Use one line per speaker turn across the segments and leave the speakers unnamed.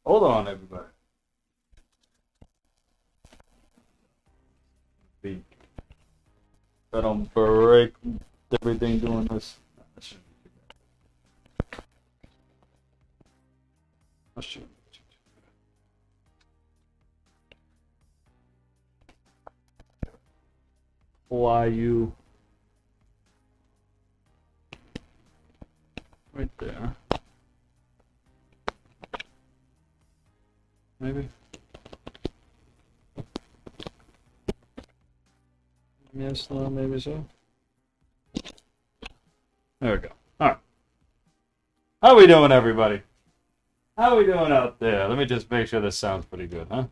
Hold on, everybody. I don't break everything doing this. Why you right there? Maybe. Yes, no, maybe so. There we go. All right. How we doing, everybody? How we doing out there? Let me just make sure this sounds pretty good, huh?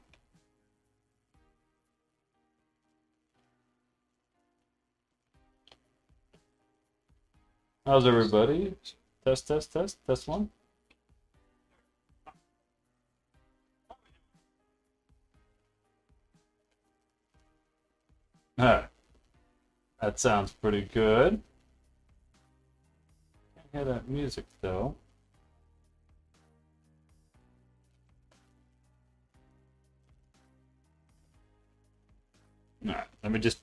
How's everybody? Test, test, test. Test one. All right. That sounds pretty good. Can't hear that music, though. All right. Let me just...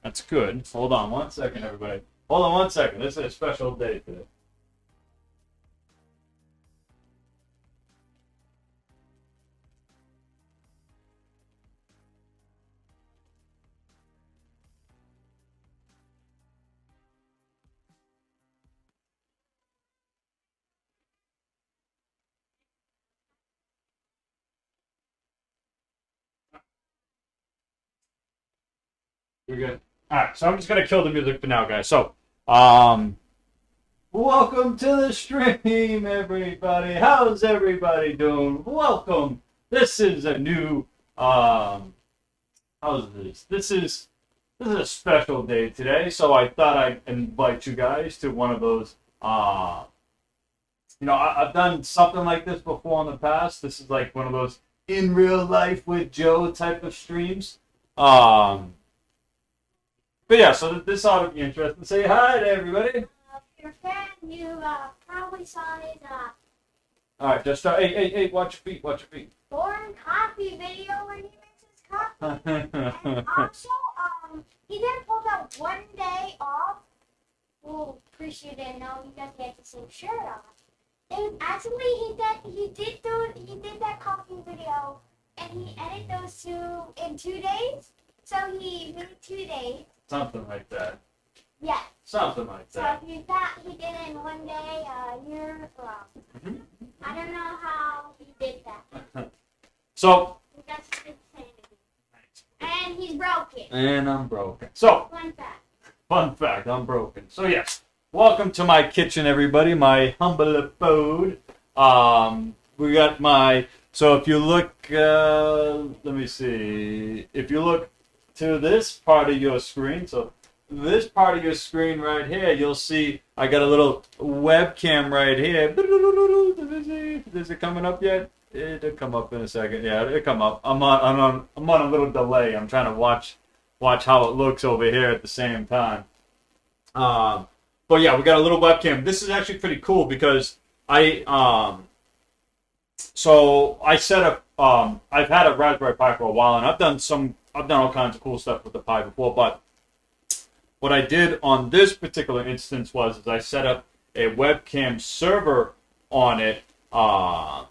That's good. Hold on one second, everybody. Hold on one second. This is a special day today. We're good. All right, so I'm just gonna kill the music for now, guys. So, welcome to the stream, everybody. How's everybody doing? Welcome. This is a new, how's this? This is a special day today. So I thought I'd invite you guys to one of those. I've done something like this before in the past. This is like one of those in real life with Joe type of streams. But yeah, so this ought to be interesting. Say hi to everybody.
Your fan, you probably saw his
All right, just hey, watch your feet,
foreign coffee video where he makes his coffee. And also, he did pull that one day off. Well, appreciate it. No, you guys get the same shirt on. And actually, he did that coffee video, and he edited those two in 2 days. So he made 2 days.
Something like that.
Yeah.
Something like that.
So if you thought he did it in 1 day, you're wrong. I don't know how he did that.
So.
That's insanity. And he's broken.
And I'm broken. So.
Fun fact,
I'm broken. So yes, welcome to my kitchen, everybody. My humble abode. We got my. So if you look, let me see. If you look to this part of your screen, so this part of your screen right here, you'll see I got a little webcam right here. Is it coming up yet? It'll come up in a second. Yeah, it'll come up. I'm on a little delay. I'm trying to watch how it looks over here at the same time. But yeah, we got a little webcam. This is actually pretty cool because so I set up. I've had a Raspberry Pi for a while, and I've done all kinds of cool stuff with the Pi before. But what I did on this particular instance was I set up a webcam server on it, and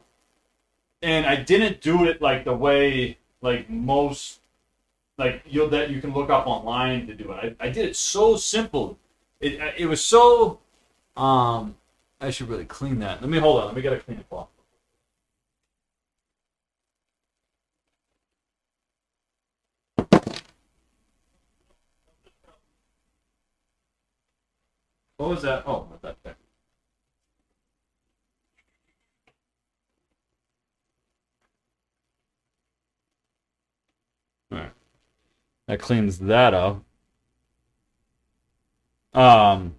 I didn't do it like the way like most that you can look up online to do it. I did it so simple. It was so. I should really clean that. Hold on. Let me get a clean cloth. What was that? Oh, not that there. All right. That cleans that up. But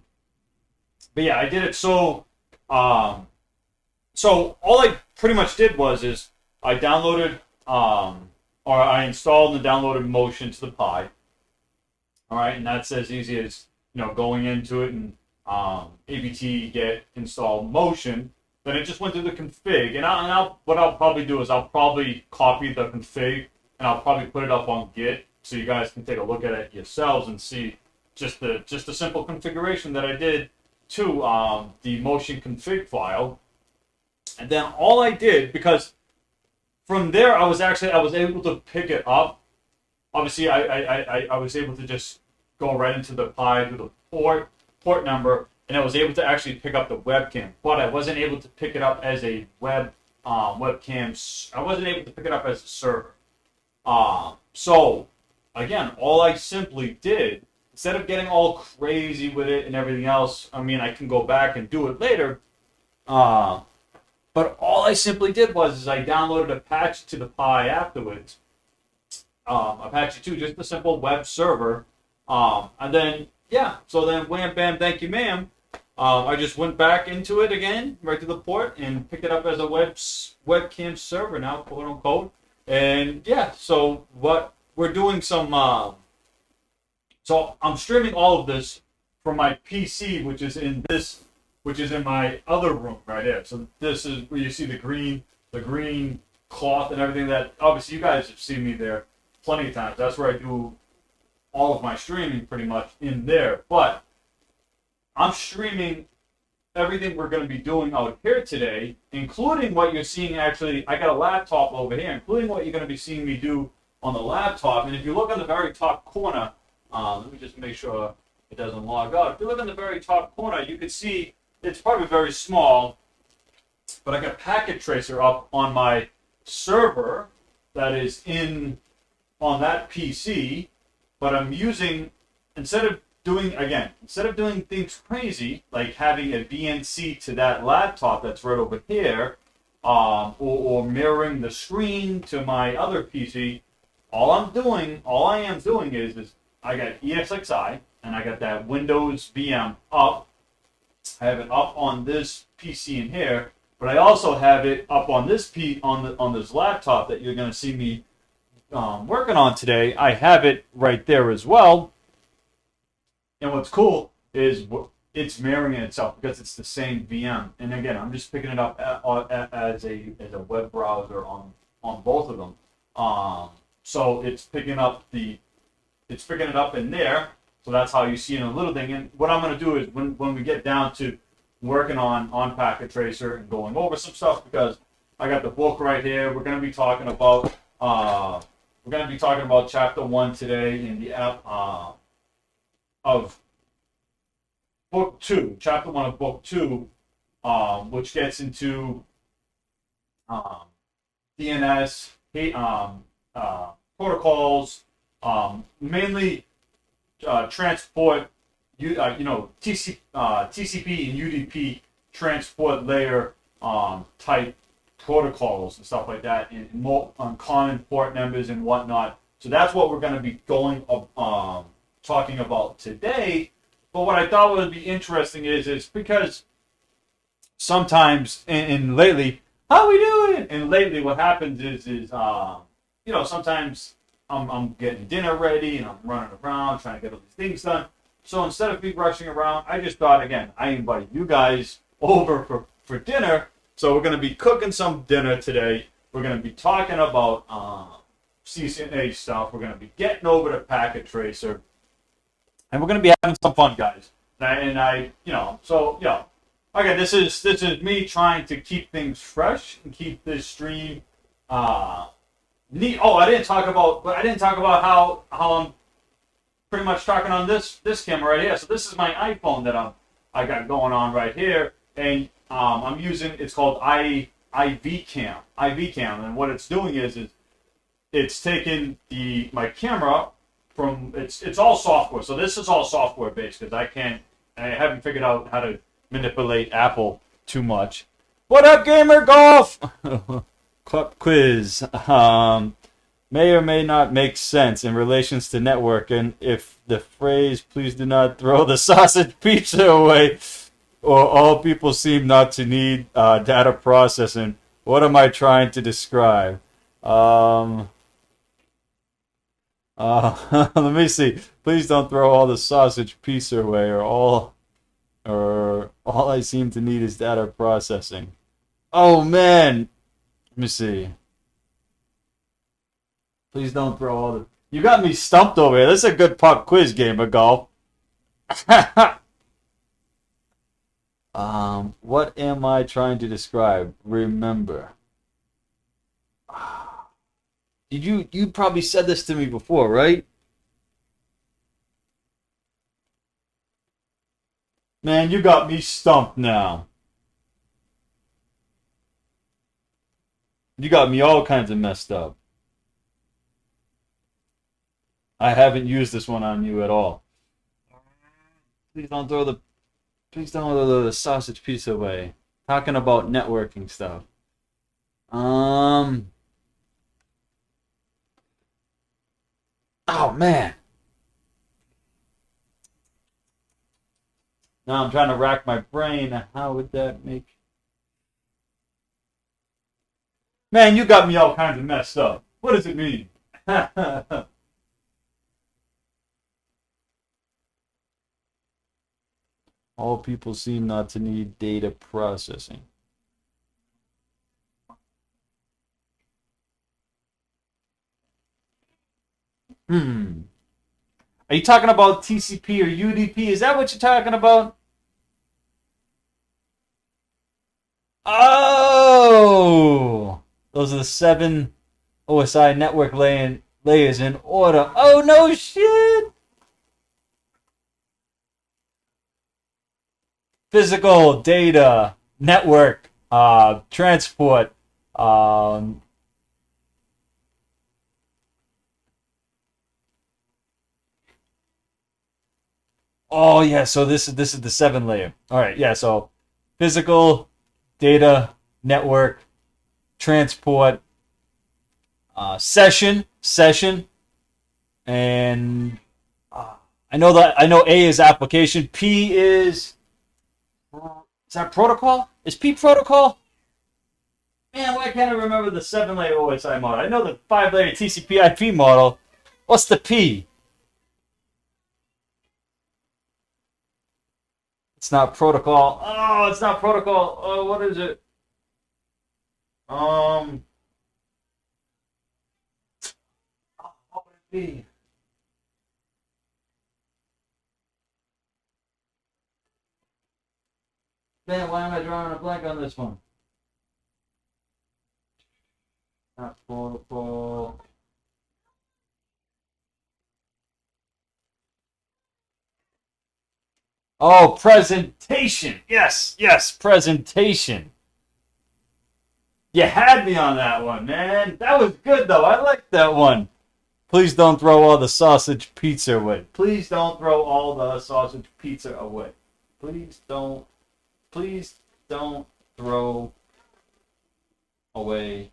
yeah, I did it so all I pretty much did was I downloaded or I installed and downloaded Motion to the Pi. All right, and that's as easy as going into it and ABT get install motion, then it just went through the config. And what I'll probably do is I'll probably copy the config and I'll probably put it up on Git so you guys can take a look at it yourselves and see just the simple configuration that I did to the motion config file. And then all I did, because from there I was able to pick it up. Obviously, I was able to just go right into the Pi to the port number, and I was able to actually pick up the webcam. But I wasn't able to pick it up as a webcam. I wasn't able to pick it up as a server. So again, all I simply did, instead of getting all crazy with it and everything else, I mean, I can go back and do it later. But all I simply did was I downloaded Apache to the Pi afterwards. Apache 2, just a simple web server. And then, yeah, so then wham, bam, thank you, ma'am. I just went back into it again, right to the port, and picked it up as a webcam server now, quote unquote. And yeah, so what we're doing so I'm streaming all of this from my PC, which is in my other room right here. So this is where you see the green cloth and everything that obviously you guys have seen me there plenty of times. That's where I do all of my streaming pretty much in there. But I'm streaming everything we're going to be doing out here today, including what you're seeing. Actually, I got a laptop over here, including what you're going to be seeing me do on the laptop. And if you look on the very top corner, let me just make sure it doesn't log out. If you look on the very top corner, you can see it's probably very small, but I got a packet tracer up on my server that is on that PC, but I'm using, instead of doing things crazy, like having a VNC to that laptop that's right over here, or mirroring the screen to my other PC, all I am doing is I got ESXi, and I got that Windows VM up. I have it up on this PC in here, but I also have it up on this on this laptop that you're going to see me working on today. I have it right there as well. And what's cool is it's mirroring itself because it's the same VM. And again, I'm just picking it up as a web browser on both of them. So it's picking it up in there. So that's how you see it in a little thing. And what I'm going to do is when we get down to working on Packet Tracer and going over some stuff, because I got the book right here. We're going to be talking about chapter 1 today in the app of book 2, chapter 1 of book 2, which gets into DNS, protocols, mainly transport, TCP and UDP transport layer type protocols and stuff like that, and on common port numbers and whatnot. So that's what we're going to be talking about today. But what I thought would be interesting is because sometimes and lately, how we doing? And lately, what happens is sometimes I'm getting dinner ready and I'm running around trying to get all these things done. So instead of me rushing around, I just thought, again, I invite you guys over for dinner. So we're going to be cooking some dinner today. We're going to be talking about CCNA stuff. We're going to be getting over to Packet Tracer. And we're going to be having some fun, guys. Again, this is me trying to keep things fresh and keep this stream neat. Oh, I didn't talk about how I'm pretty much talking on this camera right here. So this is my iPhone that I got going on right here, and I'm using, it's called IV Cam, and what it's doing is it's taking my camera from, it's all software. So this is all software based because I haven't figured out how to manipulate Apple too much. What up, Gamer Golf? Quiz. May or may not make sense in relations to network, and if the phrase "please do not throw the sausage pizza away," or "all people seem not to need data processing," what am I trying to describe? Let me see. Please don't throw all the sausage pizza away, or Or all I seem to need is data processing. Oh man. Let me see. Please don't throw all the. You got me stumped over here. This is a good pop quiz game of golf. What am I trying to describe? Remember. You probably said this to me before, right? Man, you got me stumped now. You got me all kinds of messed up. I haven't used this one on you at all. Please don't throw the sausage piece away. Talking about networking stuff. Oh man. Now I'm trying to rack my brain. How would that make? Man, you got me all kinds of messed up. What does it mean? All people seem not to need data processing. Are you talking about TCP or UDP? Is that what you're talking about? Oh! Those are the 7 OSI network layers in order. Oh, no shit! Physical, data, network, transport, oh yeah, so this is the 7 layer. All right, yeah, so physical, data, network, transport, session, and I know A is application, P is that protocol? Is P protocol? Man, why can't I remember the 7-layer OSI model? I know the 5-layer TCP/IP model. What's the P? It's not protocol. Oh, it's not protocol. Oh, what is it? What would it be? Man, why am I drawing a blank on this one? Not protocol. Oh, presentation. Yes, presentation. You had me on that one, man. That was good, though. I liked that one. Please don't throw all the sausage pizza away. Please don't throw all the sausage pizza away. Please don't throw away.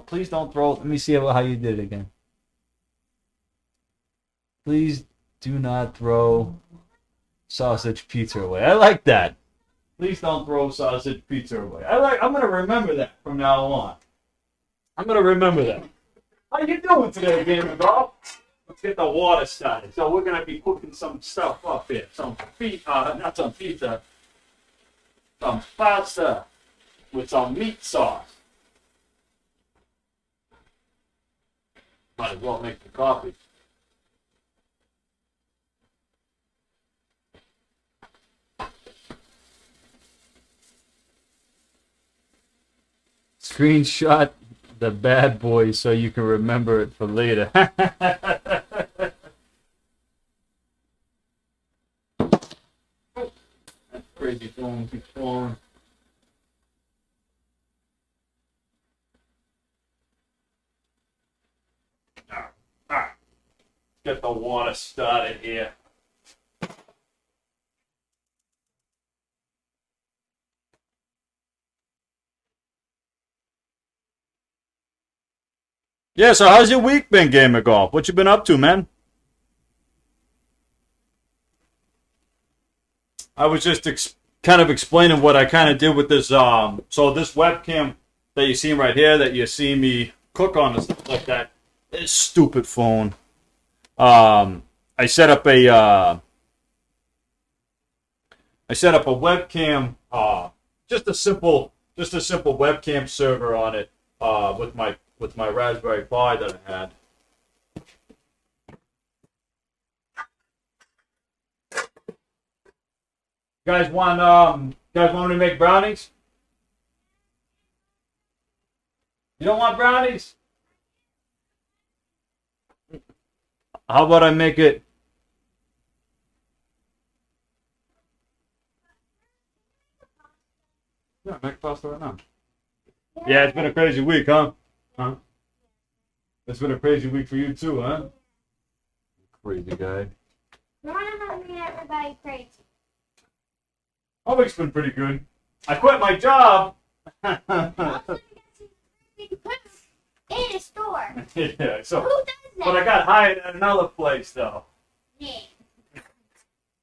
Please don't throw. Let me see how you did it again. Please do not throw sausage pizza away. I like that. Please don't throw sausage pizza away. I'm gonna remember that from now on. I'm gonna remember that. How you doing today, game of golf? Let's get the water started. So we're gonna be cooking some stuff up here. Some not some pizza. Some pasta with some meat sauce. Might as well make the coffee. Screenshot the bad boy so you can remember it for later. That's crazy phone keeps falling. Alright. Get the water started here. Yeah, so how's your week been, game of golf? What you been up to, man? I was just kind of explaining what I kind of did with this. So this webcam that you see right here, that you see me cook on and stuff like that, this stupid phone. I set up I set up a webcam, just a simple webcam server on it, with my Raspberry Pi that I had. Guys want me to make brownies? You don't want brownies? How about I make it? Yeah, make pasta right now. Yeah, it's been a crazy week, huh? Huh? It's been a crazy week for you too, huh? Crazy guy.
You want to have me everybody crazy.
My week's been pretty good. I quit my job.
Also, you get some in a store.
Yeah, so.
Who does that?
But I got hired at another place though.
Yeah.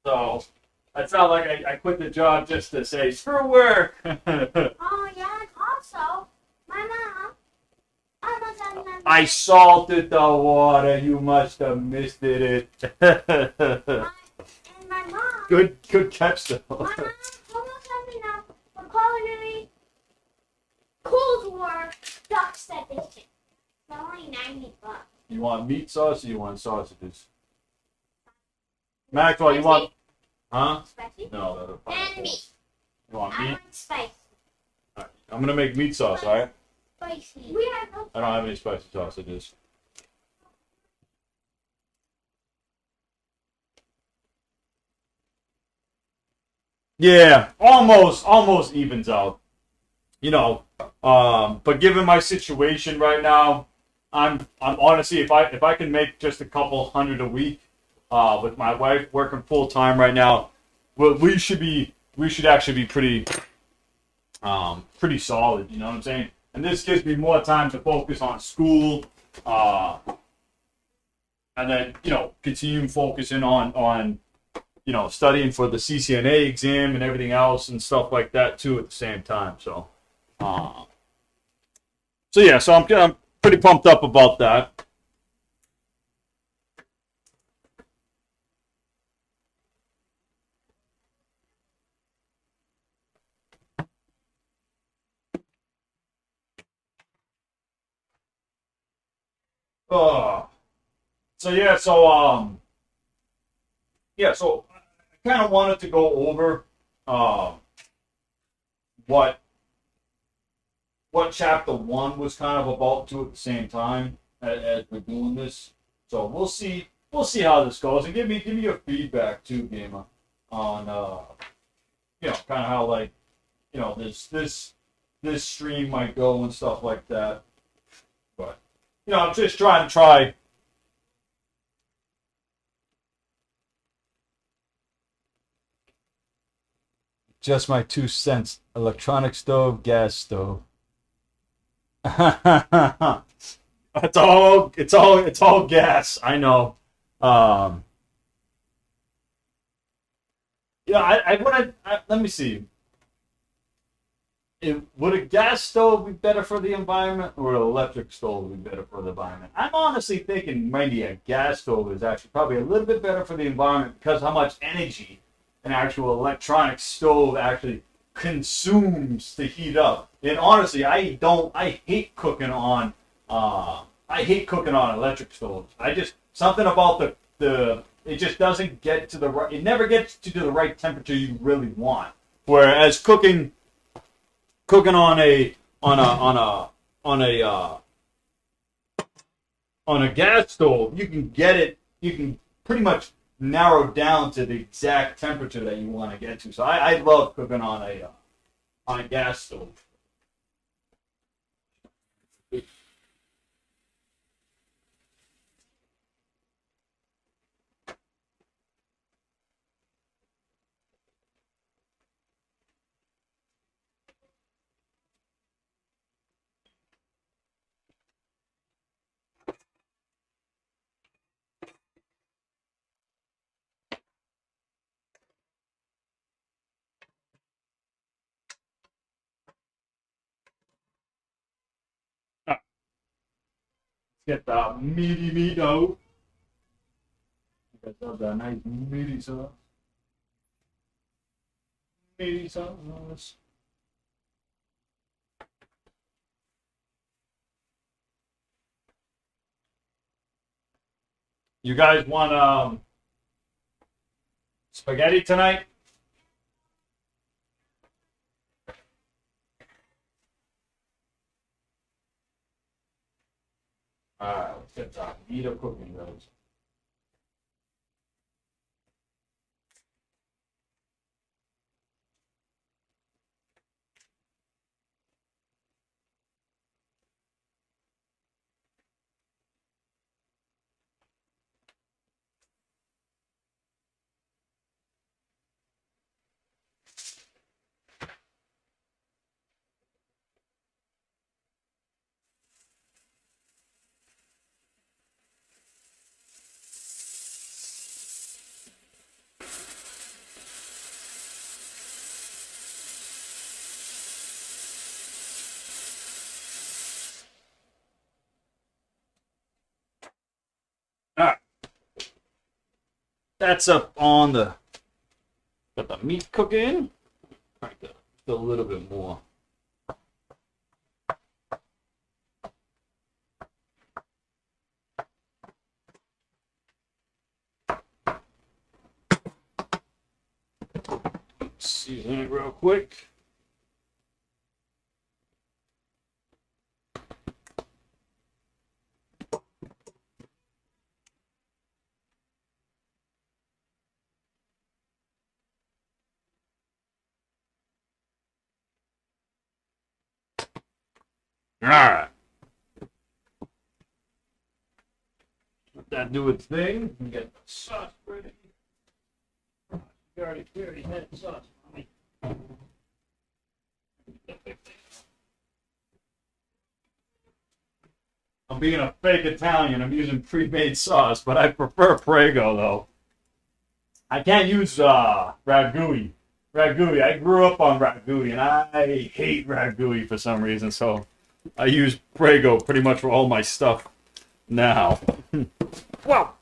So it's not like I quit the job just to say screw work.
Oh yeah, and also my mom.
I salted the water. You must have missed it.
And my mom.
Good catch though.
My mom told us something up for culinary Cold War ducks edition. They're only $90.
You want meat sauce or you want sausages? Maxwell, you want? Huh?
Spicy?
No, that'll probably.
And meat.
You want
I
meat?
want spicy.
Alright, I'm gonna make meat sauce. All right.
Spicy. We have no.
I don't have any spicy sausages. Yeah, almost evens out. You know, but given my situation right now, I'm honestly, if I can make just a couple hundred a week, with my wife working full time right now, well, we should actually be pretty solid. You know what I'm saying? And this gives me more time to focus on school, and then continue focusing on studying for the CCNA exam and everything else and stuff like that too at the same time. So yeah, so I'm pretty pumped up about that. So I kind of wanted to go over what chapter 1 was kind of about too at the same time as we're doing this. So we'll see how this goes, and give me your feedback too, Gamer, on kind of how this stream might go and stuff like that. But I'm just trying to just my 2 cents. Electronic stove, gas stove. It's all gas. I know. I want to. Let me see. Would a gas stove be better for the environment, or an electric stove be better for the environment? I'm honestly thinking maybe a gas stove is actually probably a little bit better for the environment because how much energy an actual electronic stove actually consumes to heat up. And honestly, I hate cooking on electric stoves. Something about it just doesn't get to the right. It never gets to the right temperature you really want. Whereas cooking on a gas stove, you can pretty much narrow down to the exact temperature that you want to get to. So I love cooking on a gas stove. Get the meaty meat out. You guys love that nice meaty sauce. Tomato sauce. You guys want spaghetti tonight? Alright, let's get that meat of cooking those. Alright. That's up on the got the meat cooking. Crank it up a little bit more. Season it real quick. Alright. Let that do its thing. And get the sauce ready. We already had sauce. I'm being a fake Italian. I'm using pre-made sauce, but I prefer Prego though. I can't use ragu. Ragu. I grew up on ragu, and I hate ragu for some reason. So I use Prego pretty much for all my stuff now. Wow.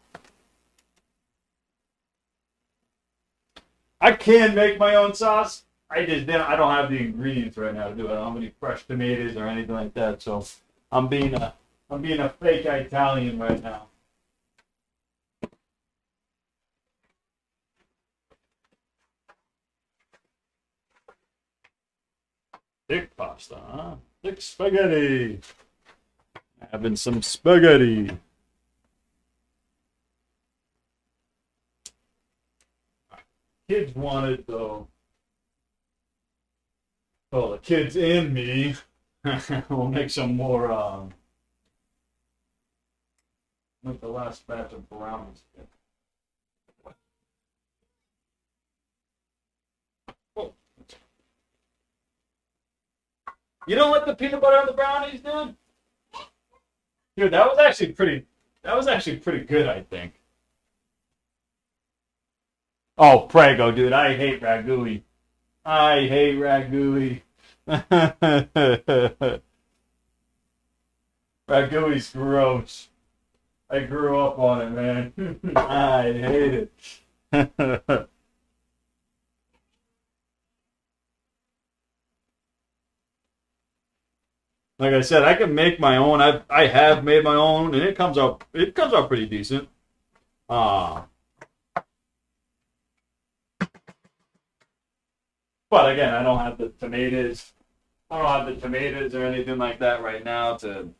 I can make my own sauce. I don't have the ingredients right now to do it. I don't have any fresh tomatoes or anything like that. So I'm being a fake Italian right now. Thick pasta, huh? Thick spaghetti. Having some spaghetti. Kids want it though. Well, the kids and me. We'll make some more. Make the last batch of brownies. Oh. You don't like the peanut butter on the brownies, dude? Dude, that was actually pretty good, I think. Oh, Prego, dude, I hate ragu. I hate ragu. Ragui's gross. I grew up on it, man. I hate it. Like I said, I can make my own. I have made my own, and it comes out pretty decent. But again, I don't have the tomatoes. I don't have the tomatoes or anything like that right now to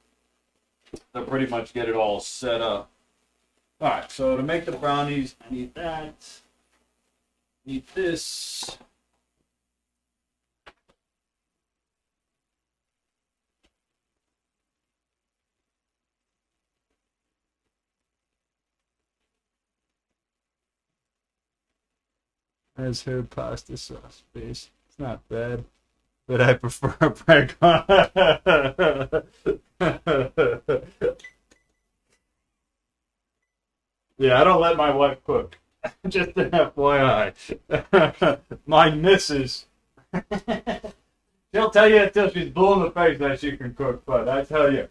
pretty much get it all set up. All right, so to make the brownies, I need that. Need this. As her pasta sauce base. It's not bad, but I prefer Prego. Yeah, I don't let my wife cook. Just an FYI. My missus. She'll tell you until she's blue in the face that she can cook, but I tell you,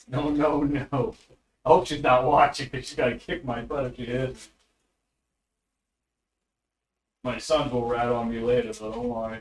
no, no, no. I hope she's not watching because she's got to kick my butt if she is. My sons will rat on me later, so don't worry.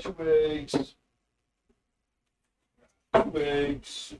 Twigs. Twigs.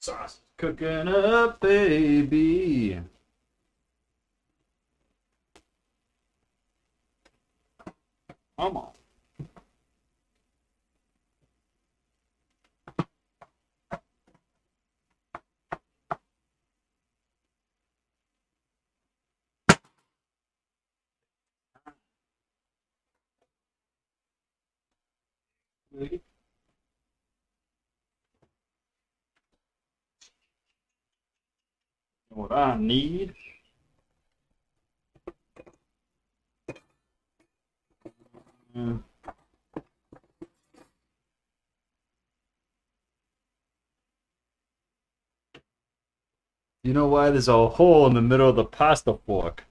Sauce cooking up, baby. Come on. What I need. Mm. You know why there's a hole in the middle of the pasta fork?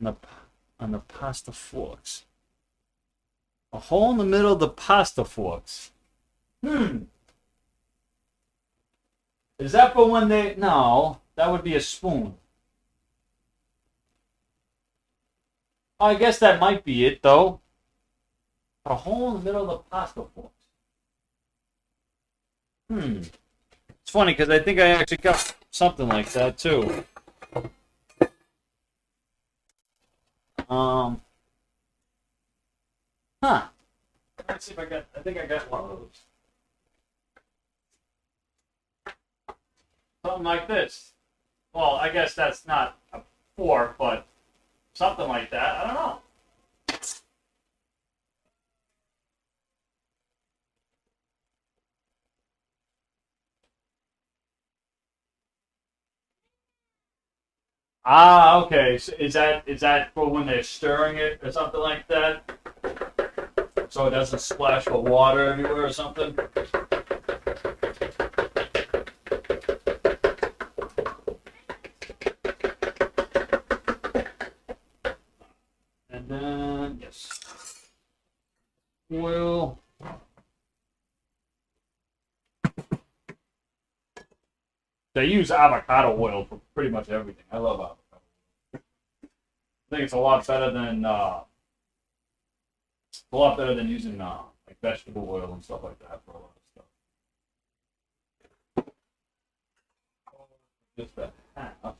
On the pasta forks. A hole in the middle of the pasta forks. Is that for when they... No, that would be a spoon. I guess that might be it, though. A hole in the middle of the pasta forks. It's funny, because I think I actually got something like that, too. Let's see if I got... I think I got one of those. Something like this. Well, I guess that's not a fork, but something like that. I don't know. Ah, okay. So is that for when they're stirring it or something like that? So it doesn't splash the water everywhere or something? And then, yes. Oil. They use avocado oil for pretty much everything. I love avocado. I think it's a lot better than using like vegetable oil and stuff like that for a lot of stuff. Just a half.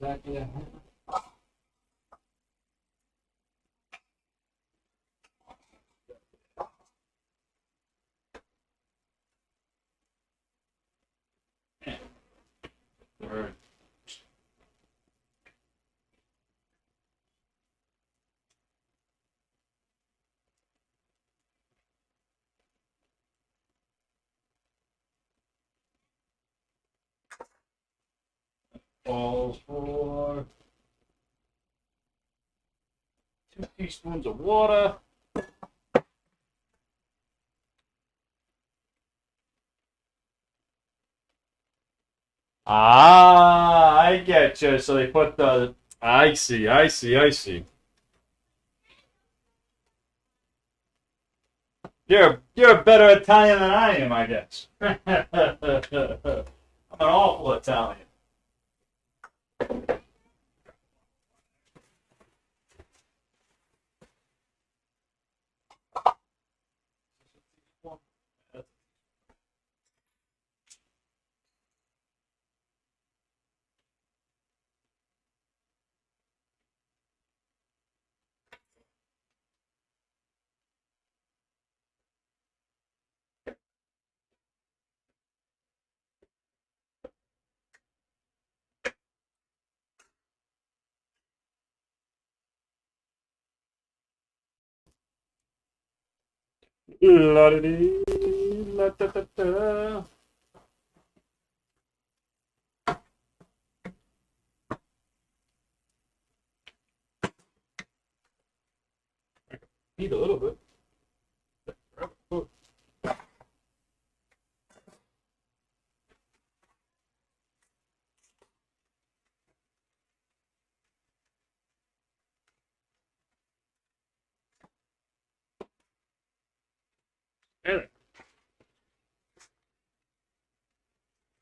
Exactly a half. All right. Calls for 2 teaspoons of water. Ah, I get you. So they put the. I see. You're a better Italian than I am, I guess. I'm an awful Italian. La-da-dee, la-da-da-da. Eat a little bit.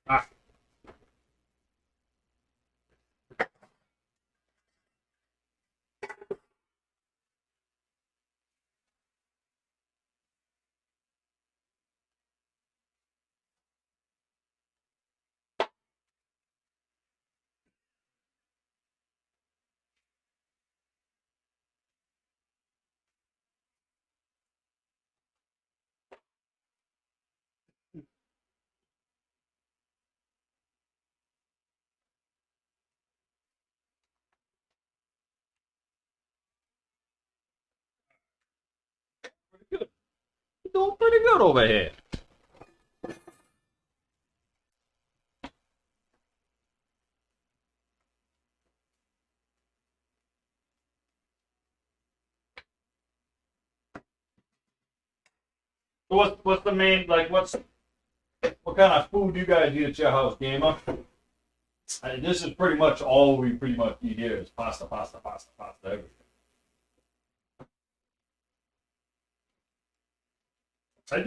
Ah, pretty good. You're doing pretty good over here. So what's the main like? What kind of food do you guys eat at your house, Gamer? This is pretty much all we pretty much eat here is pasta, pasta, pasta, pasta, everything. I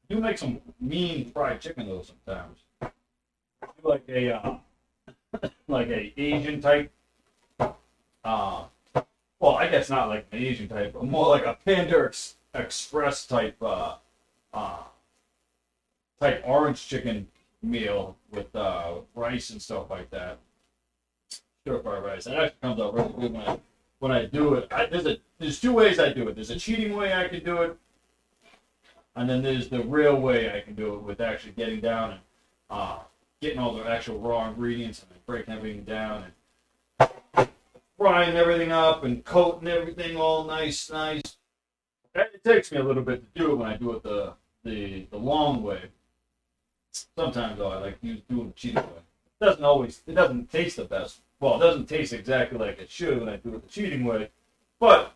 do make some mean fried chicken though sometimes. I do like a Asian type. Uh, well, I guess not like an Asian type, but more like a Express uh, type orange chicken meal with rice and stuff like that. Stir fry rice. That actually comes out really good when I do it. There's two ways I do it. There's a cheating way I can do it, and then there's the real way I can do it with actually getting down and getting all the actual raw ingredients and then breaking everything down and frying everything up and coating everything all nice. It takes me a little bit to do it when I do it the long way. Sometimes though I like doing the cheating way. It doesn't taste the best. Well, it doesn't taste exactly like it should when I do it the cheating way, but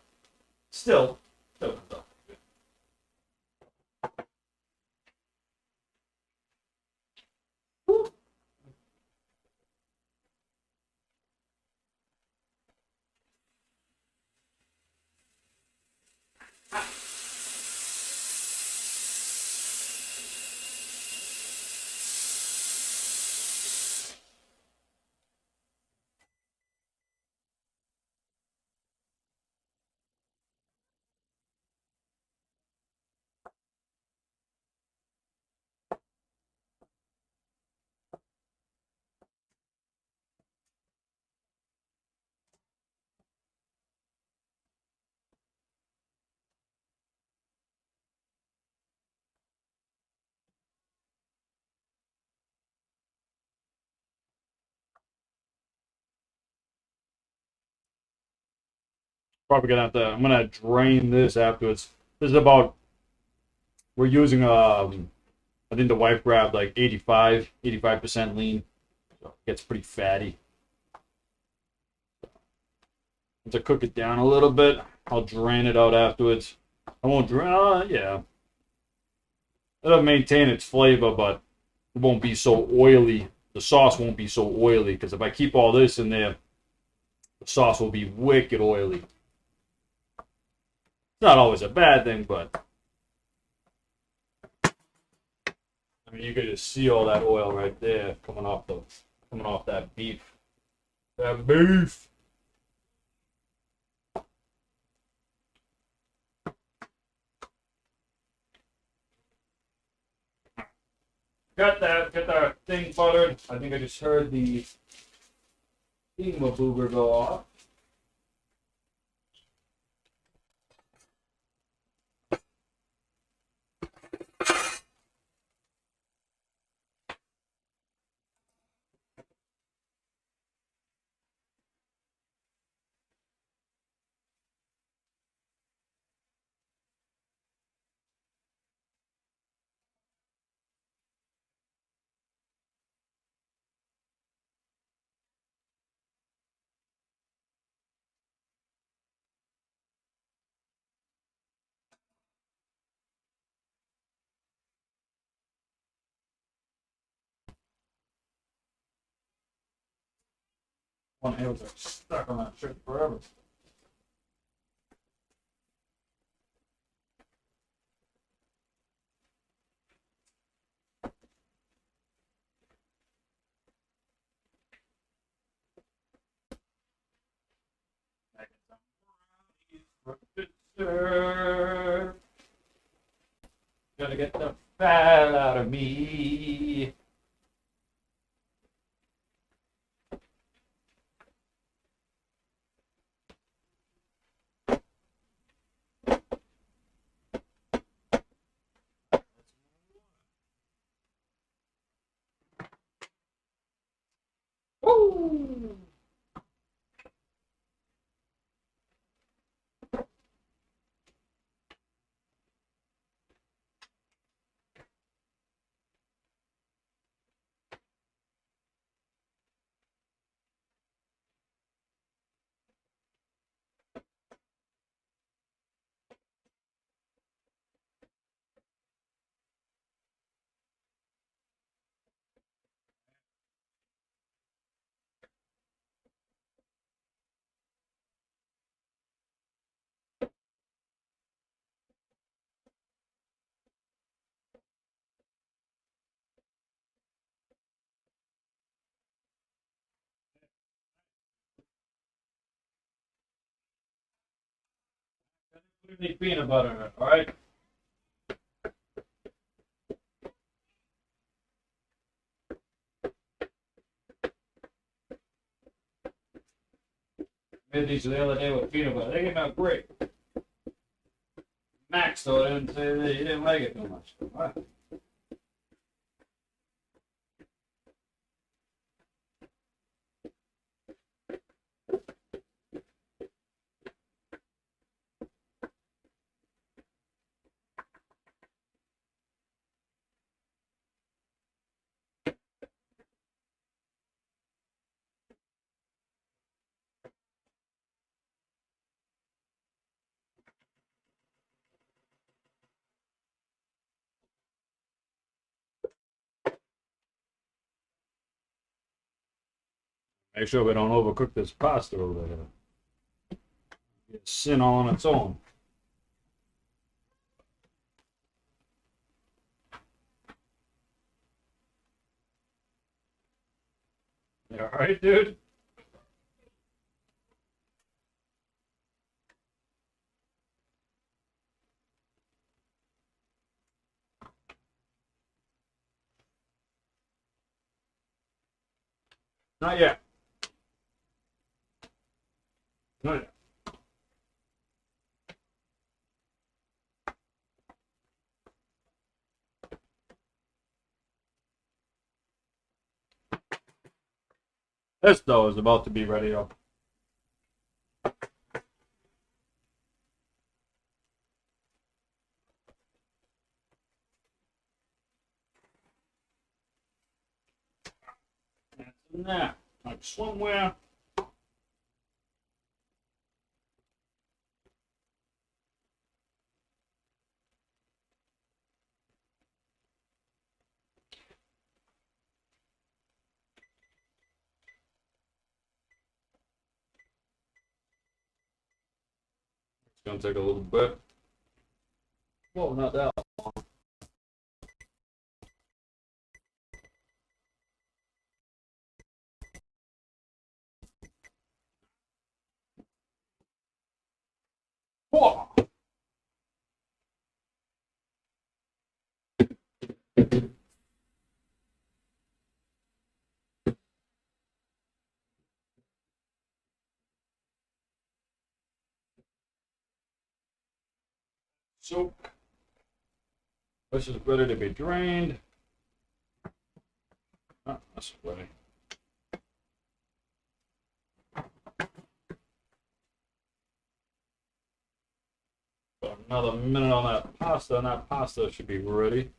still comes out. Probably gonna have to. I'm gonna drain this afterwards. This is about. We're using I think the wife grabbed like 85% lean. So it gets pretty fatty. Once I cook it down a little bit, I'll drain it out afterwards. I won't drain. Yeah. It'll maintain its flavor, but it won't be so oily. The sauce won't be so oily because if I keep all this in there, the sauce will be wicked oily. not always a bad thing, but I mean, you could just see all that oil right there coming off that beef. That beef. Got that thing buttered. I think I just heard the thingamaboober go off. One nails are stuck on that shit forever. Gotta get the fat out of me. Woo! You need peanut butter in it, alright? Made these the other day with peanut butter. They came out great. Max, though, didn't say that he didn't like it too much. All right. Make sure we don't overcook this pasta over here. It's sin all on its own. You alright, dude? Not yet. Not yet. This dough is about to be ready up. That's in there. Like swimwear. It's gonna take a little bit. Well, not that. Whoa. So this is ready to be drained. Oh, that's ready. Put another minute on that pasta, and that pasta should be ready.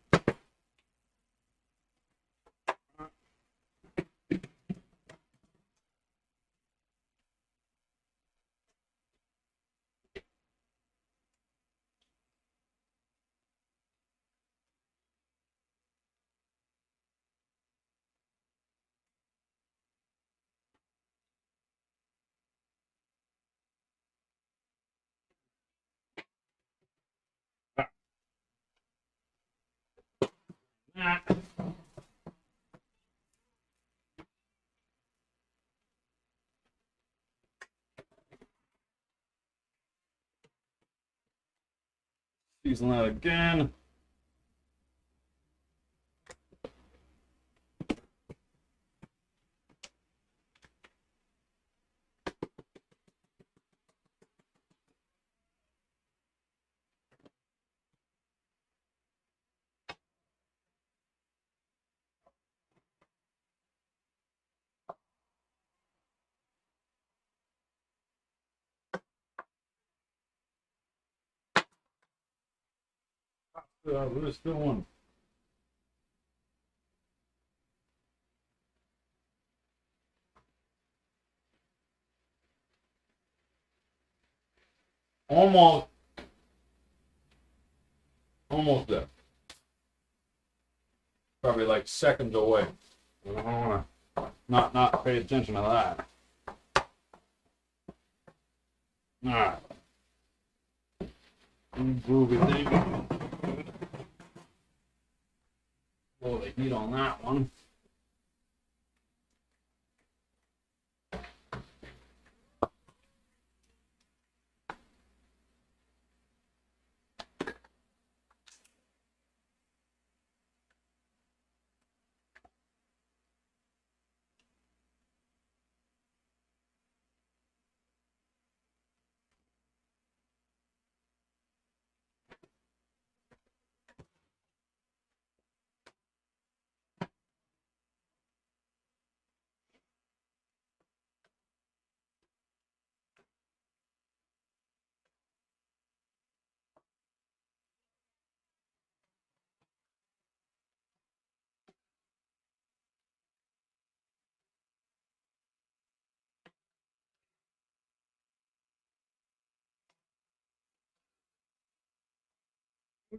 Season that again. What is doing? Almost, almost there. Probably like seconds away. I don't want to not pay attention to that. All right. Groovy thing. Blow the heat on that one.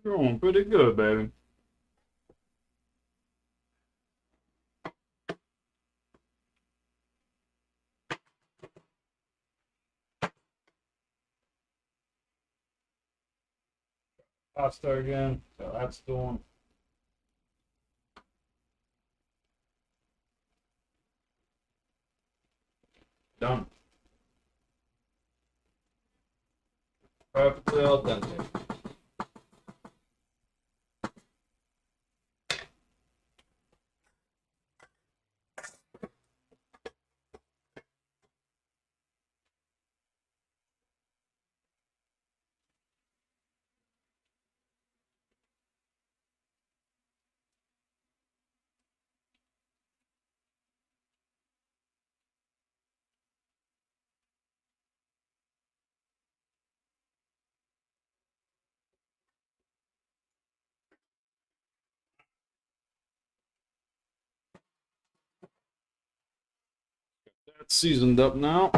We're going pretty good, baby. Pasta again. So that's doing. Done. Perfectly al dente. That's seasoned up now.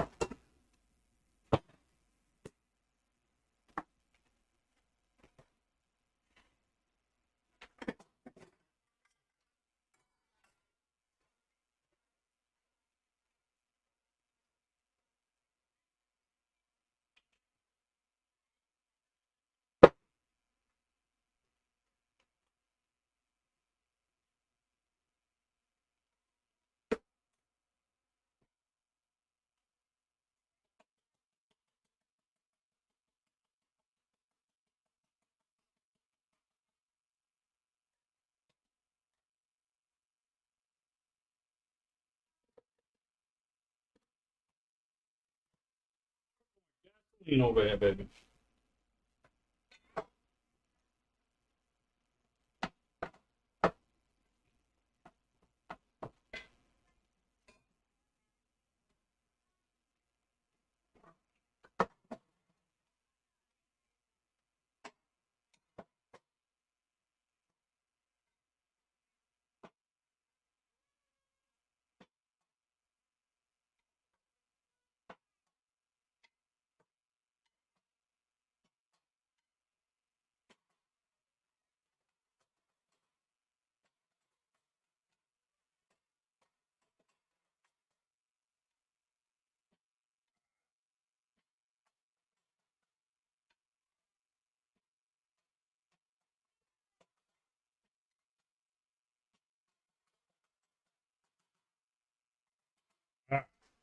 over here, baby.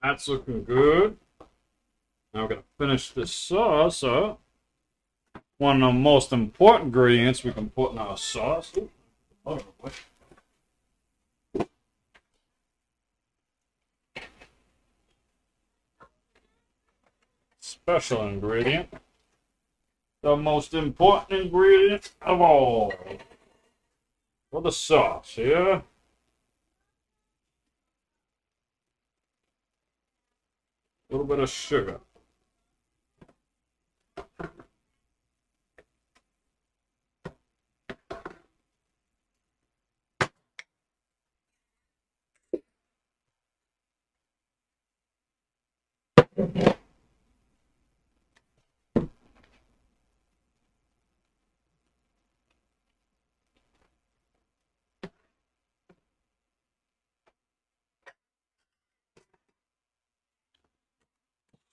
That's looking good. Now we're gonna finish this sauce up. One of the most important ingredients we can put in our sauce. Ooh, special ingredient. The most important ingredient of all. For the sauce here. A little bit of sugar.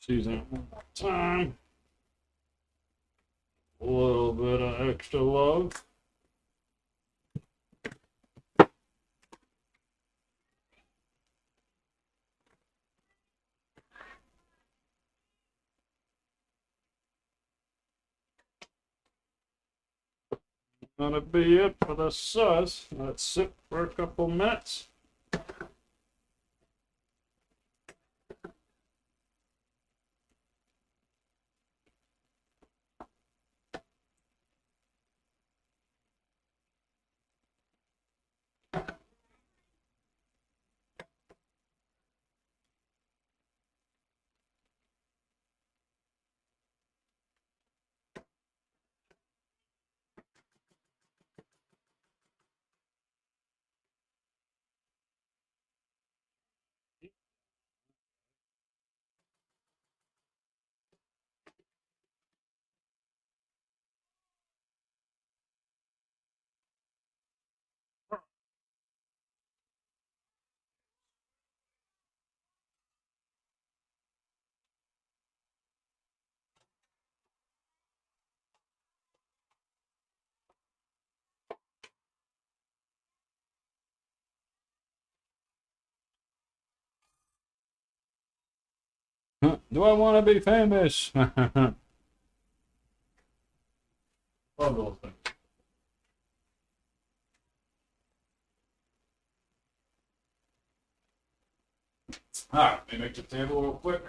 Season it one more time. A little bit of extra love. That'll be it for the sauce. Let it sit for a couple minutes. Do I want to be famous? Love those things. All right, let me make the table real quick.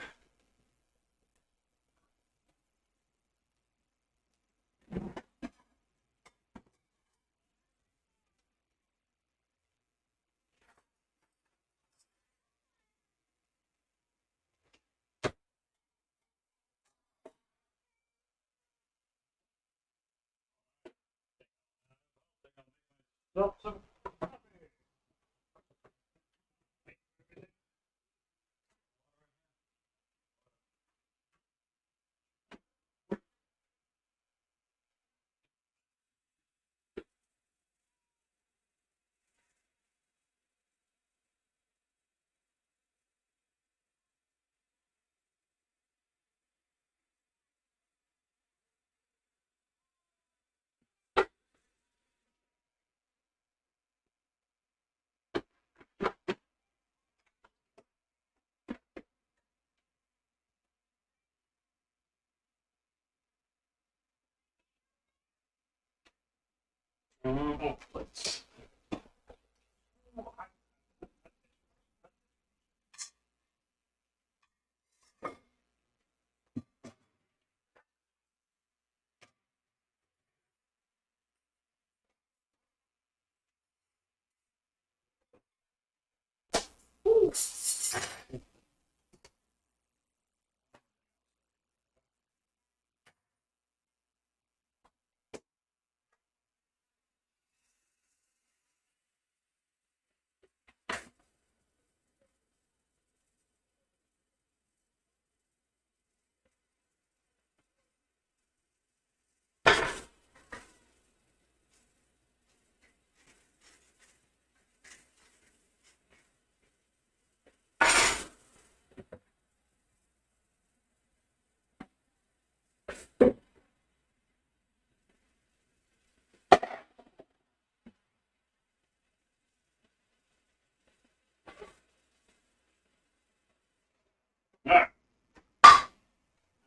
Plates.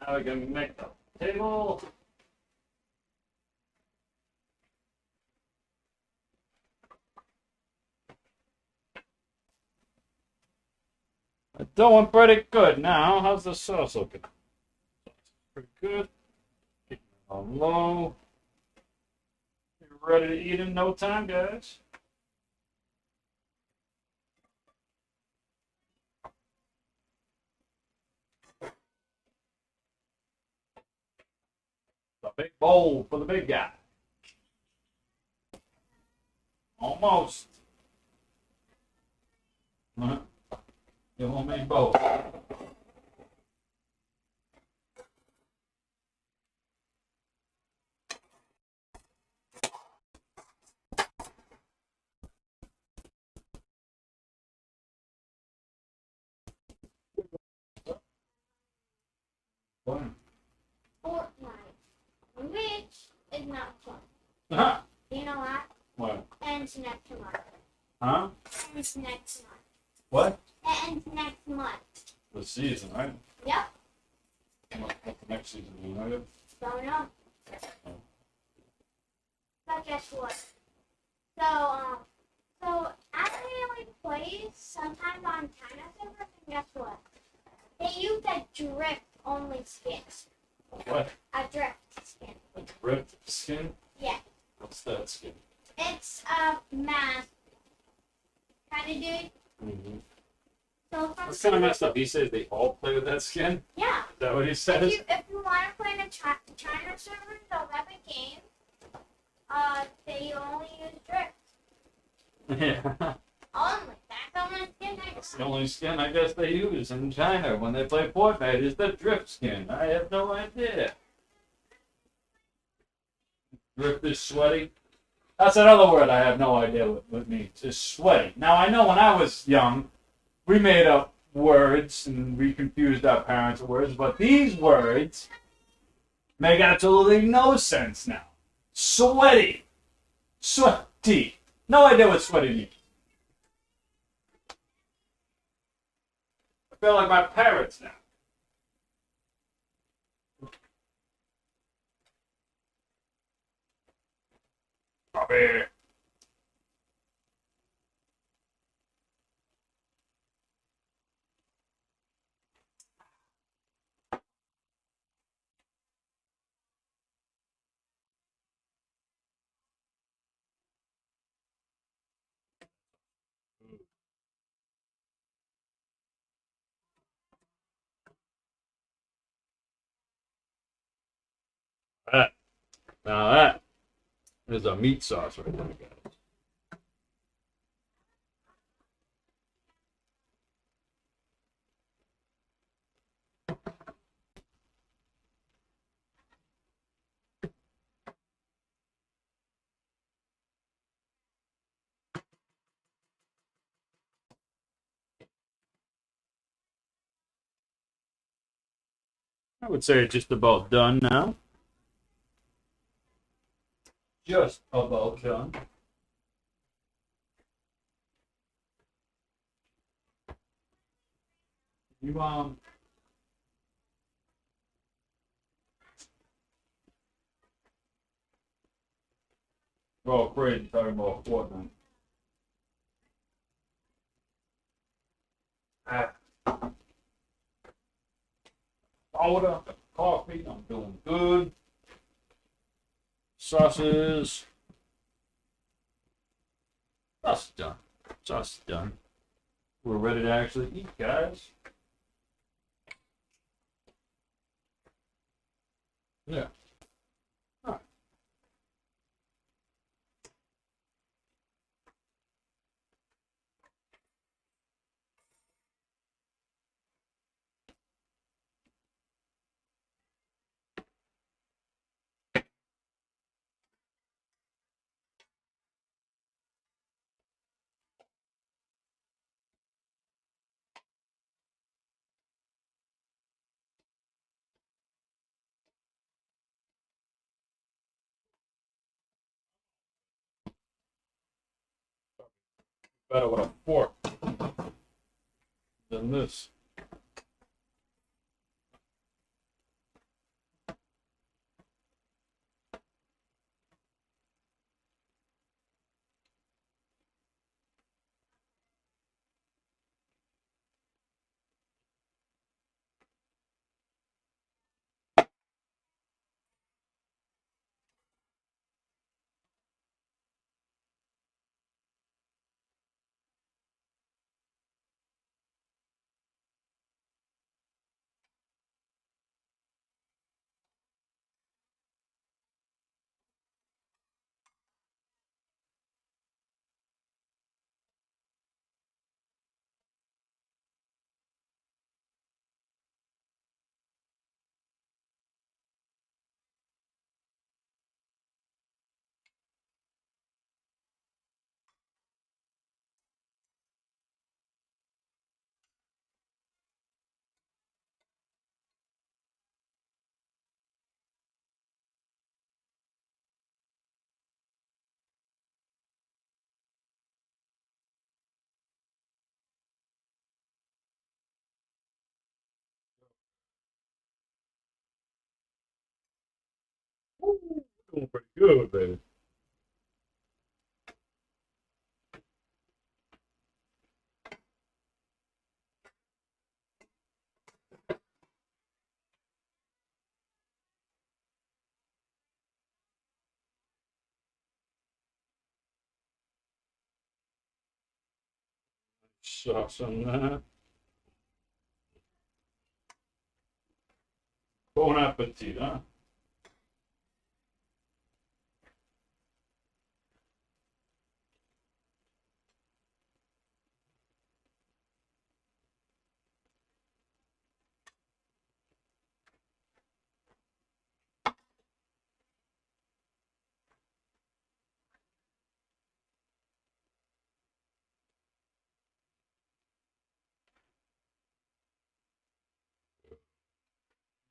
Now we can make the table. It's doing pretty good now. How's the sauce looking? Pretty good. Keep it on low. You're ready to eat in no time, guys. The big bowl for the big guy. Almost. You want me both? Fun.
Fortnite, which is not fun.
Huh?
You know what?
What?
Ends next month.
Huh?
Ends next month.
What?
Ends next month.
The season, right?
Yep.
What the next season, you know?
Don't know. But guess what? So actually plays sometimes on China servers, and guess what? They use a drift only skin.
What?
A drift skin.
A drift skin?
Yeah.
What's that skin?
It's a mask kind of dude.
Mm-hmm.
So
That's kind of messed up. He says they all play with that skin?
yeah.
Is that what he says?
If you want to play in a China server, the 11 games, they only use drift.
Yeah.
Only. That's the only skin I
That's the only skin I guess they use in China when they play Fortnite is the drift skin. I have no idea. Drift is sweaty. That's another word I have no idea what it means. Is sweaty. Now I know when I was young, we made up words and we confused our parents with words, but these words make absolutely no sense now. Sweaty. Sweaty. No idea what sweaty means. I feel like my parents now. Bobby. That. Now that is a meat sauce right there, guys. I would say it's just about done now. Just about done. You we're all crazy talking about Fortnite. Ah, soda, coffee, I'm doing good. Sauces. Sauce done. Sauce done. We're ready to actually eat, guys. Yeah. All right. Better with a fork than this. Doing pretty good, baby. Sauce on that. Bon appetit, huh?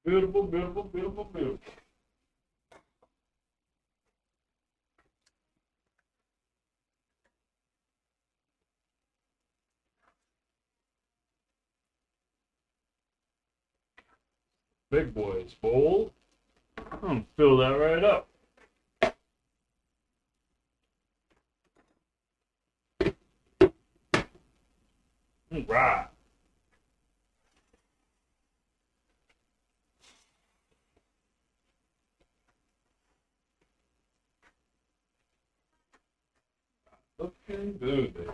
Beautiful, beautiful, beautiful, beautiful. Big boys bowl. I'm gonna fill that right up. All right. Looking good, baby.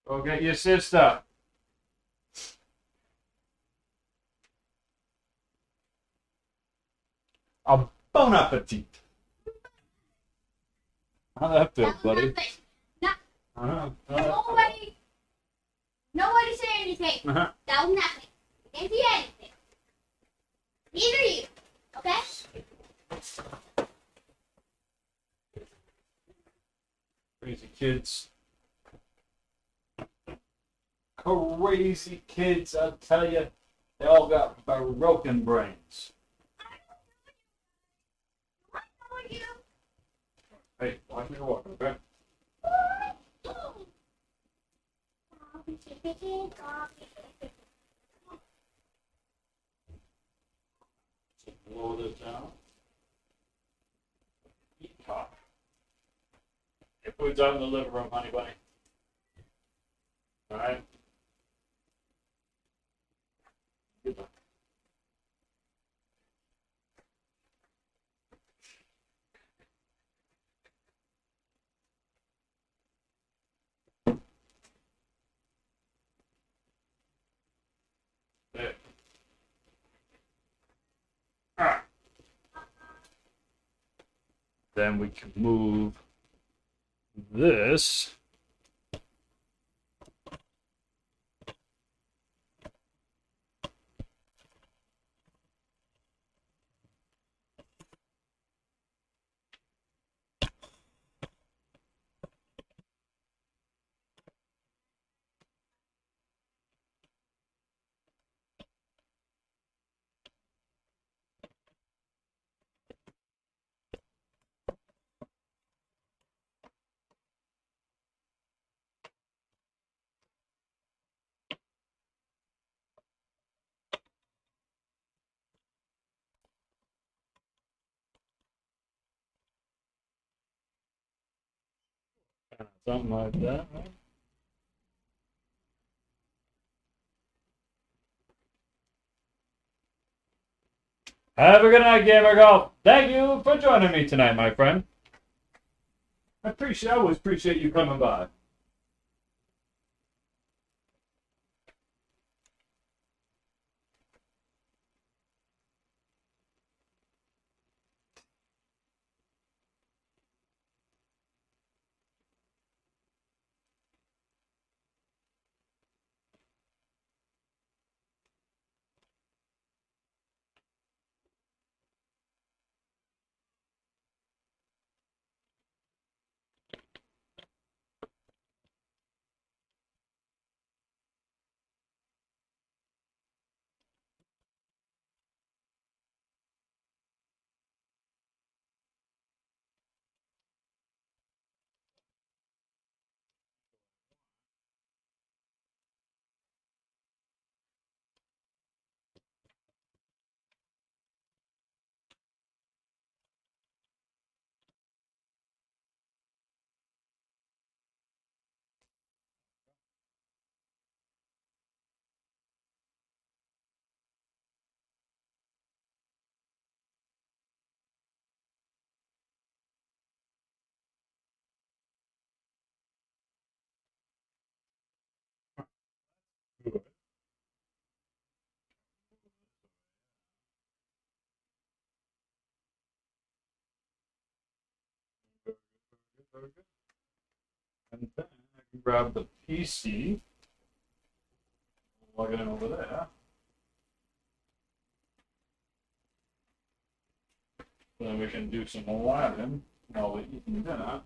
Go get your sister. A bon appetit. How'd that feel,
That was
buddy?
nothing. No,
Uh-huh.
nobody said anything.
Uh-huh.
That was nothing. You didn't see anything. Neither you. Okay?
Crazy kids. Crazy kids, I tell you. They all got broken brains.
I know you.
Hey, watch me walk, okay? Blow this down. Eat top. Your food's out in the living room, honey bunny. Alright? There. Alright. Then we can move this. Something like that. Right? Have a good night, Gamer Golf. Thank you for joining me tonight, my friend. I always appreciate you coming by. And then I can grab the PC, plug it in over there. Then we can do some Aladdin while we're eating dinner.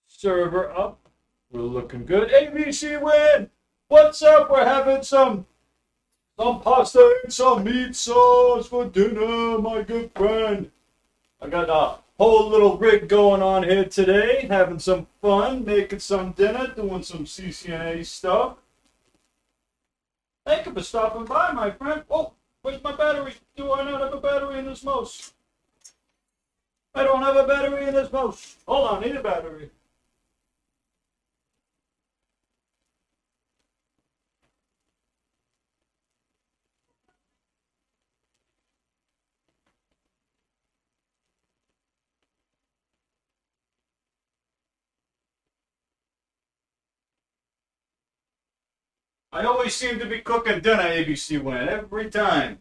Server up. We're looking good. ABC win! What's up? We're having some pasta and some meat sauce for dinner, my good friend. I got a whole little rig going on here today, having some fun, making some dinner, doing some CCNA stuff. Thank you for stopping by, my friend. Oh, where's my battery? Do I not have a battery in this mouse? I don't have a battery in this mouse. Hold on, need a battery. I always seem to be cooking dinner, ABC win, every time.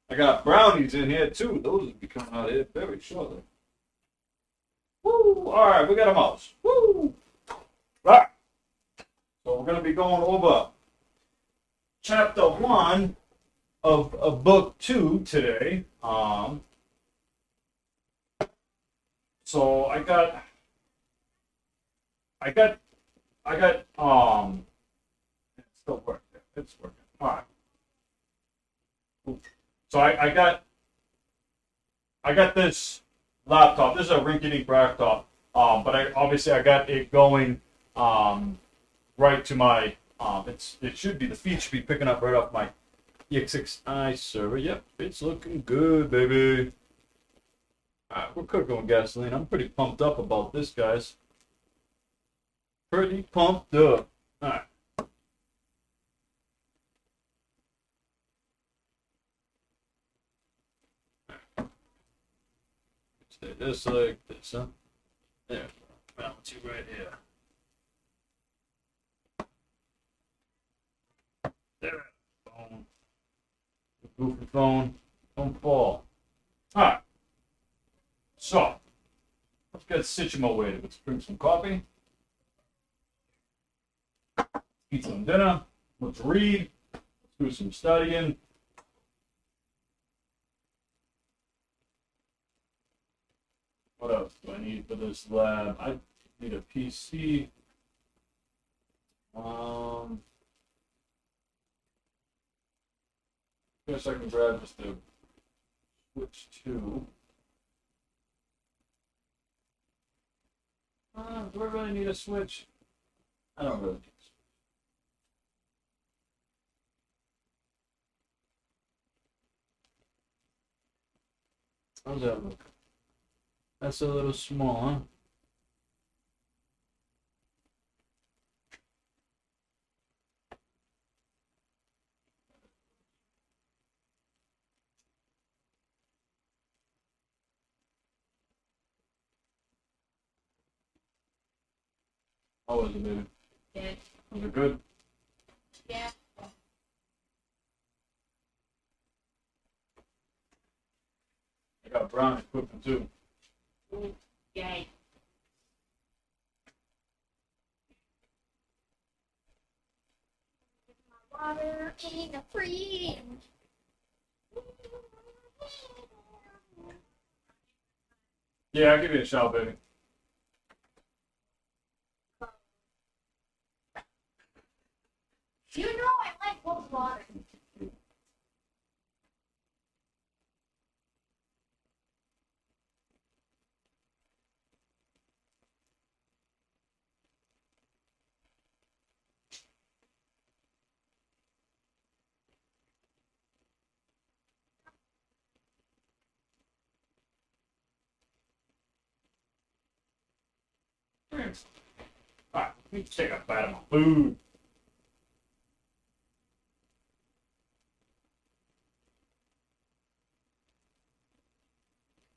I got brownies in here too. Those will be coming out here very shortly. Woo! All right, we got a mouse. Woo! Right. So we're gonna be going over chapter 1 of book 2 today. So I got it's still working. It's working. All right. So I got this laptop. This is a rinky-dink laptop. But I got it going right to my it should be, the feed should be picking up right off my EX6i server. Yep, it's looking good, baby. Alright, we're cooking with gasoline. I'm pretty pumped up about this, guys. Pretty pumped up. Alright. Just like this, huh? There. Balance you right here. There. Phone. Goofy phone. Don't fall. Alright. So, let's get situated. Let's drink some coffee. Eat some dinner. Let's read. Let's do some studying. What else do I need for this lab? I need a PC. Guess I can grab just a switch to. Do I really need a switch? I don't really need a switch. How's that look? That's a little small, huh? How was it, baby?
Good.
Was it good?
Yeah.
I got brownies cooking too.
Ooh, yay. Water in the fridge.
Yeah, I'll give you a shout, baby.
You know I like cold water.
Thanks. Alright, let me take a bite of my food.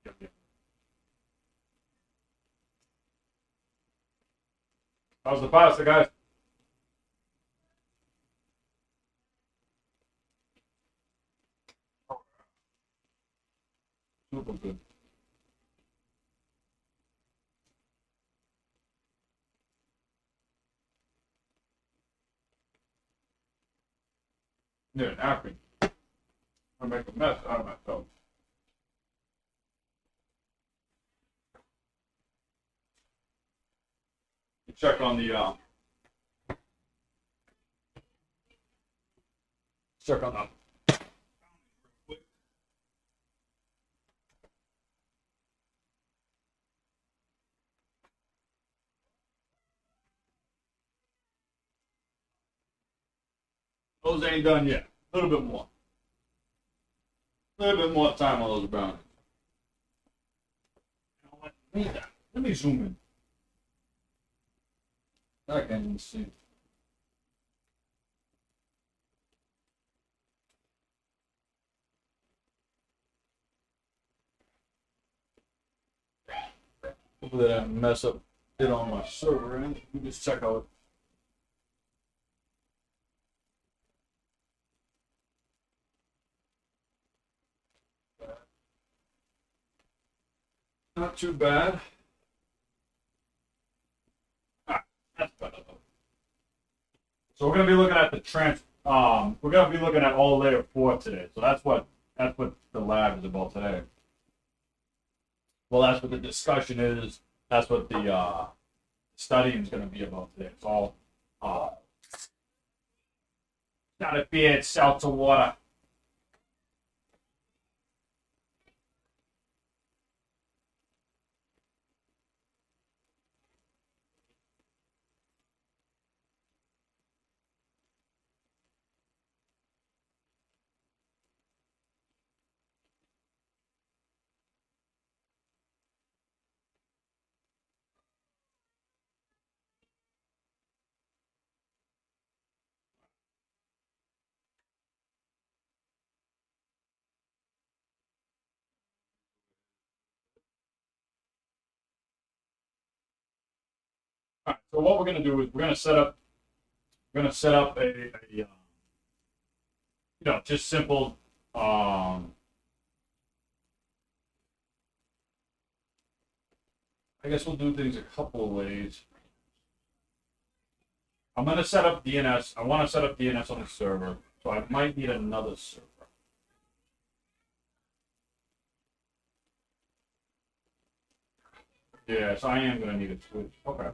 Yep, yep. How's the pasta, guys? Super good. Yeah, napkin. I make a mess out of myself. Check on the check on the. Those ain't done yet. A little bit more. A little bit more time on those brownies. You know what? Let me zoom in. I can't even see. Hopefully that didn't mess up it on my server end. Let me just check out. Not too bad. Ah, that's better though. So we're gonna be looking at the we're gonna be looking at all layer 4 today. So that's what the lab is about today. Well, that's what the discussion is. That's what the studying is gonna be about today. It's all not a beer, it's seltzer water. All right. So what we're gonna do is we're gonna set up a just simple I guess we'll do things a couple of ways. I'm gonna set up DNS. I want to set up DNS on the server, so I might need another server. Yes, I am gonna need a switch. Okay.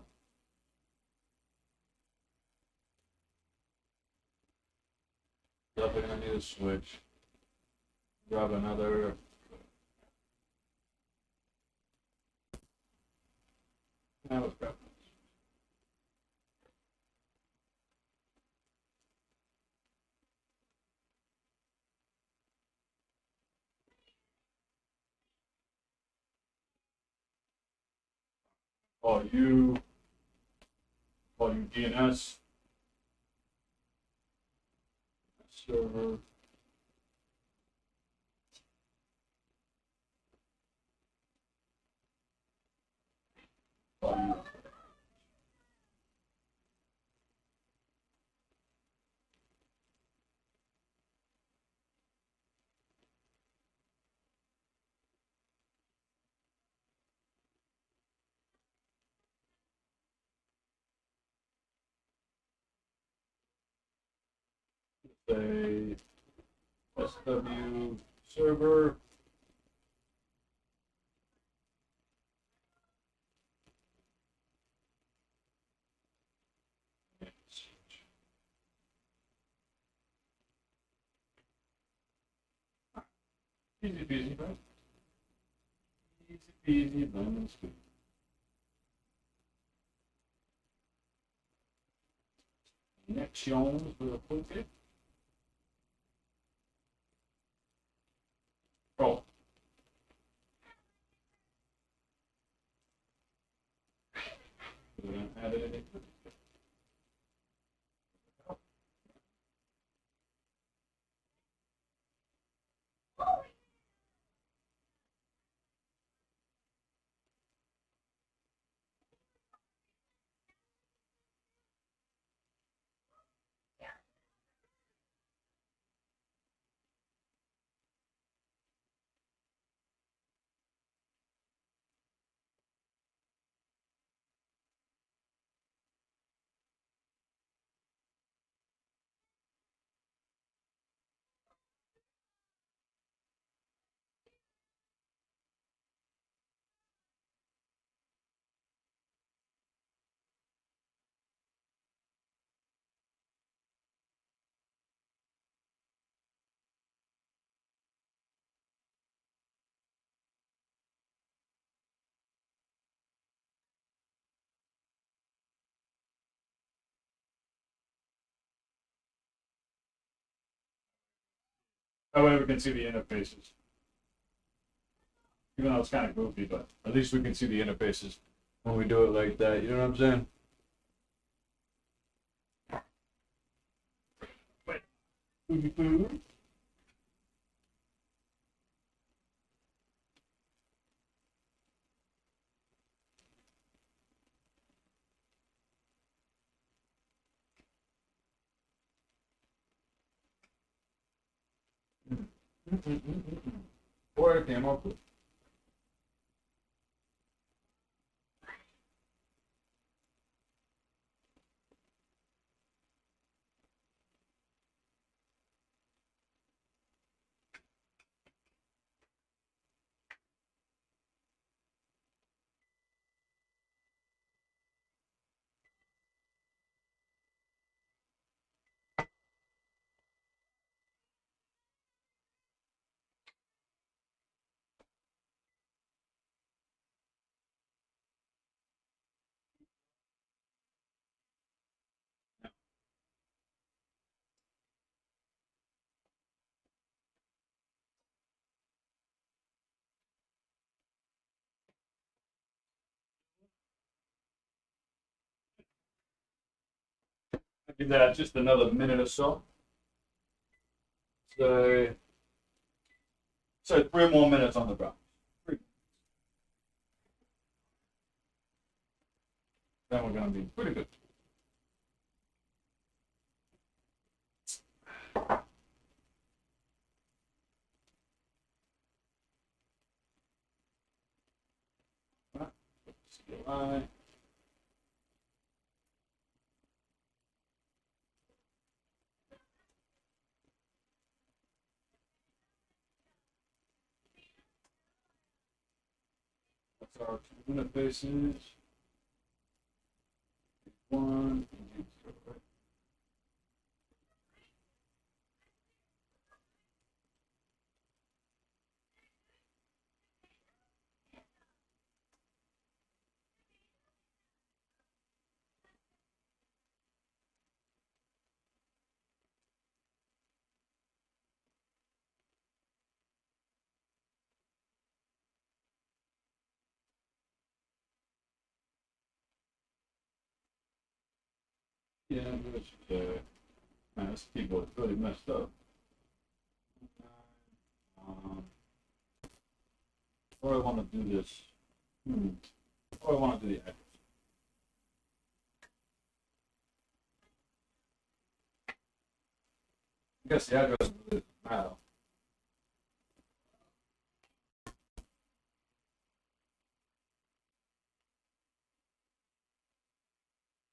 Definitely gonna need a switch. Grab another. Now let's grab. You. Call you DNS server. Call you. Say SW server. Easy peasy, right? Easy peasy, lemon squeeze. Connections real quick. Oh. We don't add anything. That way we can see the interfaces. Even though it's kind of goofy, but at least we can see the interfaces when we do it like that. You know what I'm saying? Wait. Food. Or it came up with. Give that just another minute or so. So 3 more minutes on the ground. then we're gonna be pretty good. Right. That's our 2 minute bases. One. Right. Yeah, man, this keyboard's really messed up. Or I want to do this. Or I want to do the address. I guess the address really doesn't matter.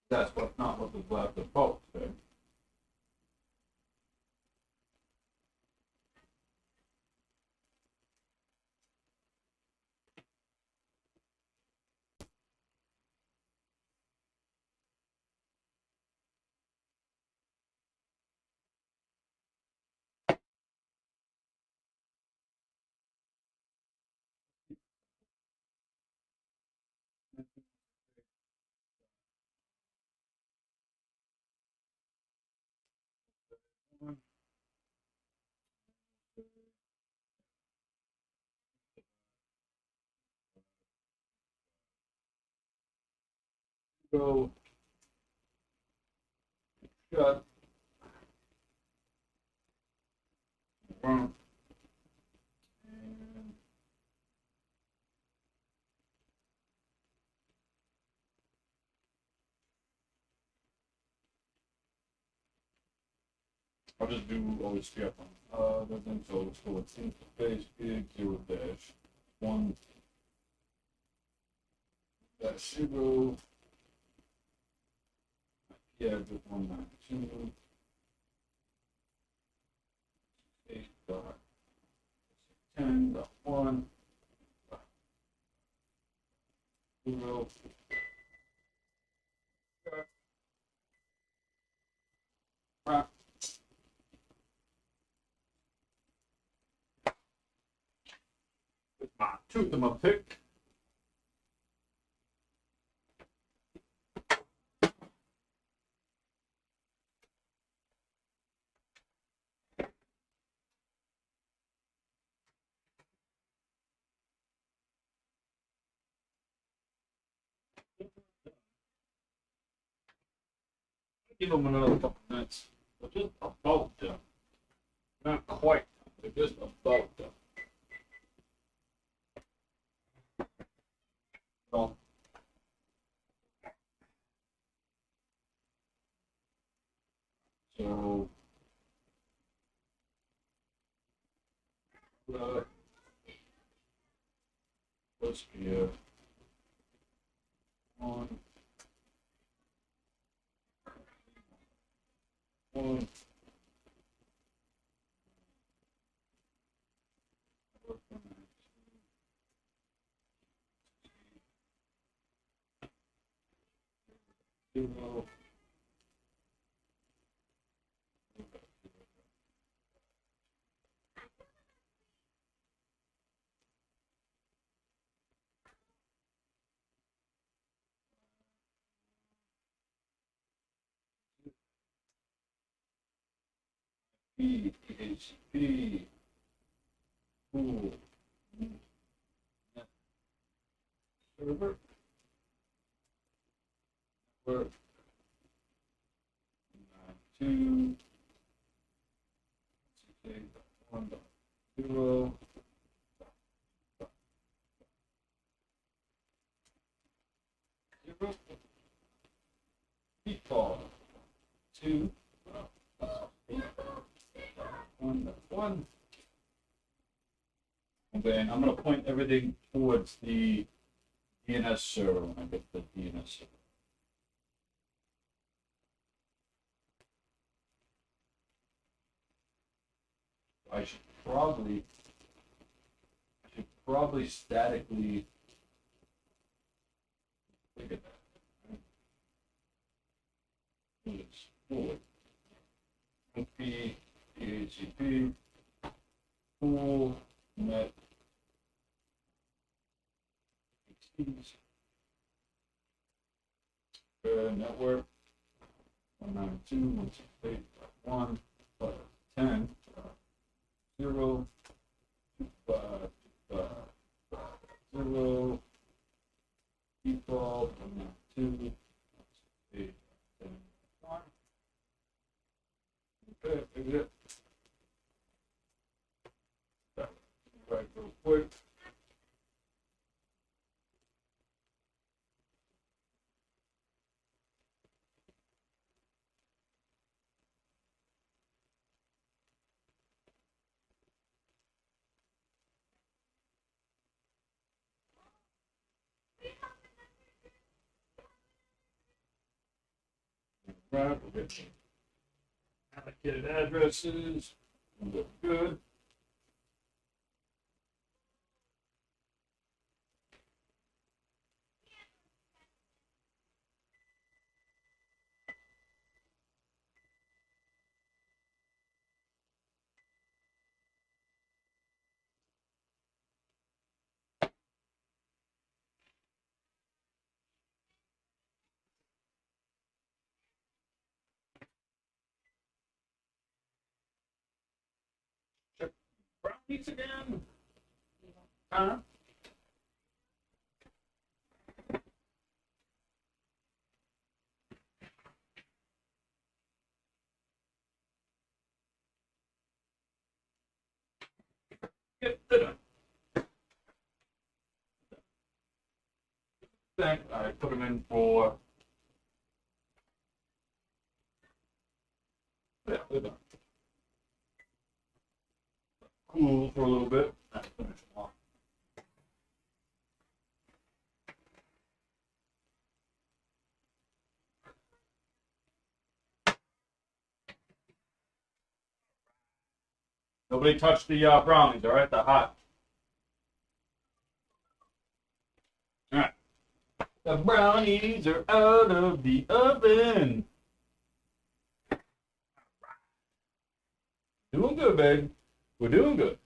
That's what not what the post said. Go shut front and I'll just do always skip on then so let's go with interface big 0 dash 1 dash 0 address 192 8 dot 10 dot 1 0 with my tooth in my pick. Give them another couple minutes. They're just about done. Not quite. They're just about done. So, so let's be on one. Zero. PHP. Cool. Server. Network. 2. 1.0. I'm going to point everything towards the DNS server when I get to the DNS server. I should probably statically look at that. It's forward. PHCP, full net exceeds network 192.168.1.10 0 0 default 192.8.1. Okay, exit. Right, real quick. Right, we'll get some allocated addresses. Look good. Check brownies again. Huh? Get the thing. I put them in for. Yeah, they're done. Cool for a little bit. Finish them off. Nobody touched the brownies, all right? They're hot. All right. The brownies are out of the oven. Doing good, babe. We're doing good.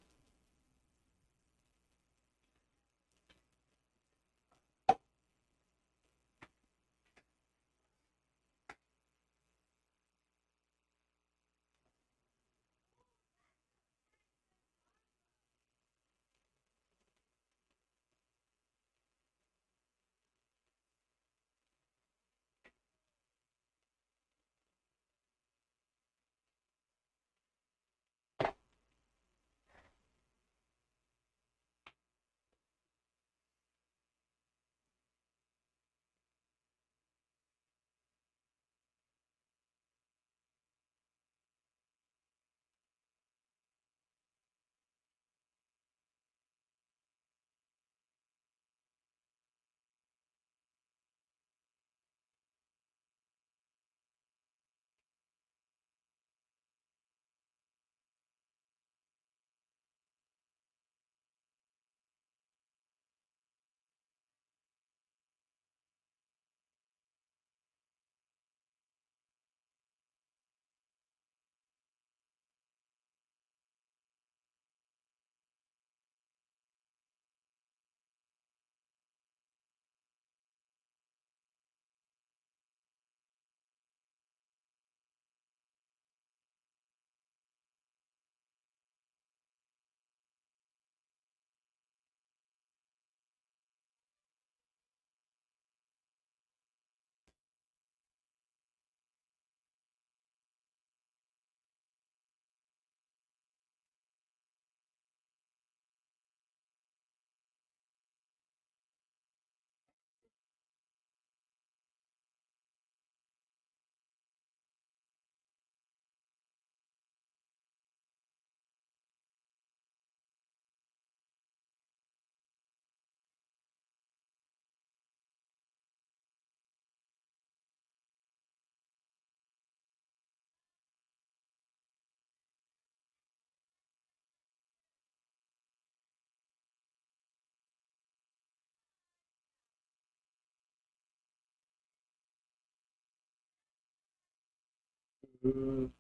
Good.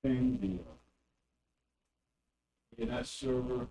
Ping the DNS server.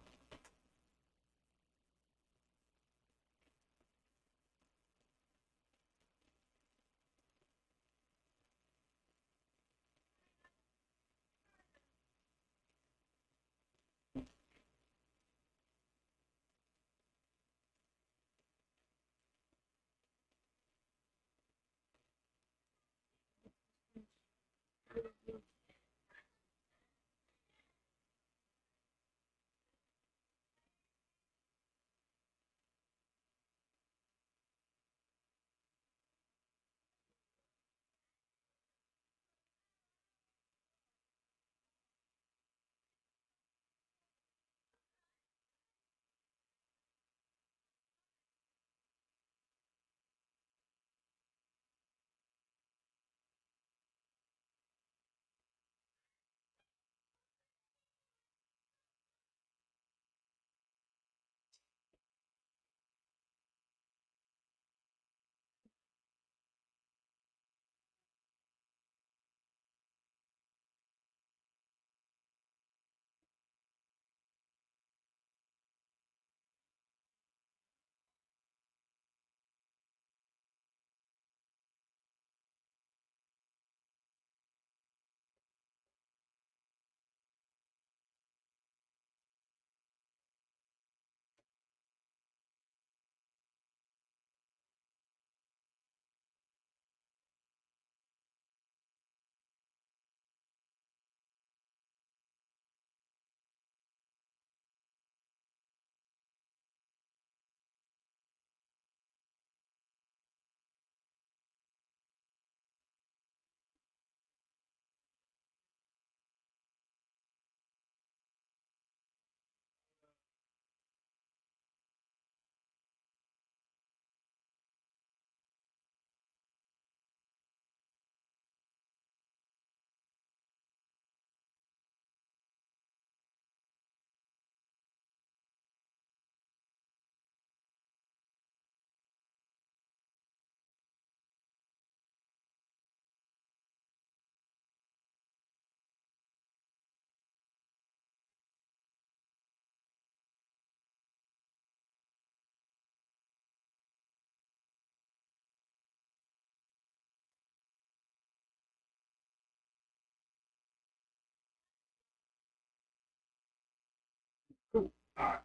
Cool. All right.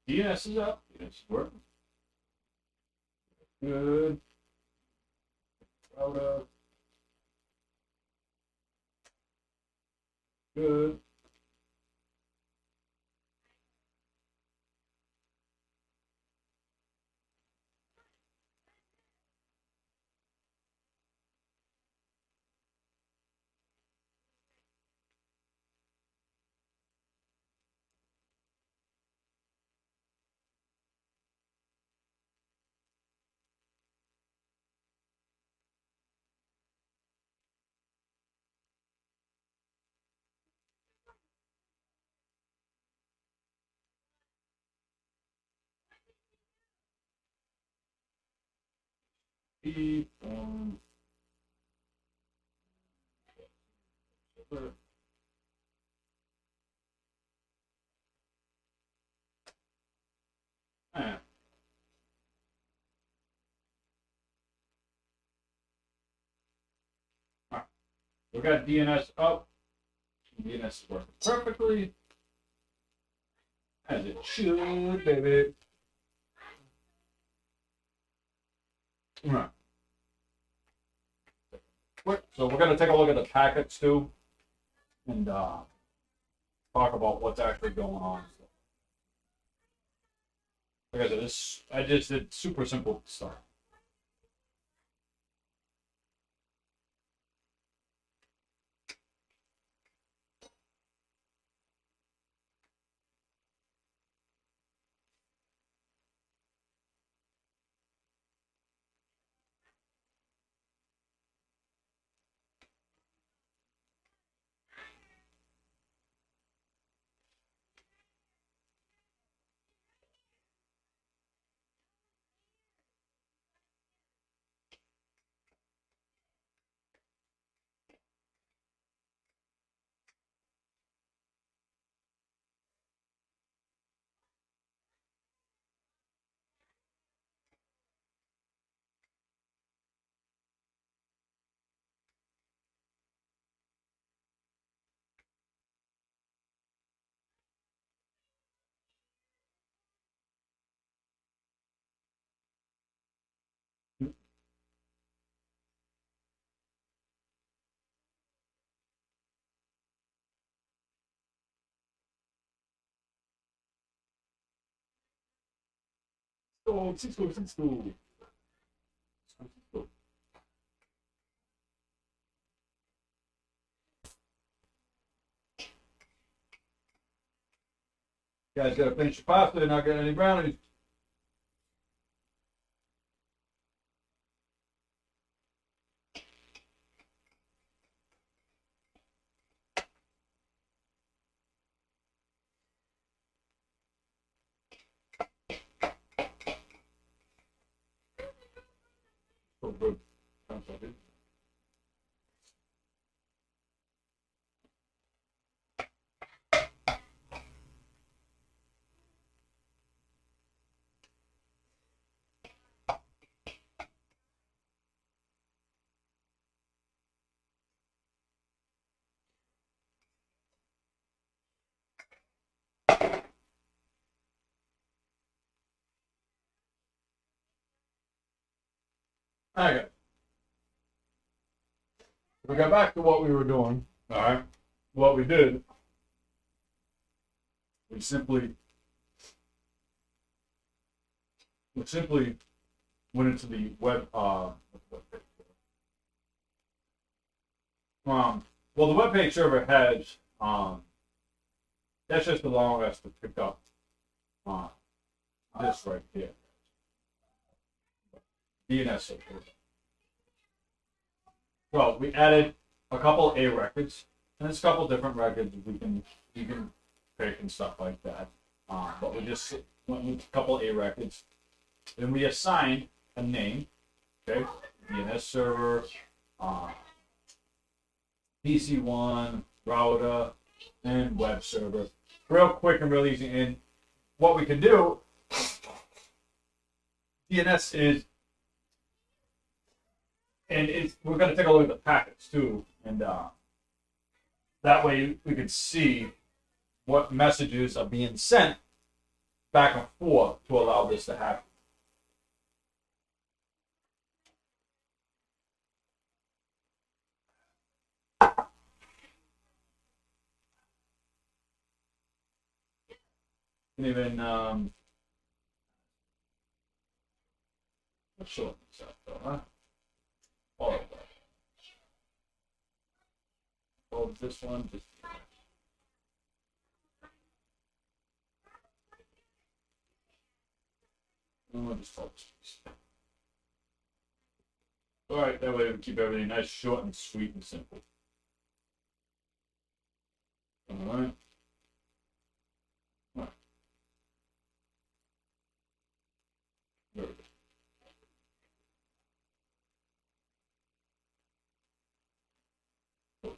DNS is up. DNS is working. Good. Out of. Good. E. All right. We got DNS up. DNS is working perfectly. As it should, baby. All right. Quick. So we're going to take a look at the packets too and talk about what's actually going on. Like I said, I just did super simple to start. Oh, Cisco. You guys gotta finish your pasta and not get any brownies. So good. Sounds like it. Okay. We got back to what we were doing. All right. What we did, we simply went into the web. Well, the web page server has that's just allowing us to pick up this right here, DNS server. Well, we added a couple A records, and there's a couple different records you can pick and stuff like that. But we just went with a couple A records, and we assigned a name. Okay, DNS server, PC1, router, and web server. Real quick and real easy. And what we can do, DNS is, and we're going to take a look at the packets too, and that way we can see what messages are being sent back and forth to allow this to happen. And even let's show this up though, huh? All of that. Oh, this one just. I'll just hold this. All right, that way we keep everything nice, short, and sweet and simple. All right. There we go.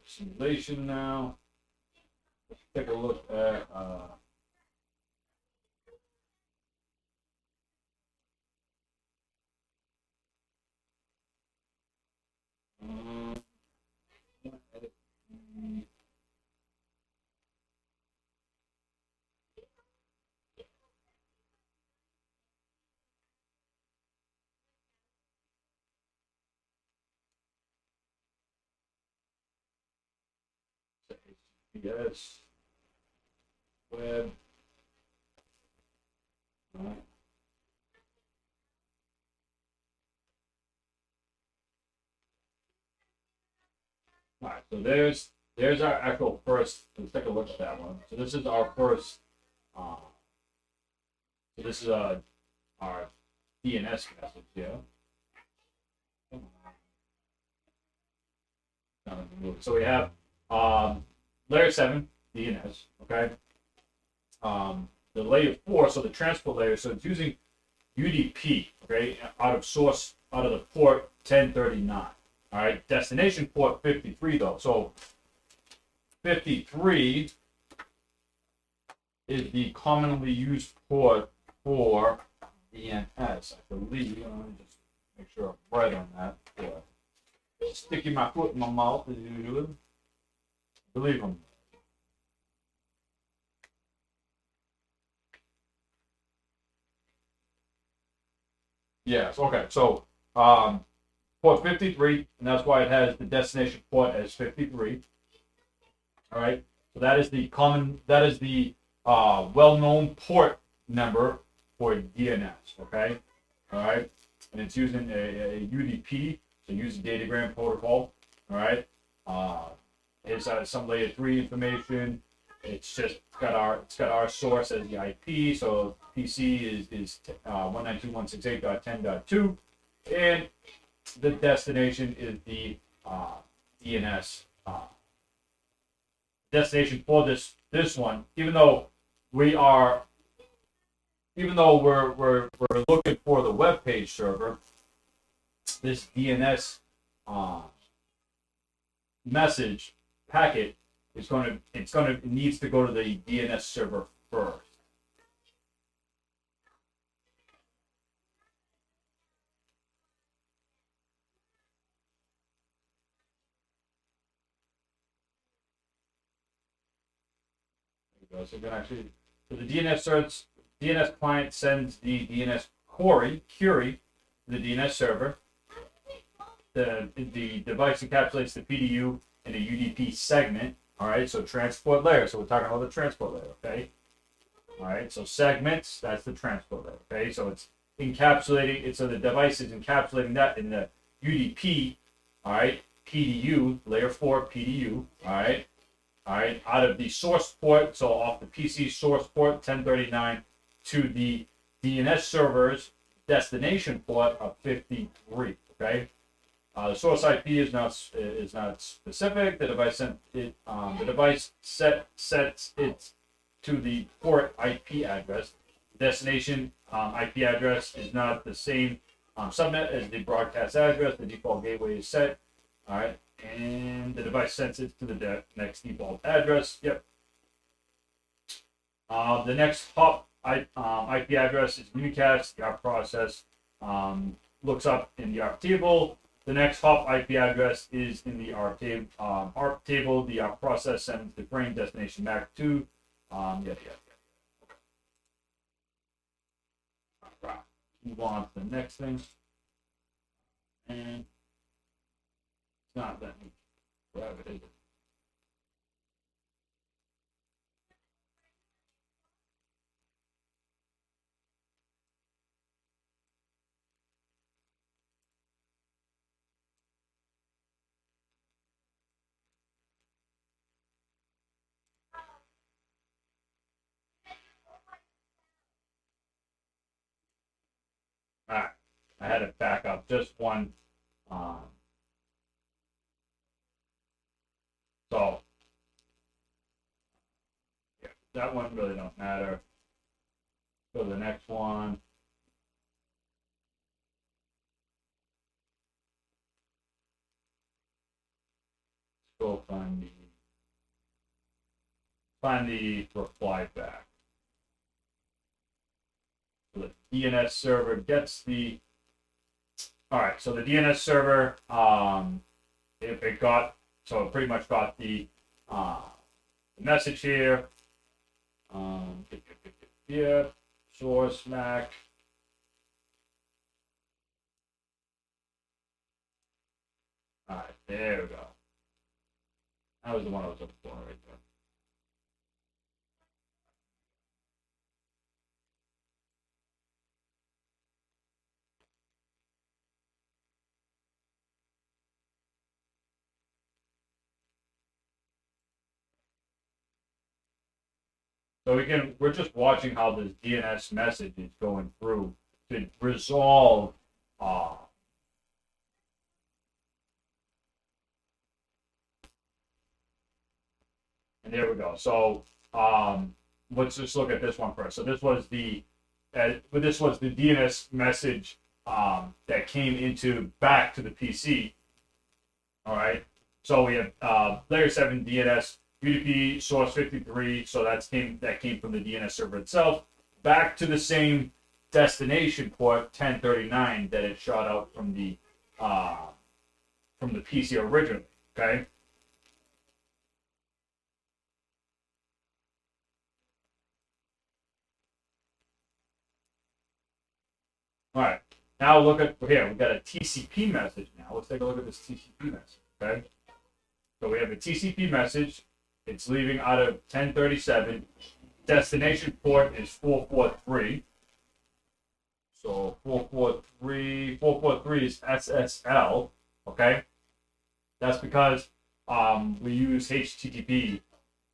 Simulation now. Let's take a look at yes, web. All right. All right, so there's our actual first. Let's take a look at that one. So this is our first. So this is our DNS message here. So we have layer 7 DNS. Okay. The layer 4, so the transport layer. So it's using UDP. Okay, out of the port 1039. All right, destination port 53 though. So 53 is the commonly used port for DNS, I believe. Let me just make sure I'm right on that. Yeah. Sticking my foot in my mouth as usual. Believe them. Yes. Okay. So port 53, and that's why it has the destination port as 53. All right. So that is the well-known port number for DNS. Okay, all right, and it's using a UDP, so user datagram protocol. All right, it's some layer 3 information. It's got our source as the IP, so PC is 192.168.10.2, and the destination is the DNS destination for this one. Even though we're looking for the web page server, this DNS message packet it needs to go to the DNS server first. So the DNS client sends the DNS query to the DNS server. The device encapsulates the PDU in a UDP segment. All right, so transport layer. So we're talking about the transport layer, okay? All right, so segments, that's the transport layer, okay? So it's encapsulating, so the device is encapsulating that in the UDP, all right? PDU, layer 4 PDU, all right? All right, out of the source port, so off the PC source port 1039 to the DNS server's destination port of 53, okay? The source IP is not specific. The device sets it to the port IP address. The destination IP address is not the same subnet as the broadcast address. The default gateway is set. All right, and the device sends it to the next default address. Yep. The next hop IP address is unicast. The ARP process looks up in the ARP table. The next hop IP address is in the ARP table. The ARP process sends the frame destination back to yada. All right. Move on to the next thing. And it's not that grab it, is it? All right, I had it back up just one. So yeah, that one really don't matter. Go to the next one. Go find the reply back. So the DNS server gets the. All right, so the DNS server, if it got, so it pretty much got the message here. Yeah, source MAC. All right, there we go. That was the one I was looking for right there. So we're just watching how this DNS message is going through to resolve and there we go. So let's just look at this one first. So this was the DNS message that came back to the PC. All right. So we have layer 7 DNS UDP source 53. So that came from the DNS server itself back to the same destination port 1039 that it shot out from the PC originally. Okay. All right. Now look at here. We've got a TCP message now. Let's take a look at this TCP message. Okay. So we have a TCP message. It's leaving out of 1037. Destination port is 443. So 443 is SSL. Okay, that's because we use HTTP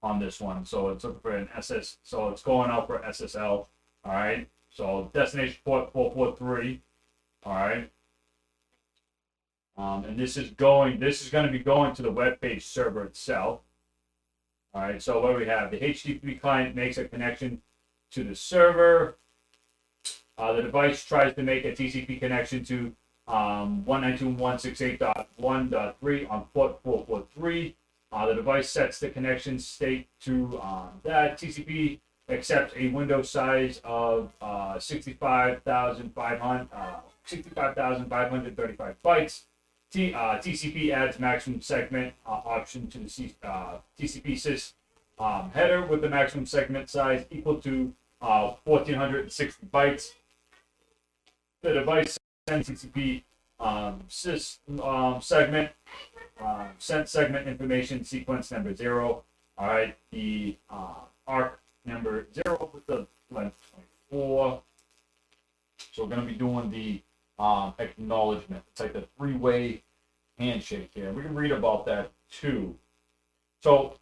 on this one, so it's looking for an SS. So it's going out for SSL. All right. So destination port 443. All right. And this is going to be going to the web page server itself. All right, so what do we have? The HTTP client makes a connection to the server. The device tries to make a TCP connection to 192.168.1.3 on port 443. The device sets the connection state to that. TCP accepts a window size of 65,535 bytes. TCP adds maximum segment option to the TCP sys header with the maximum segment size equal to 1,460 bytes. The device sends TCP sys segment sent segment information sequence number 0. All right, the arc number 0 with the length 24. So we're going to be doing the acknowledgement. It's like the three-way handshake here. We can read about that too. So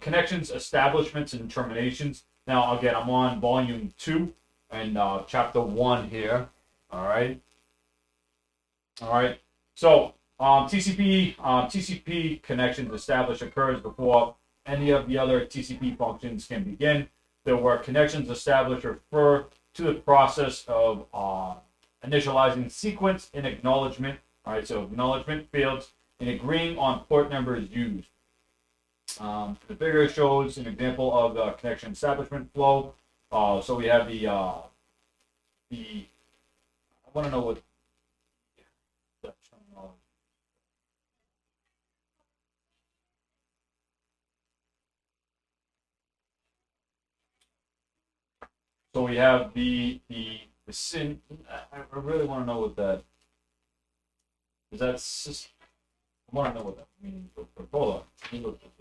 connections, establishments, and terminations. Now again, I'm on volume 2 and chapter 1 here. All right. So TCP connections established occurs before any of the other TCP functions can begin. The word connections established refer to the process of initializing sequence and acknowledgement. All right, so acknowledgement fields and agreeing on port numbers used. The figure shows an example of the connection establishment flow. So we have the I want to know what the terminology. So we have the sin. I really want to know what that is. That I want to know what that means. Hold on. Let me look this up.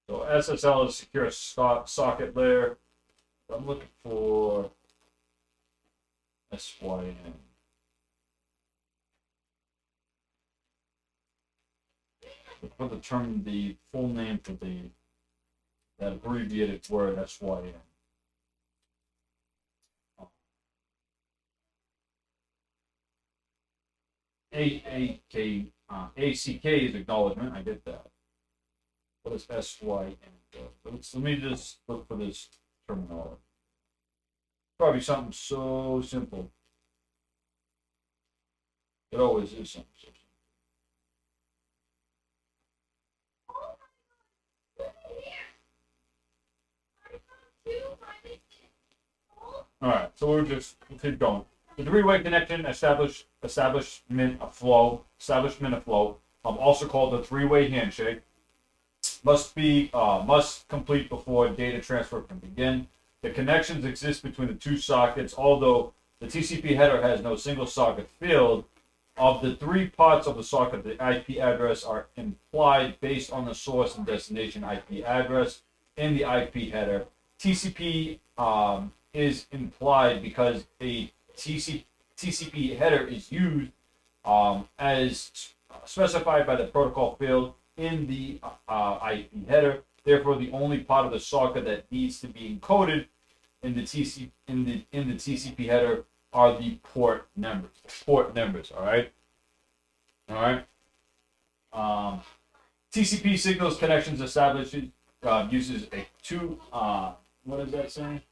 So SSL is secure socket layer. I'm looking for SYN. For the term, the full name for that abbreviated word SYN. ACK is acknowledgement. I get that. What is SYN? Let me just look for this terminology. Probably something so simple. It always is something so simple. All right, so we'll keep going. The three-way connection establishment of flow, also called the three-way handshake, must complete before data transfer can begin. The connections exist between the two sockets, although the TCP header has no single socket field. Of the three parts of the socket, the IP address are implied based on the source and destination IP address in the IP header. TCP is implied because a TCP header is used as specified by the protocol field in the IP header. Therefore, the only part of the socket that needs to be encoded in the TCP header are the port numbers. All right. TCP signals connections established uses a two. What is that saying?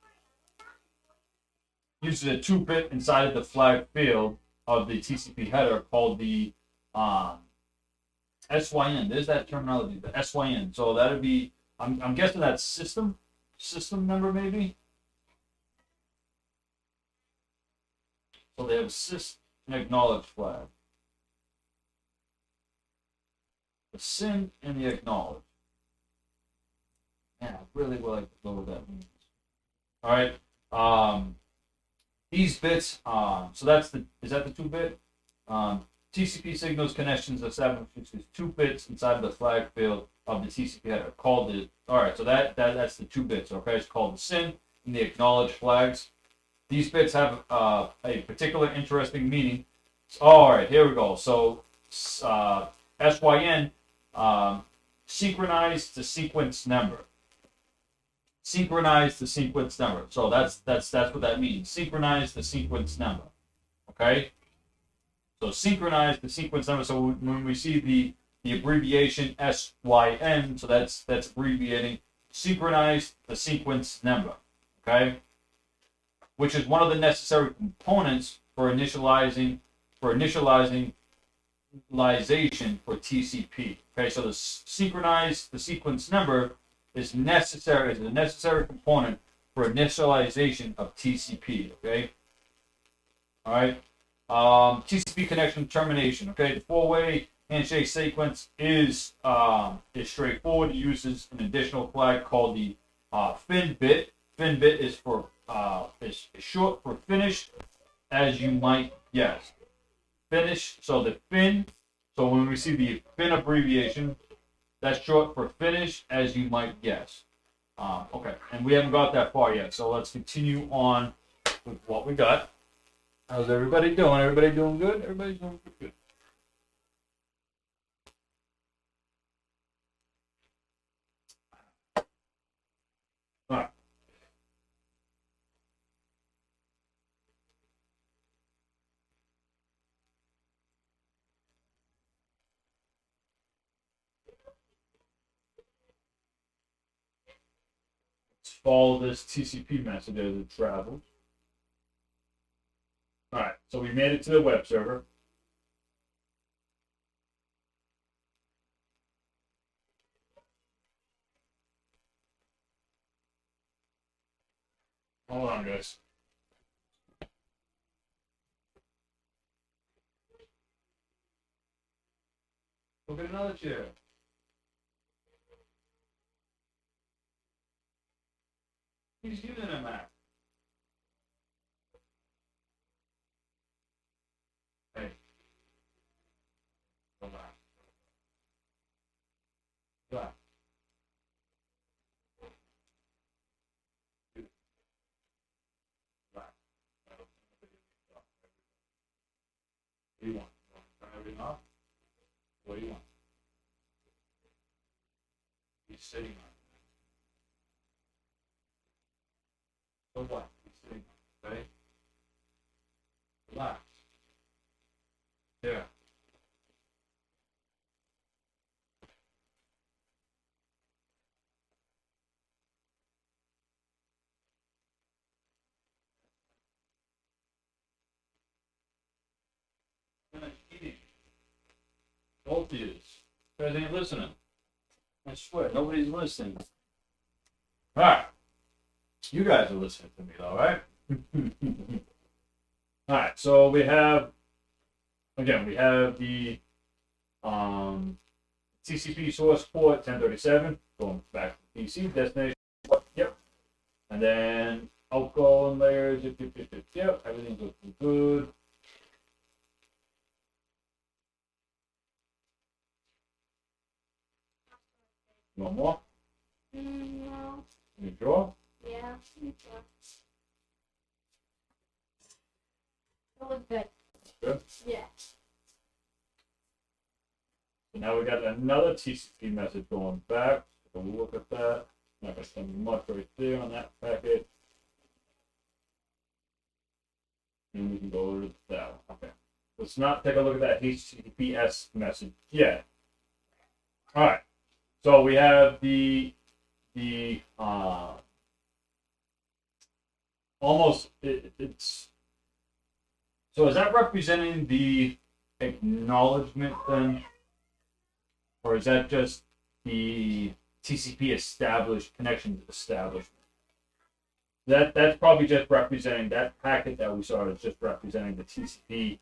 Uses a 2-bit inside of the flag field of the TCP header called the SYN. There's that terminology, the SYN. So that would be, I'm guessing that's system number maybe. So they have sys and acknowledge flag. The SYN and the acknowledge. Man, I really would like to know what that means. All right. These bits, so that's is that the 2-bit? TCP signals connections establishes 2 bits inside the flag field of the TCP header called the, alright, so that's the 2 bits, okay? It's called the SYN and the acknowledged flags. These bits have a particular interesting meaning. Alright, here we go. So, SYN, synchronize the sequence number. Synchronize the sequence number. So that's what that means. Synchronize the sequence number. Okay? So synchronize the sequence number. So when we see the abbreviation SYN, so that's abbreviating synchronize the sequence number. Okay? Which is one of the necessary components for initialization for TCP. Okay, so the synchronize the sequence number is necessary, is a necessary component for initialization of TCP. Okay. All right. TCP connection termination. Okay, the 4-way handshake sequence is straightforward. It uses an additional flag called the fin bit. Fin bit is for is short for finish, as you might guess. Finish. So the fin. So when we see the fin abbreviation, that's short for finish, as you might guess. Okay, and we haven't got that far yet, so let's continue on with what we got. How's everybody doing? Everybody doing good? Everybody's doing good. All right. Let's follow this TCP message as it travels. All right, so we made it to the web server. Hold on, guys. Look at another chair. He's using a Mac. Hey. Relax. Relax. Relax. What do you want? Turn everything off? What do you want? He's sitting on it. So what? He's sitting on it, okay? Relax. Yeah. Eating. Both of you. You guys ain't listening. I swear, nobody's listening. Alright. You guys are listening to me, though, right? Alright, so we have, again, we have the TCP source port 1037, going back to PC, destination, yep. And then outgoing layers, yep, everything's looking good. You want more?
No.
You sure?
Yeah. That was good.
Good.
Yeah.
So now we got another TCP message going back. So we'll look at that. Not gonna spend much right there on that packet. And we can go to that one. Okay. Let's not take a look at that HTTPS message yet. All right. So we have the almost it's so is that representing the acknowledgement then, or is that just the TCP established connection establishment? That's probably just representing that packet that we saw is just representing the TCP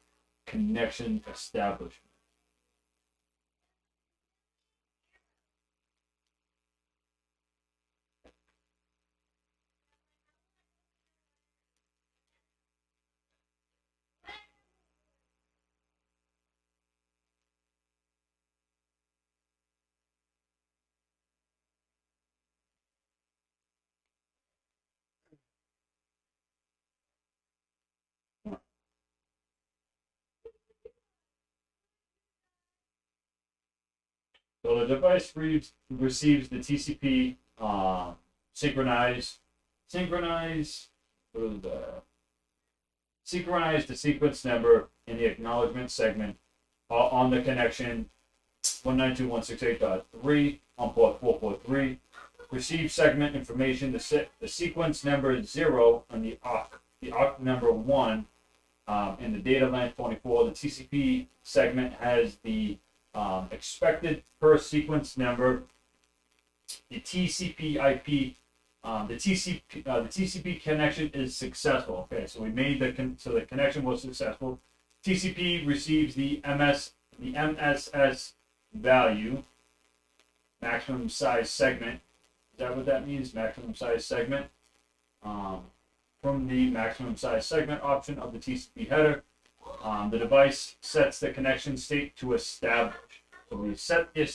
connection establishment. So the device receives the TCP synchronize, what is that? Synchronize the sequence number in the acknowledgement segment on the connection 192.168.3 on port 443. Receive segment information. The sequence number is 0 on the OCC number 1 in the data length 24. The TCP segment has the expected per sequence number. The TCP IP, the TCP connection is successful. Okay, so we made so the connection was successful. TCP receives the MSS value, maximum size segment. Is that what that means? Maximum size segment. From the maximum size segment option of the TCP header, the device sets the connection state to establish. So we set the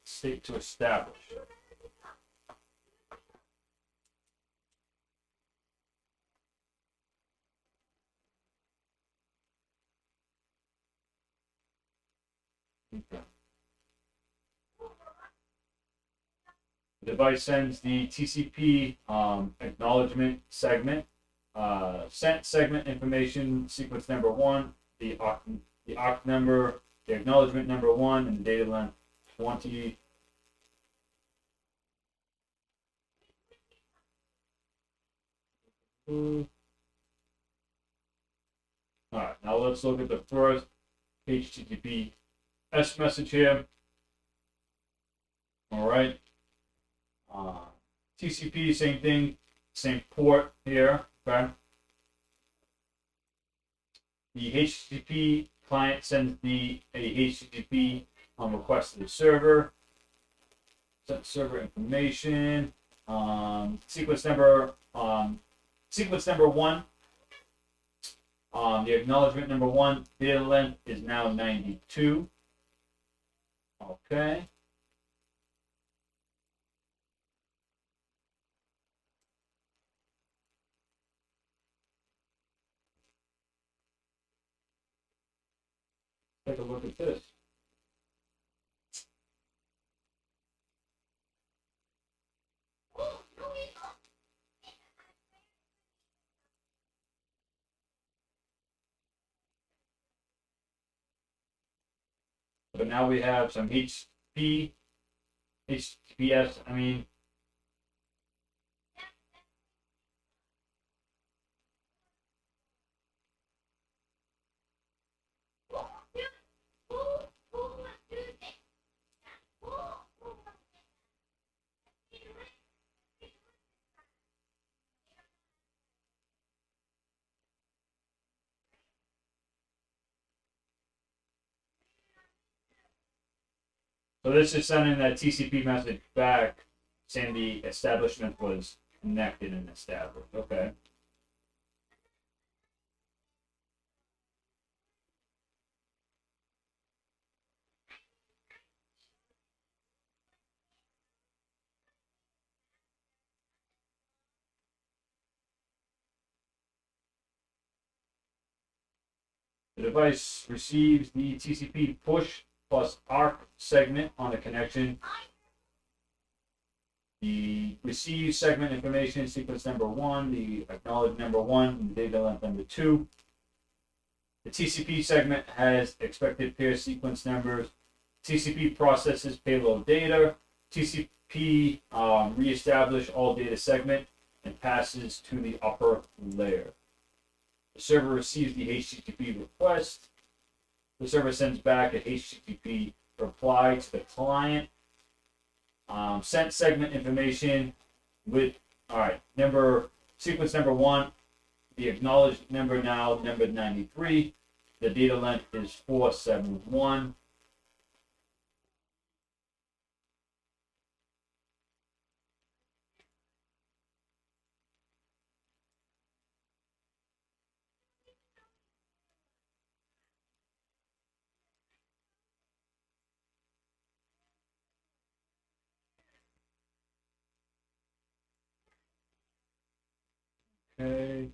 state to establish. Okay. The device sends the TCP acknowledgement segment, sent segment information sequence number 1, the OCC number, the acknowledgement number 1, and the data length 20. All right, now let's look at the first HTTPS message here. All right. TCP, same thing, same port here. Okay. The HTTP client sends a HTTP request to the server. Set server information. Sequence number 1. The acknowledgement number 1. Data length is now 92. Okay. Take a look at this. But now we have some HTTPS, so this is sending that TCP message back saying the establishment was connected and established. Okay. The device receives the TCP push plus ARC segment on the connection. The receive segment information, sequence number 1, the acknowledge number 1, and data length number 2. The TCP segment has expected pair sequence numbers. TCP processes payload data. TCP reestablish all data segment and passes to the upper layer. The server receives the HTTP request. The server sends back a HTTP reply to the client. Sent segment information with, sequence number 1, the acknowledged number now, number 93. The data length is 471. Okay.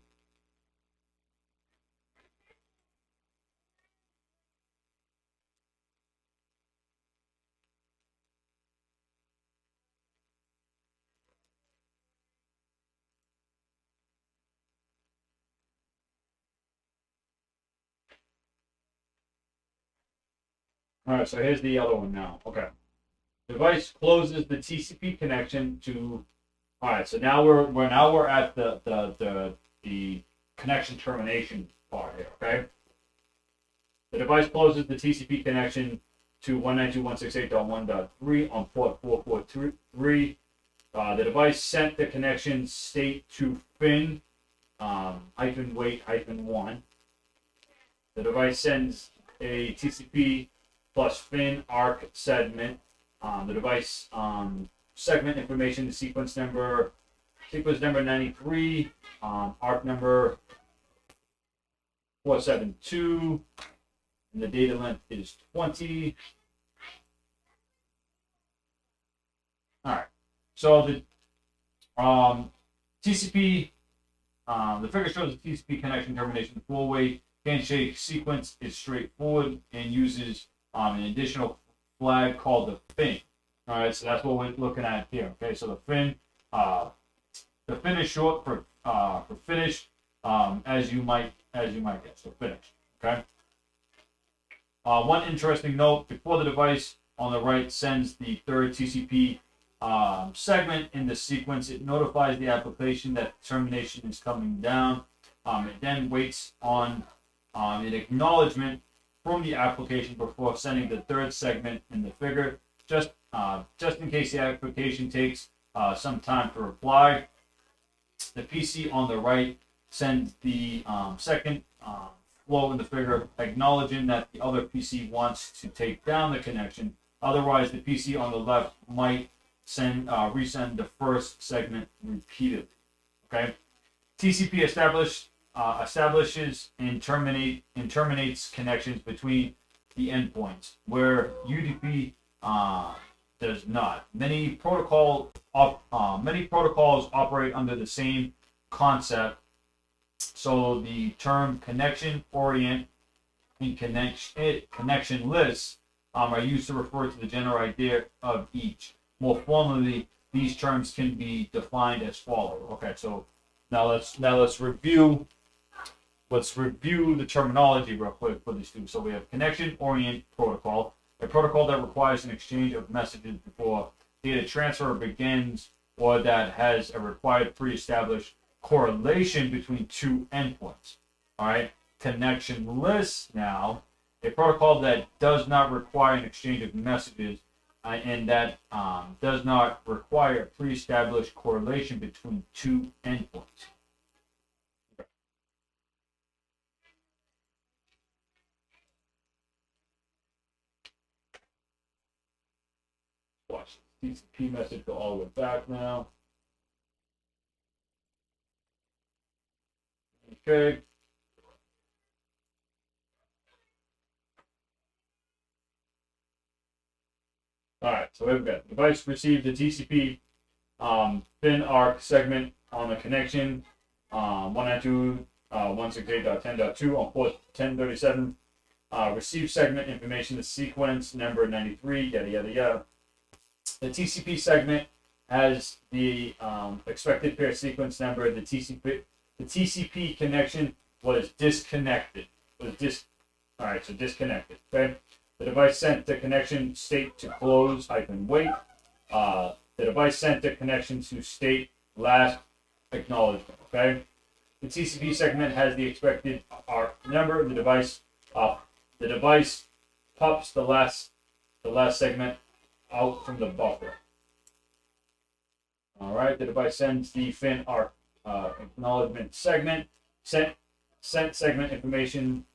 All right, so here's the other one now. Okay. Device closes the TCP connection to. All right, so now we're at the connection termination part here. Okay. The device closes the TCP connection to 192.168.1.3 on port 443. The device sent the connection state to fin -wait -1. The device sends a TCP plus fin arc segment. The device segment information, the sequence number 93, arc number 472, and the data length is 20. All right. So the TCP, the figure shows the TCP connection termination four-way handshake sequence is straightforward and uses an additional flag called the fin. All right, so that's what we're looking at here. Okay, so the fin is short for finish, as you might guess. So finish. Okay. One interesting note: before the device on the right sends the third TCP segment in the sequence, it notifies the application that termination is coming down. It then waits on an acknowledgement from the application before sending the third segment in the figure, just in case the application takes some time to reply. The PC on the right sends the second flow in the figure, acknowledging that the other PC wants to take down the connection. Otherwise, the PC on the left might resend the first segment repeatedly. Okay, TCP establishes and terminates connections between the endpoints, where UDP does not. Many protocols operate under the same concept. So the term connection orient and connection lists are used to refer to the general idea of each. More formally, these terms can be defined as follows. Okay, so now let's review the terminology real quick for these two. So we have connection orient protocol, a protocol that requires an exchange of messages before data transfer begins, or that has a required pre-established correlation between two endpoints. All right, connection list now, a protocol that does not require an exchange of messages and that does not require a pre-established correlation between two endpoints. Watch this TCP message go all the way back now. Okay. All right, so we've got device received the TCP fin arc segment on the connection 192.168.10.2 on port 1037. Receive segment information, the sequence number 93, yada yada yada. The TCP segment has the expected pair sequence number. The TCP connection was disconnected. All right, so disconnected. Okay. The device sent the connection state to close -wait. The device sent the connection to state last acknowledgement. Okay. The TCP segment has the expected arc number. The device pops the last segment out from the buffer. All right. The device sends the fin arc acknowledgement segment. Sent segment information.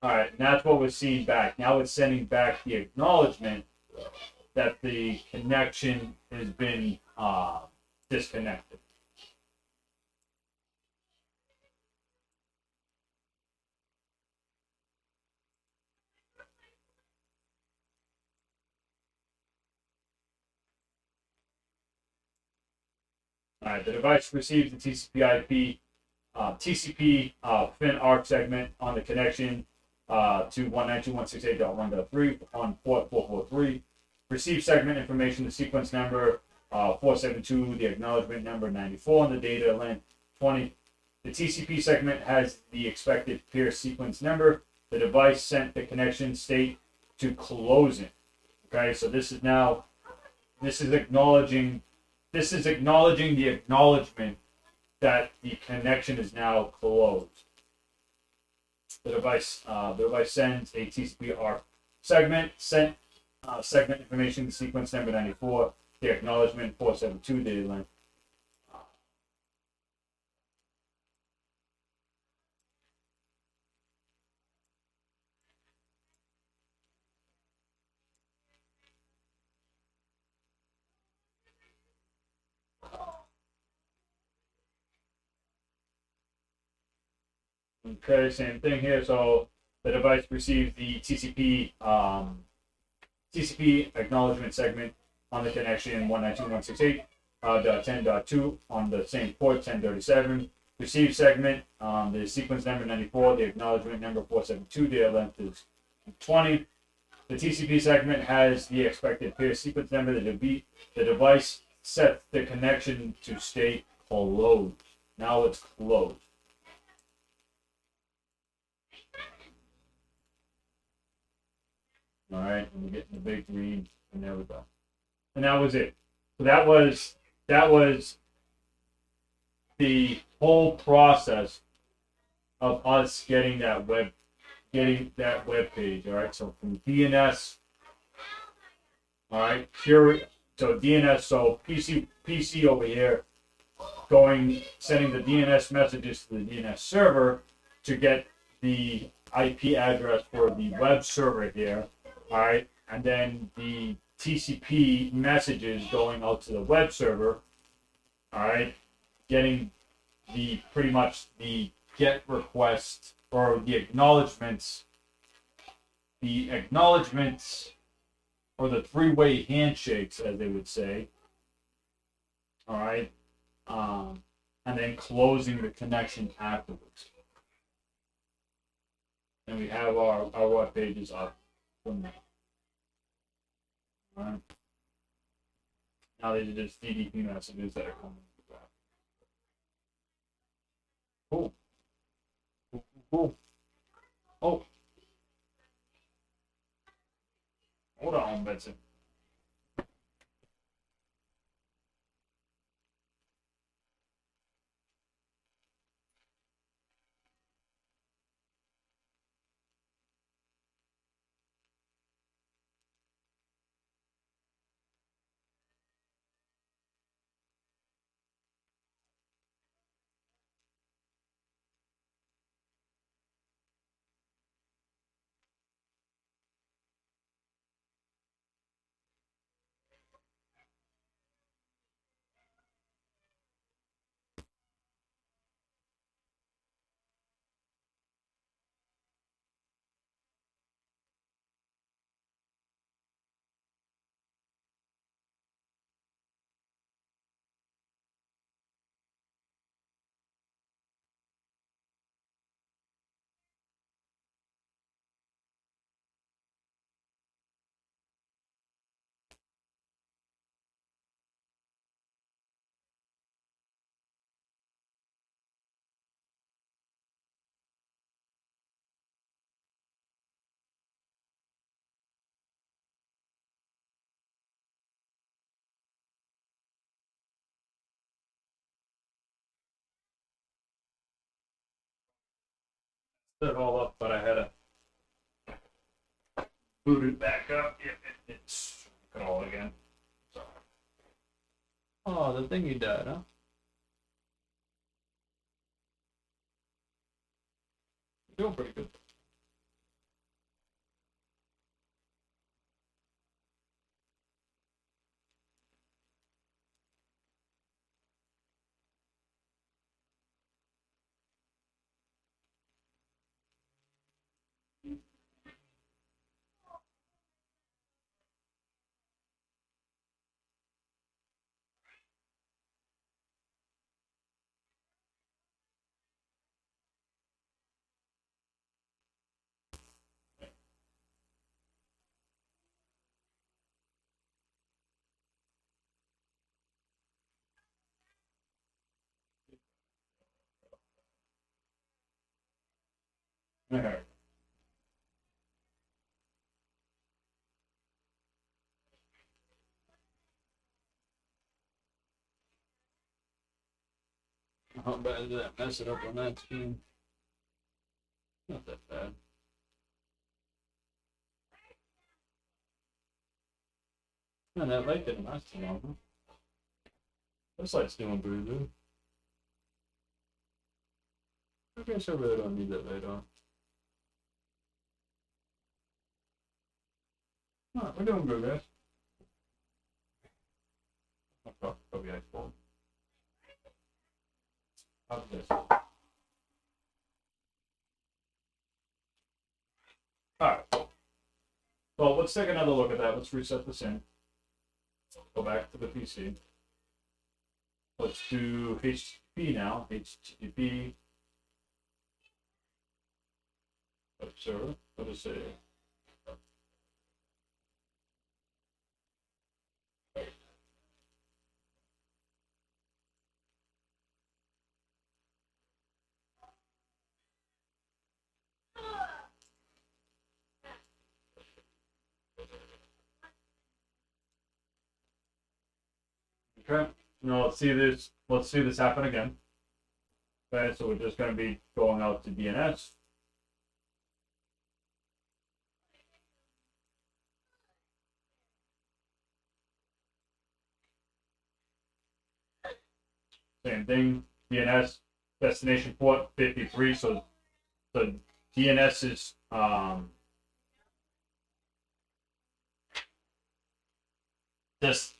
All right, and that's what we're seeing back. Now it's sending back the acknowledgement that the connection has been disconnected. All right, the device receives the TCP fin arc segment on the connection to 192.168.1.3 on port 443. Receive segment information, the sequence number 472, the acknowledgement number 94 on the data length 20. The TCP segment has the expected peer sequence number. The device sent the connection state to closing. Okay, so this is acknowledging the acknowledgement that the connection is now closed. The device sends a TCP/R segment segment information sequence number 94. The acknowledgement 472 data length. Okay, same thing here. So the device receives the TCP acknowledgement segment on the connection 192.168.10.2 on the same port 1037. Receive segment, the sequence number 94, the acknowledgement number 472, data length is 20. The TCP segment has the expected peer sequence number. The device sets the connection to state closed. Now it's closed. All right, and we're getting the big green, and there we go. And that was it. So that was the whole process of us getting that web page. All right, so from DNS. All right, so DNS, so PC over here, sending the DNS messages to the DNS server to get the IP address for the web server here. All right, and then the TCP messages going out to the web server. All right, getting pretty much the GET request or the acknowledgments or the three-way handshakes, as they would say. All right, and then closing the connection afterwards. And we have our web pages up from there. All right. Now these are just DDP messages that are coming. Cool. Cool. Oh. Hold on, Benson. Set it all up, but I had to boot it back up. It's it all again. So. Oh, the thing you died, huh? You're doing pretty good. Alright. How bad did that mess it up on that screen? Not that bad. Man, that light didn't last too long, huh? This light's doing pretty good. I guess I really don't need that light on. Alright, we're doing good, guys. Oh, probably I fall. How's this? Alright. Well, let's take another look at that. Let's reset this in. Go back to the PC. Let's do HTTP now. HTTP. Server. What is it? Okay. Now let's see this. Let's see this happen again. Okay, so we're just going to be going out to DNS. Same thing. DNS destination port 53. So the DNS is this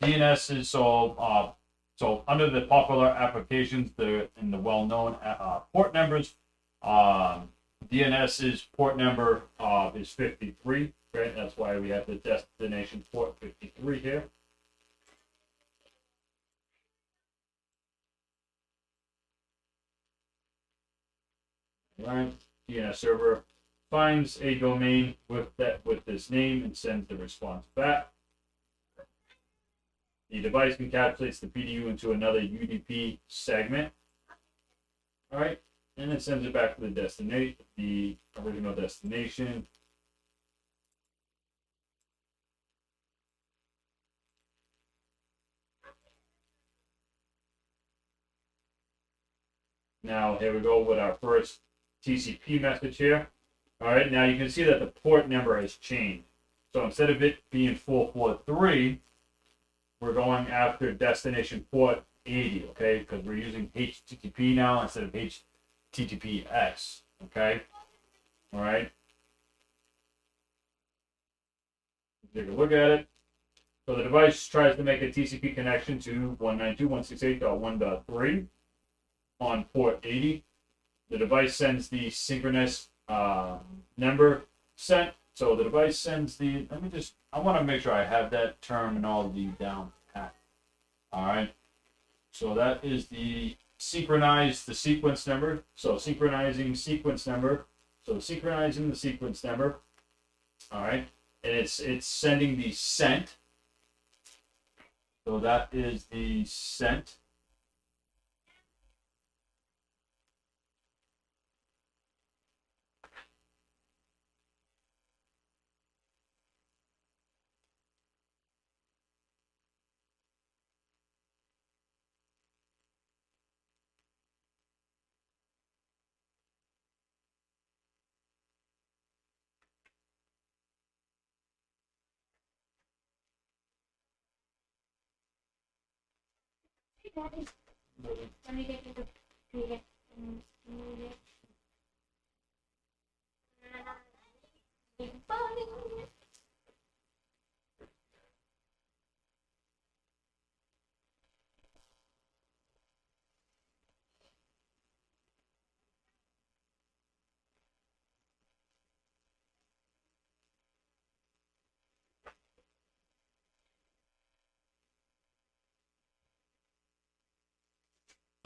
DNS is so under the popular applications, in the well-known port numbers, DNS's port number is 53. Right, that's why we have the destination port 53 here. Right, DNS server finds a domain with this name and sends the response back. The device encapsulates the PDU into another UDP segment. All right, and it sends it back to the original destination. Now here we go with our first TCP message here. All right, now you can see that the port number has changed. So instead of it being 443, we're going after destination port 80, okay? Because we're using HTTP now instead of HTTPS, okay? All right. Take a look at it. So the device tries to make a TCP connection to 192.168.1.3 on port 80. The device sends the synchronous number sent. So the device sends the, I want to make sure I have that terminology down pat. All right. So that is the sequence number. So synchronizing sequence number. So synchronizing the sequence number. All right. And it's sending the sent. So that is the sent.
Let me get the computer.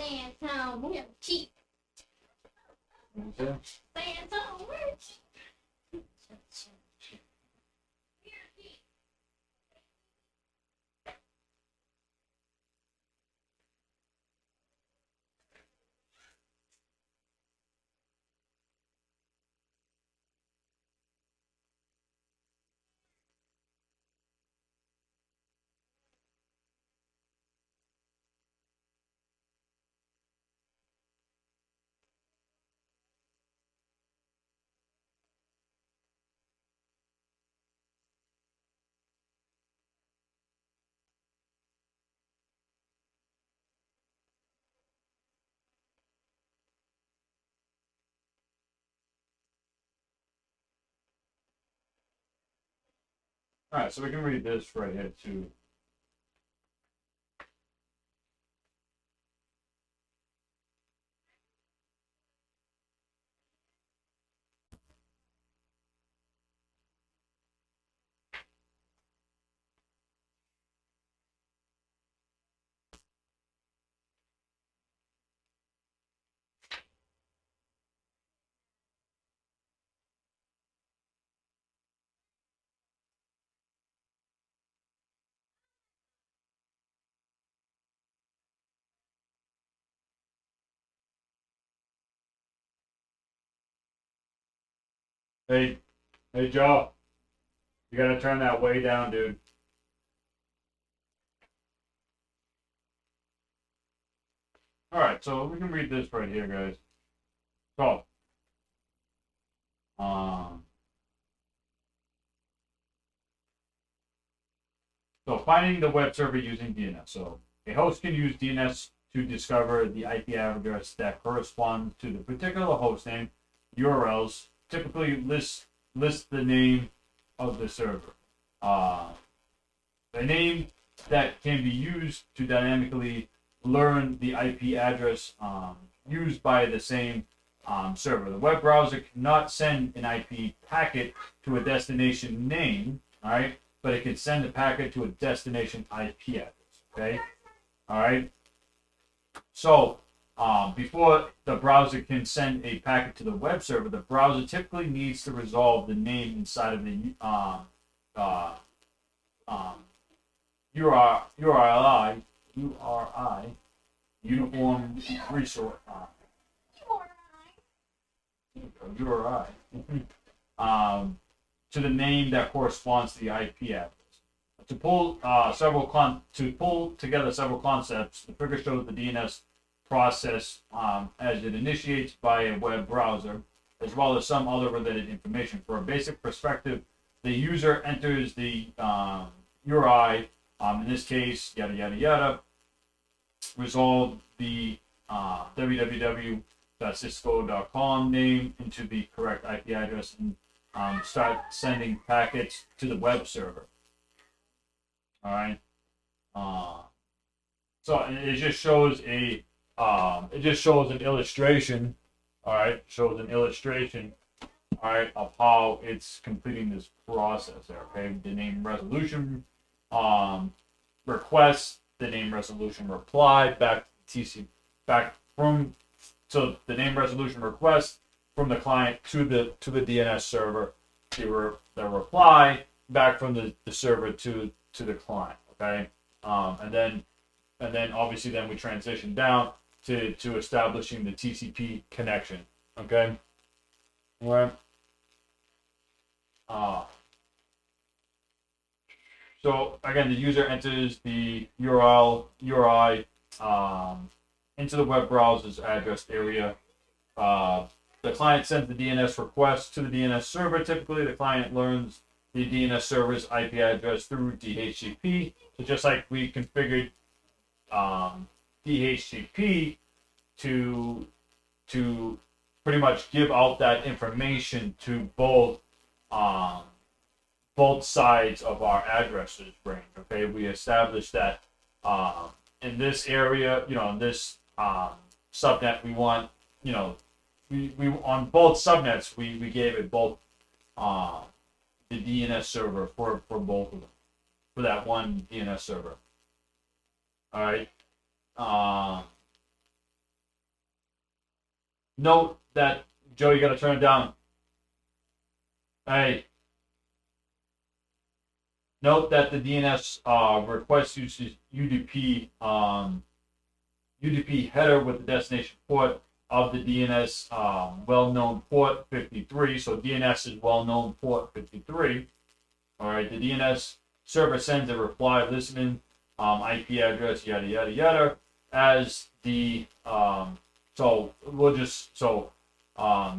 Santa, we're cheap.
Okay.
Santa, we're cheap.
All right, so we can read this right here too. Hey, hey, Joe, you gotta turn that way down, dude. All right, so we can read this right here, guys. So, um, so finding the web server using DNS. So a host can use DNS to discover the IP address that corresponds to the particular host name. URLs typically list the name of the server. The name that can be used to dynamically learn the IP address used by the same server. The web browser cannot send an IP packet to a destination name, all right, but it can send a packet to a destination IP address, okay, all right. So before the browser can send a packet to the web server, the browser typically needs to resolve the name inside of the URI uniform resource URI to the name that corresponds to the IP address. To pull together several concepts, the figure shows the DNS process as it initiates by a web browser, as well as some other related information. For a basic perspective, the user enters the URI, in this case, yada yada yada, resolve the www.cisco.com name into the correct IP address, and start sending packets to the web server. All right. So it just shows an illustration. All right, shows an illustration. All right, of how it's completing this process there. Okay, the name resolution request, the name resolution reply back from so the name resolution request from the client to the DNS server, the reply back from the server to the client. Okay, and then obviously then we transition down to establishing the TCP connection. Okay, all right. So again, the user enters the URI into the web browser's address area. The client sends the DNS request to the DNS server. Typically, the client learns the DNS server's IP address through DHCP. So just like we configured DHCP to pretty much give out that information to both sides of our addresses range. Okay, we established that in this area, in this subnet, we want, we on both subnets, we gave it both the DNS server for both of them, for that one DNS server. All right. Note that, Joe, you got to turn it down. Hey. Note that the DNS request uses UDP UDP header with the destination port of the DNS well-known port 53. So DNS is well-known port 53. All right, the DNS server sends a reply listening IP address yada yada yada as the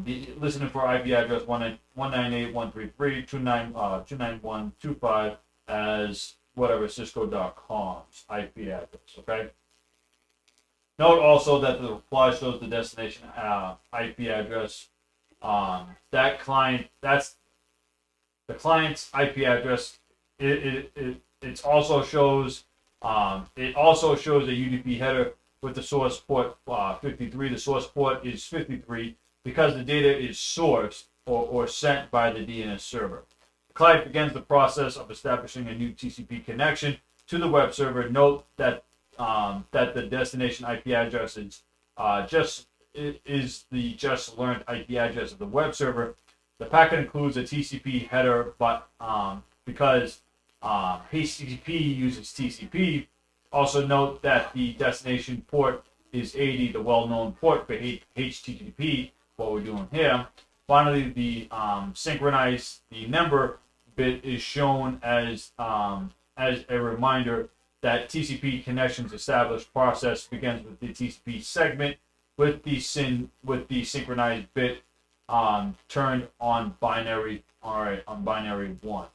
the listening for IP address 198.133.291.25 as whatever Cisco.com's IP address. Okay. Note also that the reply shows the destination IP address. That's the client's IP address it also shows it also shows a UDP header with the source port 53. The source port is 53 because the data is sourced or sent by the DNS server. The client begins the process of establishing a new TCP connection to the web server. Note that that the destination IP address is the just learned IP address of the web server. The packet includes a TCP header, but because HTTP uses TCP, also note that the destination port is 80, the well-known port for HTTP, what we're doing here. Finally, the number bit is shown as a reminder that TCP connections established process begins with the TCP segment with the synchronized bit turned on binary. All right, on binary 1.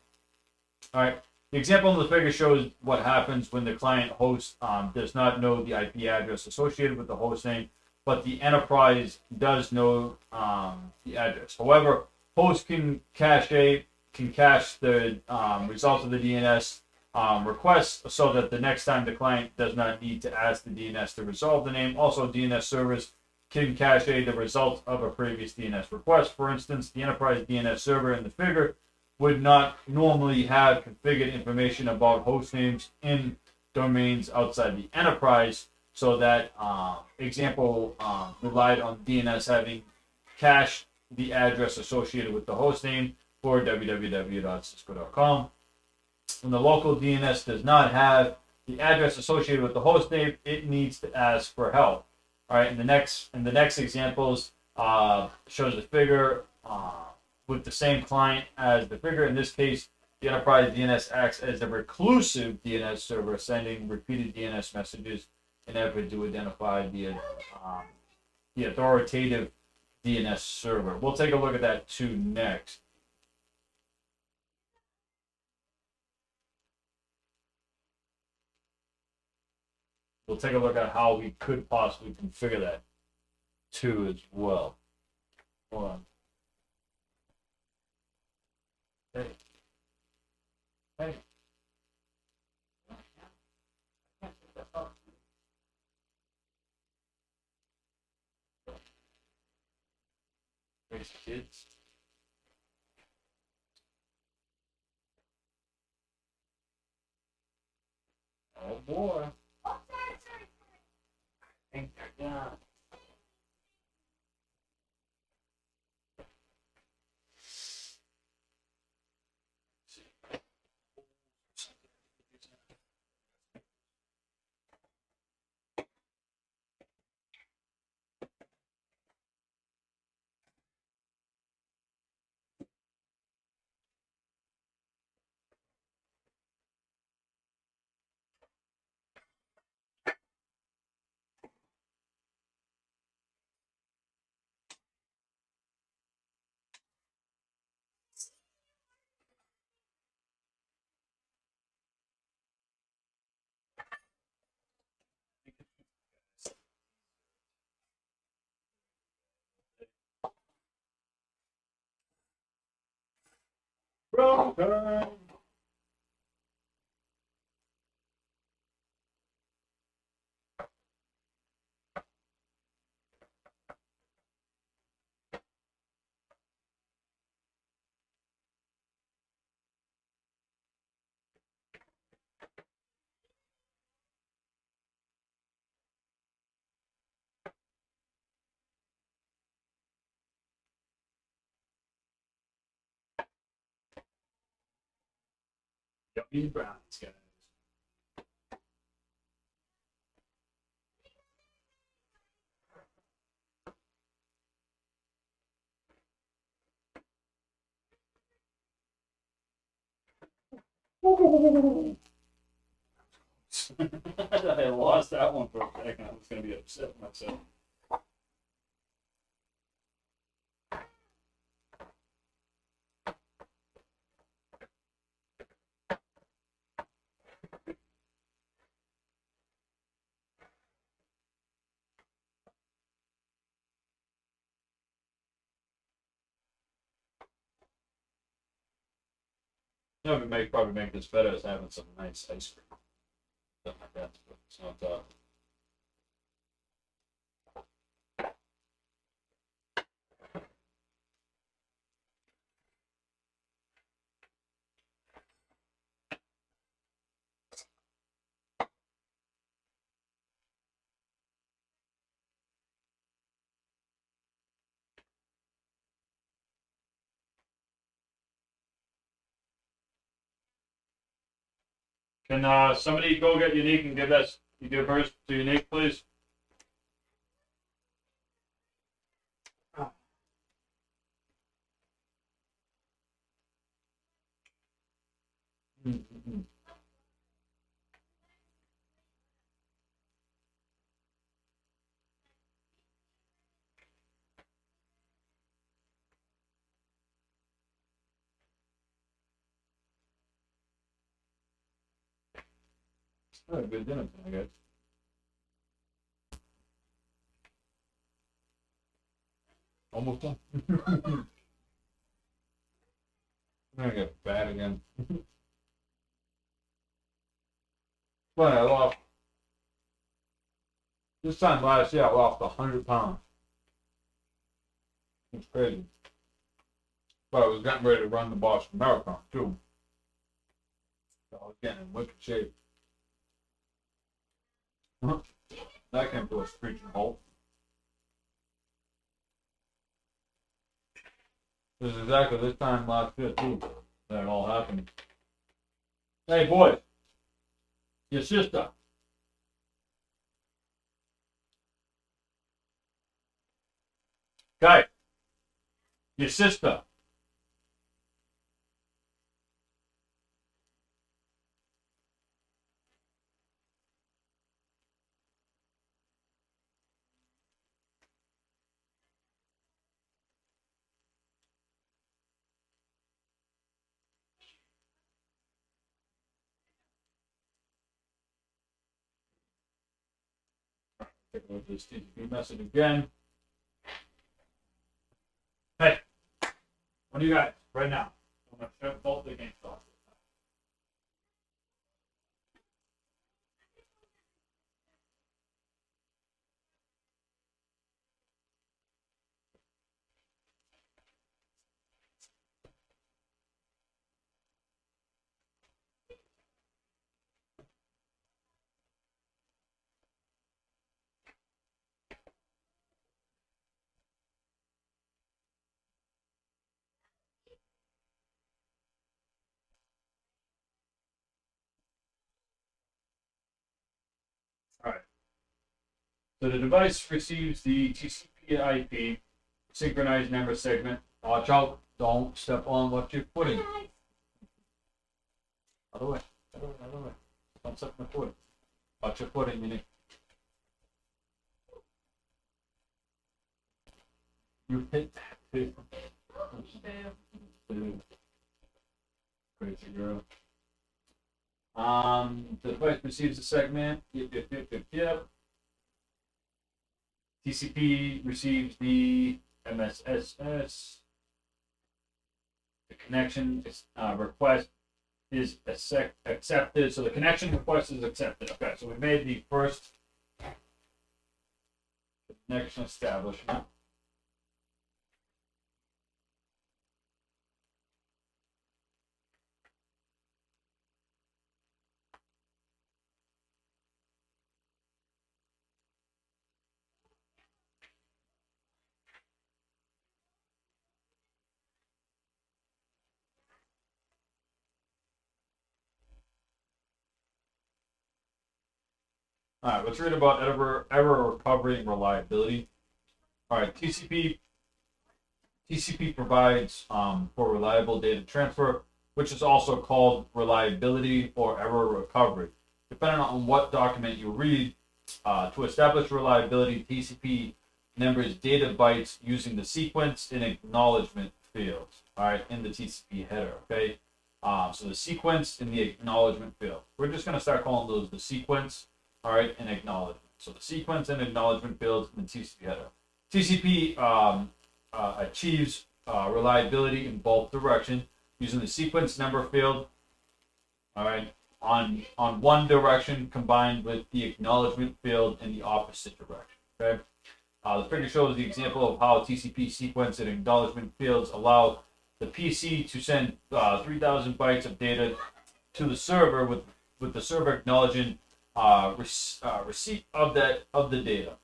All right. The example in the figure shows what happens when the client host does not know the IP address associated with the host name, but the enterprise does know the address. However, host can cache the results of the DNS requests so that the next time the client does not need to ask the DNS to resolve the name. Also, DNS servers can cache the results of a previous DNS request. For instance, the enterprise DNS server in the figure would not normally have configured information about host names in domains outside the enterprise, so that example relied on DNS having cached the address associated with the host name for www.cisco.com. When the local DNS does not have the address associated with the host name, it needs to ask for help. All right, in the next examples shows a figure with the same client as the figure. In this case, the enterprise DNS acts as a reclusive DNS server, sending repeated DNS messages in effort to identify the authoritative DNS server. We'll take a look at that too next. We'll take a look at how we could possibly configure that too as well. Hold on. Hey. Hey. There's kids. Oh boy. I think they're done. Broken. Yummy browns, guys. I lost that one for a second. I was going to be upset with myself. No, we may probably make this better as having some nice ice cream. Something like that. It's not Can somebody go get Unique and give that, you give hers to Unique, please? Mm-hmm. Oh, good dinner, I guess. Almost done. I'm gonna get fat again. But I lost. This time last year, I lost 100 pounds. It's crazy. But I was getting ready to run the Boston Marathon, too. So I was getting in wicked shape. That came to a screeching halt. This is exactly this time last year, too, that it all happened. Hey, boys. Your sister. Guy. Your sister. Take a look at this TCP message again. Hey, what do you got right now? I'm going to shut both the games off. All right. So the device receives the TCP IP synchronized number segment. Watch out. Don't step on what you're putting. Other way. Other way. Don't step on the footing. Watch your footing, you need. You hit that. Crazy girl. The device receives a segment. Yep. TCP receives the MSSS. The connection request is accepted. So the connection request is accepted. Okay, so we made the first connection establishment. All right, let's read about error recovery and reliability. All right, TCP provides for reliable data transfer, which is also called reliability or error recovery. Depending on what document you read, to establish reliability, TCP numbers data bytes using the sequence and acknowledgement fields. All right, in the TCP header. Okay, so the sequence and the acknowledgement field. We're just gonna start calling those the sequence. All right, and acknowledgement. So the sequence and acknowledgement fields in the TCP header. TCP achieves reliability in both directions using the sequence number field All right, on one direction combined with the acknowledgement field in the opposite direction. Okay. The figure shows the example of how TCP sequence and acknowledgement fields allow the PC to send 3,000 bytes of data to the server with the server acknowledging receipt of the data.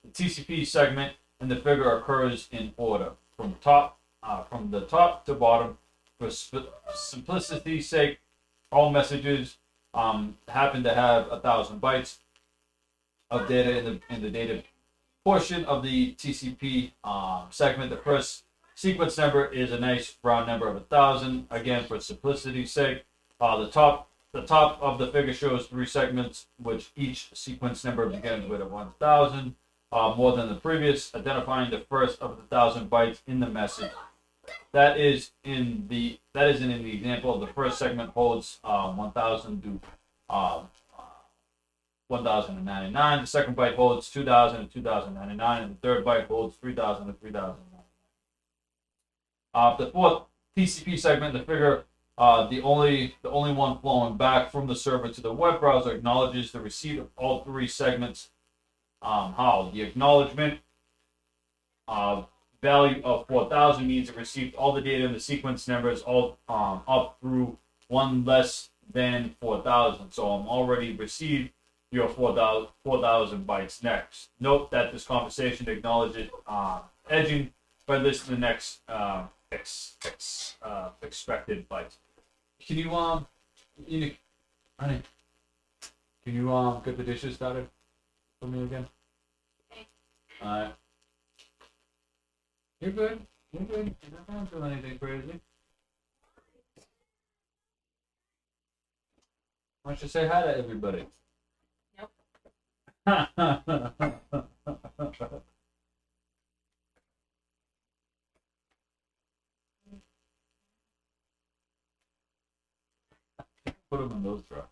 The TCP segment in the figure occurs in order from the top to bottom. For simplicity's sake, all messages happen to have 1,000 bytes of data in the data portion of the TCP segment. The first sequence number is a nice round number of 1,000. Again, for simplicity's sake, the top of the figure shows 3 segments, which each sequence number begins with a 1,000, more than the previous, identifying the first of the 1,000 bytes in the message. That isn't in the example. The first segment holds 1,000 to 1,099. The second byte holds 2,000 and 2,099, and the third byte holds 3,000 and 3,099. The fourth TCP segment, the figure, the only one flowing back from the server to the web browser, acknowledges the receipt of all 3 segments. How the acknowledgement value of 4,000 means it received all the data in the sequence numbers all up through 1 less than 4,000. So I'm already received your 4,000 bytes next. Note that this conversation acknowledges edging by listing the next expected bytes. Can you honey, can you get the dishes started for me again?
Okay.
Alright. You're good. You're good. You're not doing anything crazy. Why don't you say hi to everybody?
Nope.
Put them in those dry.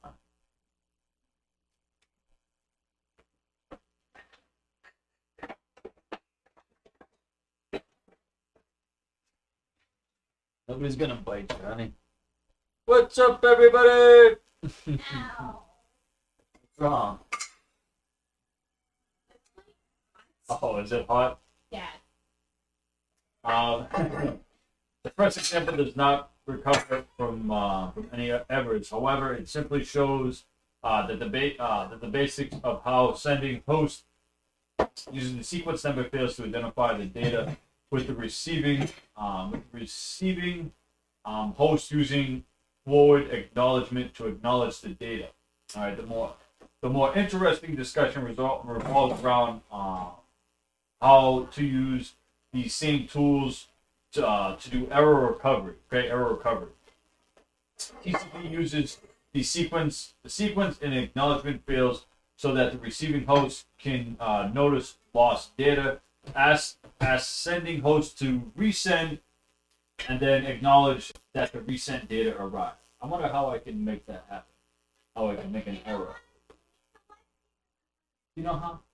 Nobody's gonna bite you, honey. What's up, everybody?
Ow.
What's wrong? Oh, is it hot?
Yeah.
The first example does not recover from any errors. However, it simply shows that the basics of how sending host using the sequence number fails to identify the data with the receiving host using forward acknowledgement to acknowledge the data. All right, the more interesting discussion revolves around how to use these same tools to do error recovery. Okay, error recovery. TCP uses the sequence and acknowledgement fields so that the receiving host can notice lost data, ask sending host to resend, and then acknowledge that the resent data arrived. I wonder how I can make that happen. How I can make an error. You know how?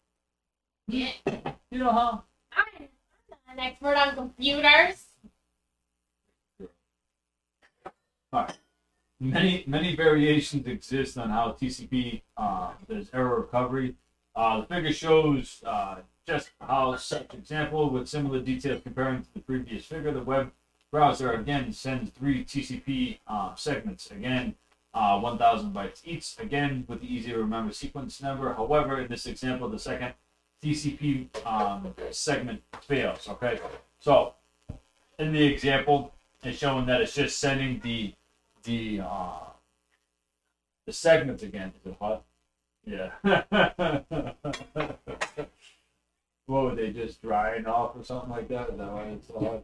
Yeah.
You know how?
I'm not an expert on computers.
Alright. Many variations exist on how TCP does error recovery. The figure shows just how such example with similar details comparing to the previous figure. The web browser again sends 3 TCP segments. Again, 1,000 bytes each. Again, with the easy to remember sequence number. However, in this example, the second TCP segment fails. Okay, so in the example, it's showing that it's just sending the segments again. Is it hot? Yeah. What were they just drying off or something like that? Is that why it's so hot?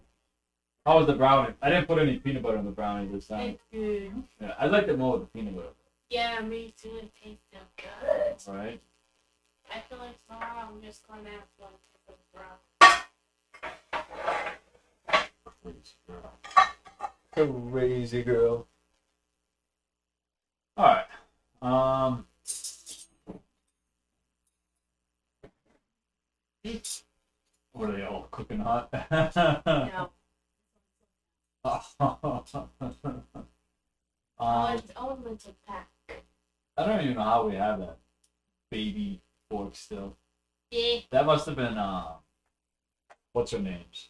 How was the brownie? I didn't put any peanut butter on the brownie this time.
It's good.
Yeah, I liked it more with the peanut butter.
Yeah, me too. It tastes so good.
All right.
I feel like tomorrow I'm just gonna have one type of brown.
Crazy girl. All right. What are they all cooking hot?
No. It's only to pack.
I don't even know how we have that baby fork still.
Yeah.
That must have been what's her name's?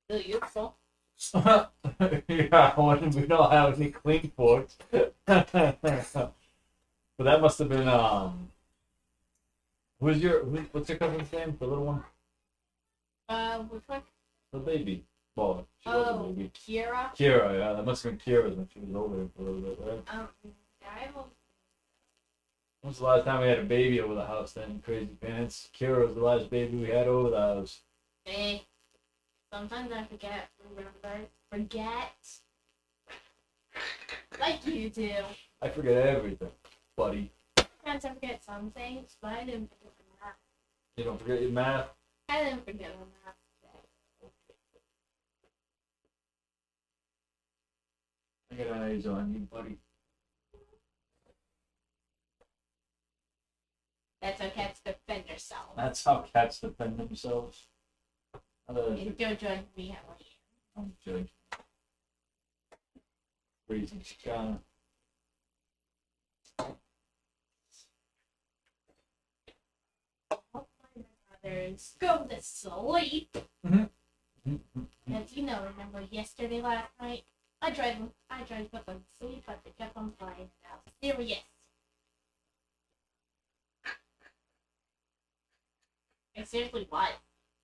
Really useful.
Yeah, when we don't have any clean forks. But that must have been what's your cousin's name? The little one?
Which one?
The baby. Well, she was a
Oh,
baby.
Kira.
Kira, yeah, that must have been Kira's when she was over there for a little bit, right?
I will.
When's the last time we had a baby over the house then? Crazy pants. Kira was the last baby we had over the house.
Hey. Sometimes I forget. Forget. Like you do.
I forget everything, buddy.
Sometimes I forget some things, but I didn't forget the math.
You don't forget your math?
I didn't forget the math today.
I got eyes on you, buddy.
That's how cats defend themselves.
That's how cats defend themselves.
And don't judge me how I am.
I'm judging. Crazy China.
Brothers go to sleep.
Mm-hmm.
As you know, remember yesterday, last night, I tried to put them to sleep, but they kept on playing. Now, serious. I seriously what?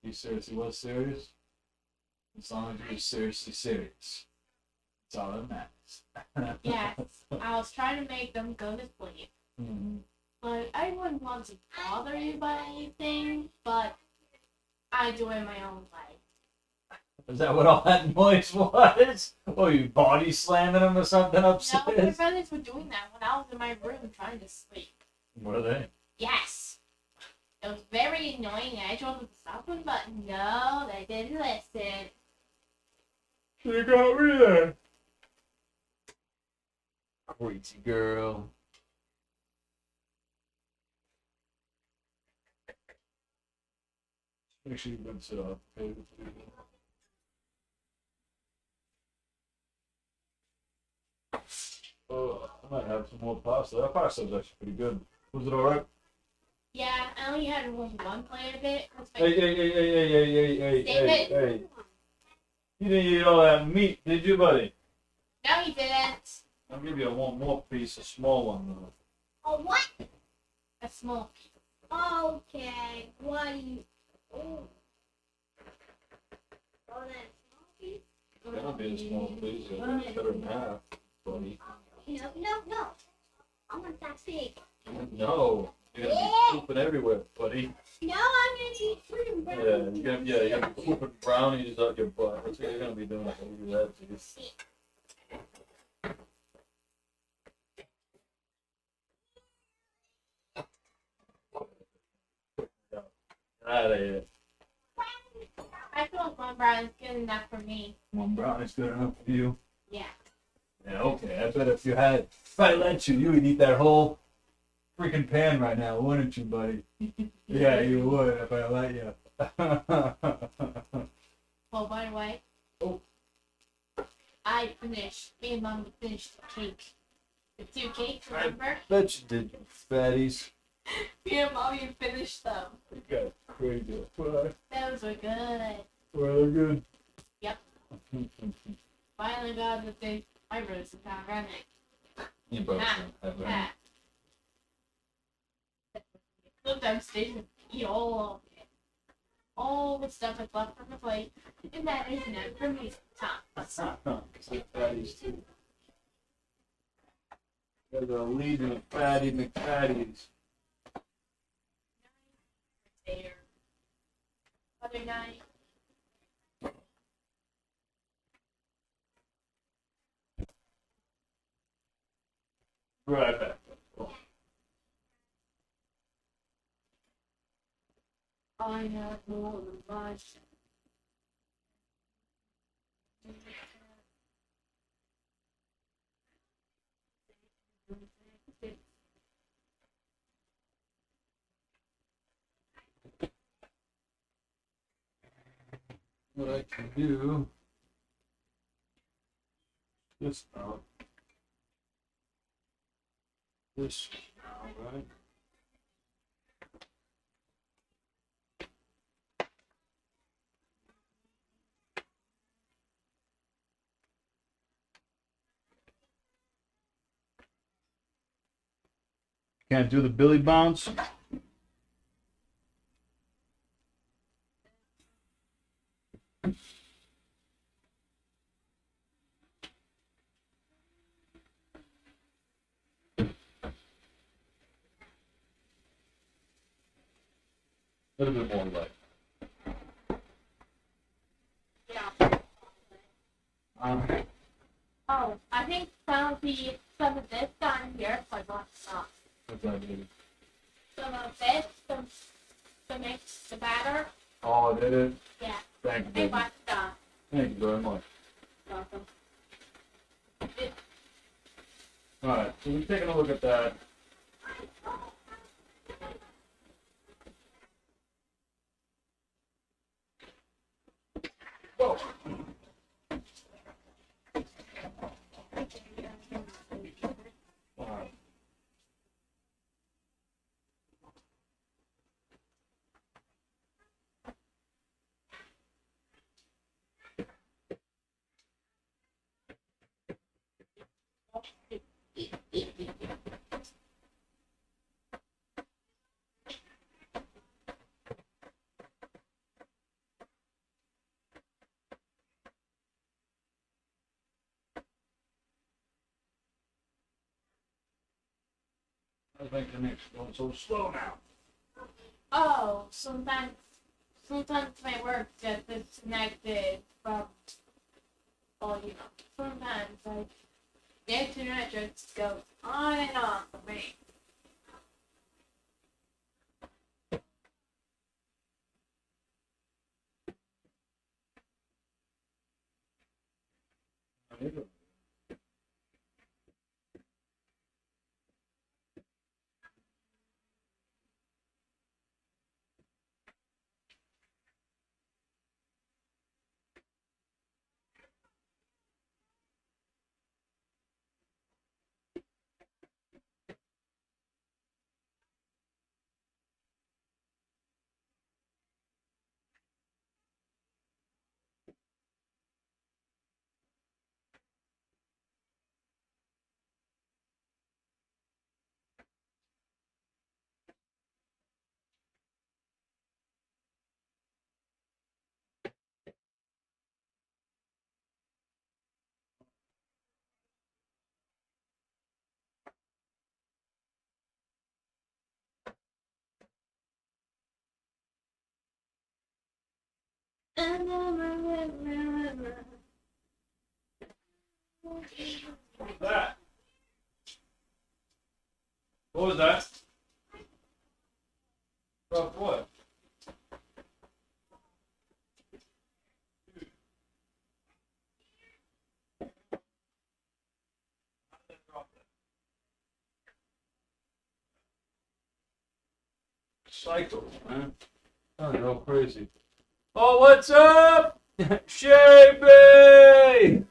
You seriously was serious? As long as you're seriously serious. That's all that matters.
Yes, I was trying to make them go to sleep.
Mm-hmm.
But I wouldn't want to bother you by anything, but I do it my own way.
Is that what all that noise was? Oh, you body slamming them or something upstairs?
No, my brothers were doing that when I was in my room trying to sleep.
What are they?
Yes. It was very annoying. I told them to stop them, but no, they didn't listen.
You got me there. Crazy girl. Make sure you rinse it off. Okay? Oh, I might have some more pasta. That pasta was actually pretty good. Was it alright?
Yeah, I only had one plate of it.
Hey. You didn't eat all that meat, did you, buddy?
No, you didn't.
I'll give you one more piece, a small one, though.
Oh, what? A small piece. Okay, what do you... Oh, that small piece?
That'll be a small piece. It's better than half, buddy.
No. I want that big.
No, you're gonna be pooping everywhere, buddy.
No, I'm gonna eat fruit and brownies.
You're gonna be pooping brownies out your butt. That's what you're gonna be doing. When you do that, dude. Get out of here.
I feel like one brownie's good enough for me.
One brownie's good enough for you.
Yeah.
Yeah, okay. I bet if I let you, you would eat that whole freaking pan right now, wouldn't you, buddy? Yeah, you would if I let you.
Well, by the way, me and Mom finished the cake. The 2 cakes, remember?
Bet you did, you fatties.
Me and Mommy finished them.
You got crazy. Well,
Those were good.
they're good.
Yep. Finally got the thing. I wrote some down, right?
You both have
Yeah. Looked upstairs and eat all of it. All the stuff that's left from the plate. And that is enough for me. Tom.
Fatties too. There's a legion of fatty McFatties.
There. Other night.
Right back.
I have more than much.
What I can do This out. This out, right? Can't do the Billy bounce. A little bit more light.
Yeah.
Uh,
Oh, I think some of this down here, but not.
what's that mean?
Some of this, to mix the batter.
Oh, did it?
Yeah.
Thank you.
Hey, what's that?
Thank you very much.
Awesome.
Alright, so we're taking a look at that. Whoa. Alright. I think the mix going so slow now.
Oh, sometimes my work gets disconnected from, well, you know, sometimes like the internet just goes on and on for me.
What was that? What was that? Rough what? Cycles, man. Oh, you're all crazy. Oh, what's up? Shabby!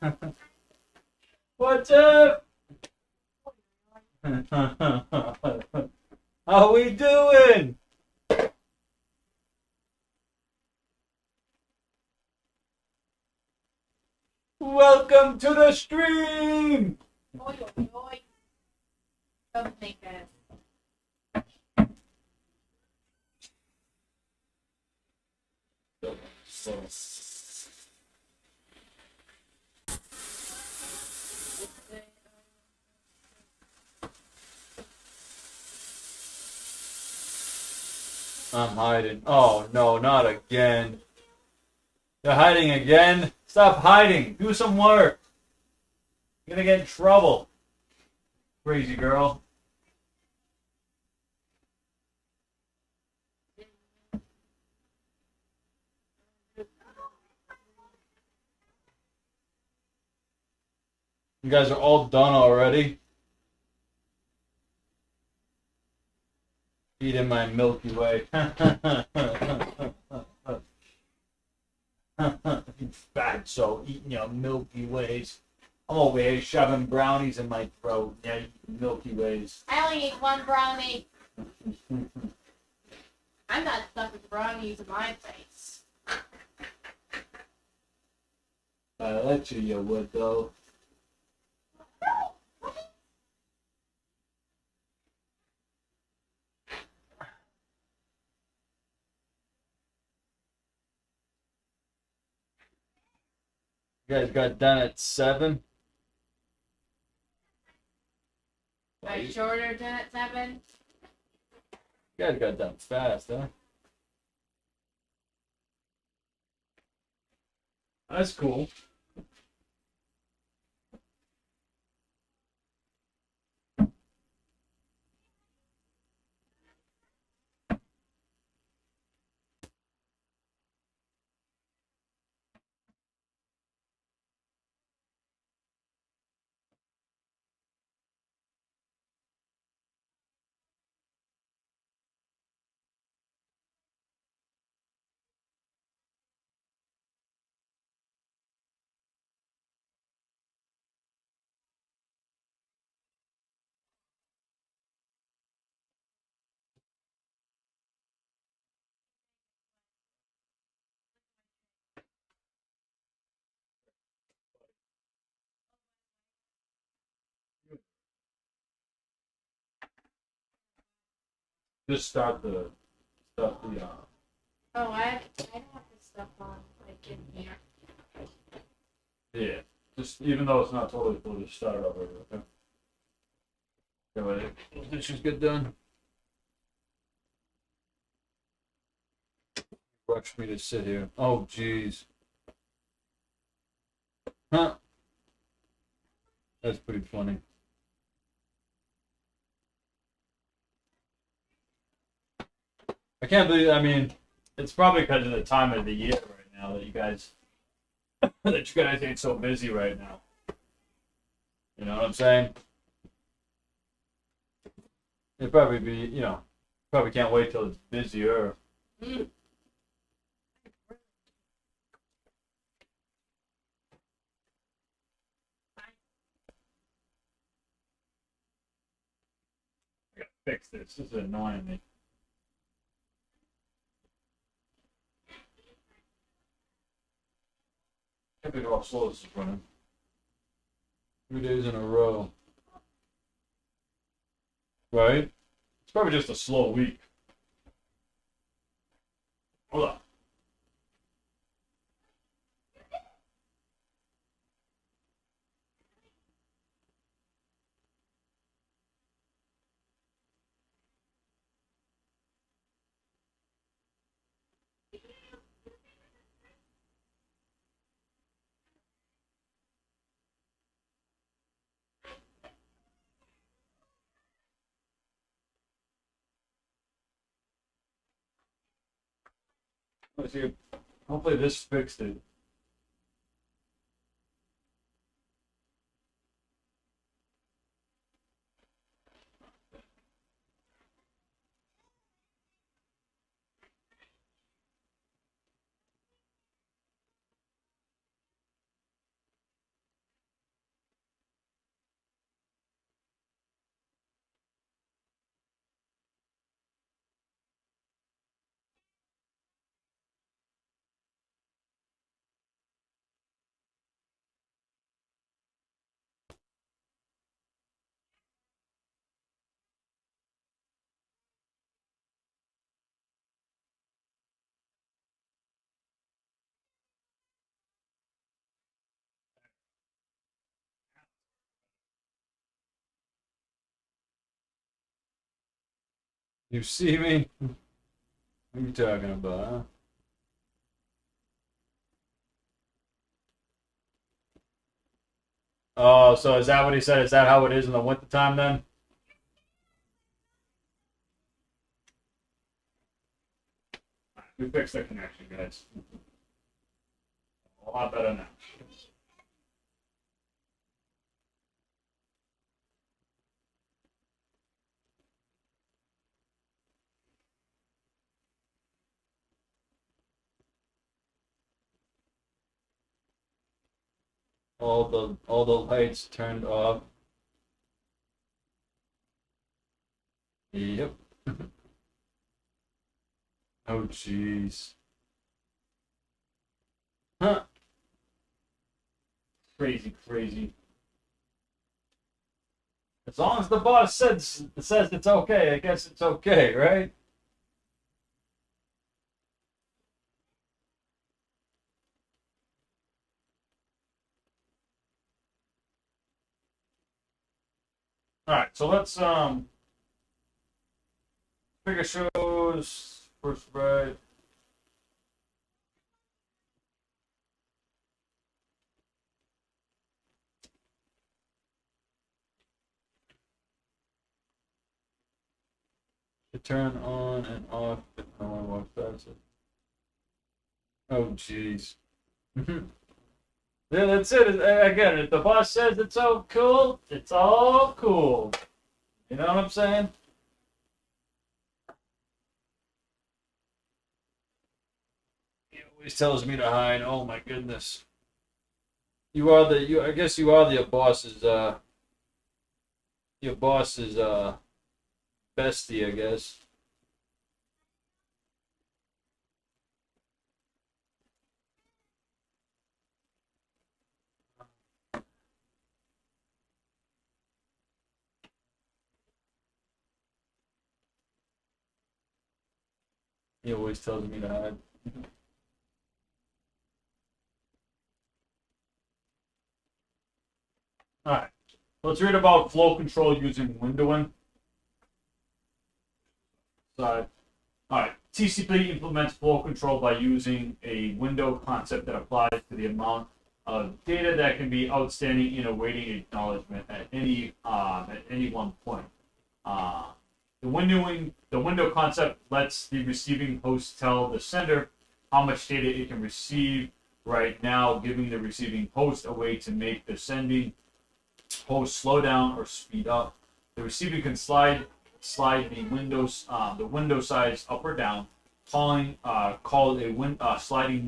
What's up? How we doing? Welcome to the stream!
Oi, oi, oi. Don't think that.
I'm hiding. Oh no, not again. You're hiding again? Stop hiding. Do some work. You're gonna get in trouble. Crazy girl. You guys are all done already. Eating my Milky Way. You fatso, eating your Milky Ways. I'm over here shoving brownies in my throat. Yeah, Milky Ways.
I only ate one brownie.
I'm not stuffing brownies in my face.
I let you would though. You guys got done at 7.
I shorter than at 7.
You guys got done fast, huh? That's cool. Just start the stuff the
Oh, I don't have this stuff on, like, in here.
yeah. Just even though it's not totally full, just start it over. Okay. Okay, wait. This just get done. Rush me to sit here. Oh, jeez. Huh? That's pretty funny. I can't believe. I mean, it's probably because of the time of the year right now that you guys ain't so busy right now. You know what I'm saying? It'd probably be, probably can't wait till it's busier.
Mm.
I gotta fix this. This is annoying me. Can't believe how slow this is running. 3 days in a row. Right? It's probably just a slow week. Hold on. Let's see. Hopefully this fixed it. You see me? What are you talking about, huh? Oh, so is that what he said? Is that how it is in the wintertime then? We fixed the connection, guys. A lot better now. all the lights turned off. Yep. Oh jeez. Huh. Crazy, crazy. As long as the boss says it's okay, I guess it's okay, right? All right, so let's figure shows first, right? To turn on and off. I want to watch that. Oh jeez. Yeah, that's it. Again, if the boss says it's all cool, it's all cool. You know what I'm saying? He always tells me to hide. Oh my goodness. I guess you are the boss's your boss's bestie, I guess. He always tells me to hide. Alright. Let's read about flow control using windowing. Side. Alright. TCP implements flow control by using a window concept that applies to the amount of data that can be outstanding in awaiting acknowledgement at any one point. The window concept lets the receiving host tell the sender how much data it can receive right now, giving the receiving host a way to make the sending host slow down or speed up. The receiver can slide the window size up or down, called a sliding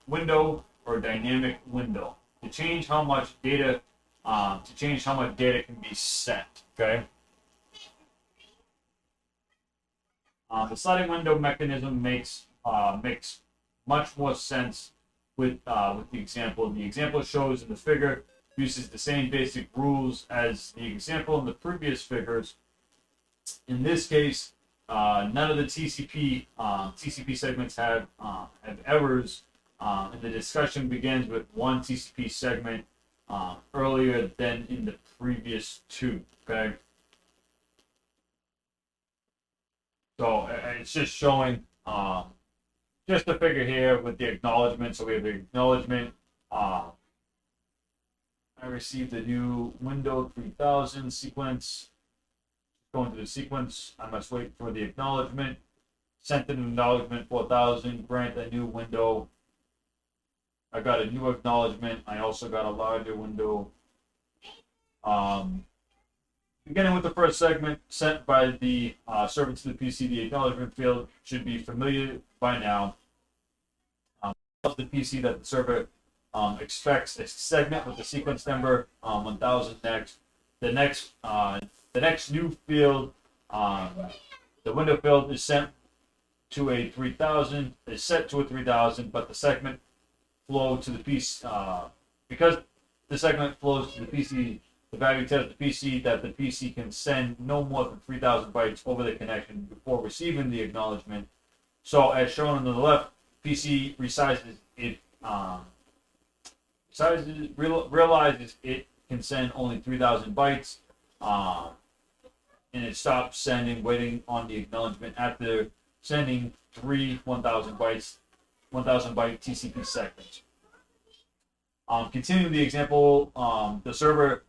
window or dynamic window to change how much data can be sent. Okay. The sliding window mechanism makes much more sense with the example. The example shows in the figure uses the same basic rules as the example in the previous figures. In this case, none of the TCP segments have errors, and the discussion begins with one TCP segment earlier than in the previous two. Okay, so it's just showing just a figure here with the acknowledgement. So we have the acknowledgement. I received a new window 3000 sequence. Going to the sequence, I must wait for the acknowledgement. Sent an acknowledgement 4000. Grant a new window. I got a new acknowledgement. I also got a larger window. Beginning with the first segment sent by the server to the PC, the acknowledgement field should be familiar by now. Of the PC that the server expects a segment with the sequence number 1000 next. The next new field, the window field is sent to a 3000. Is set to a 3000, but the segment flow to the PC because the segment flows to the PC. The value tells the PC that the PC can send no more than 3000 bytes over the connection before receiving the acknowledgement. So, as shown on the left, PC resizes it. Realizes it can send only 3000 bytes, and it stops sending, waiting on the acknowledgement after sending three 1000 byte TCP segments. Continuing the example, the server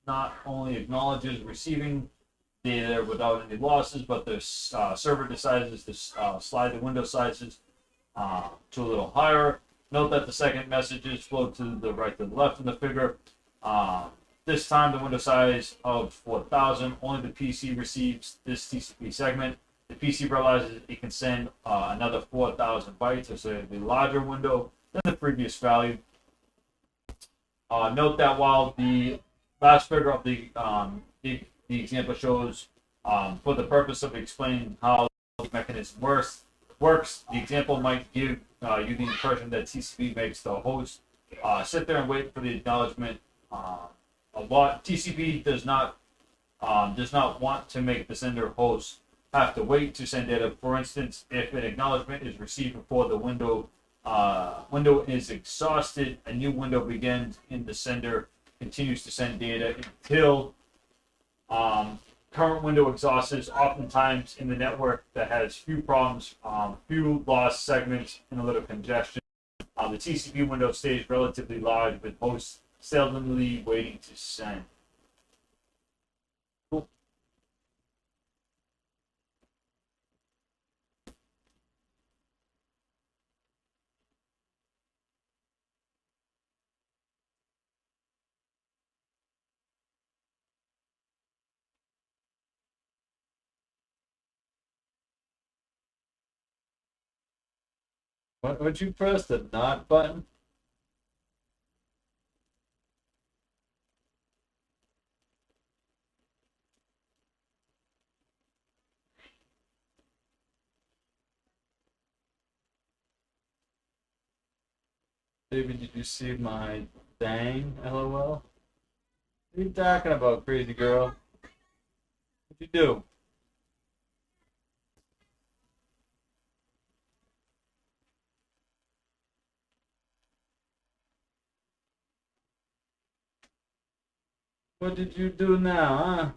not only acknowledges receiving data without any losses, but the server decides to slide the window sizes to a little higher. Note that the second messages flow to the right to the left in the figure. This time the window size of 4000, only the PC receives this TCP segment. the PC realizes it can send another 4,000 bytes, so it'll be a larger window than the previous value. Note that while the last figure of the example shows, for the purpose of explaining how the mechanism works, the example might give you the impression that TCP makes the host sit there and wait for the acknowledgement a lot. TCP does not want to make the sender host have to wait to send data. For instance, if an acknowledgement is received before the window is exhausted, a new window begins and the sender continues to send data until current window exhausts. Oftentimes in the network that has few problems, few lost segments, and a little congestion, the TCP window stays relatively large with hosts seldomly waiting to send. Cool. What would you press the not button? Baby, did you see my thing? LOL. What are you talking about, crazy girl? What'd you do? What did you do now, huh?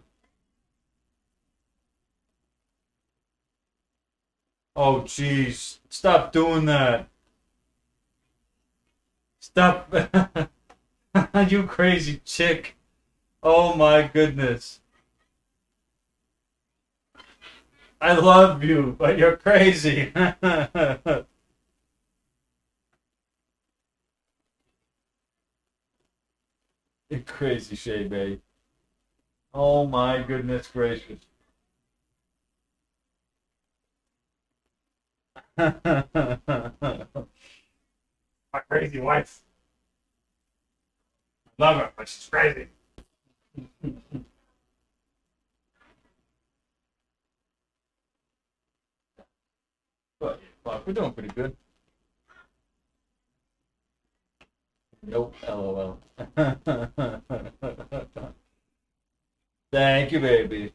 Oh, jeez. Stop doing that. Stop. You crazy chick. Oh my goodness. I love you, but you're crazy. You crazy Shay Bay. Oh my goodness gracious. My crazy wife. Love her, but she's crazy. But fuck, we're doing pretty good. Nope, LOL. Thank you, baby.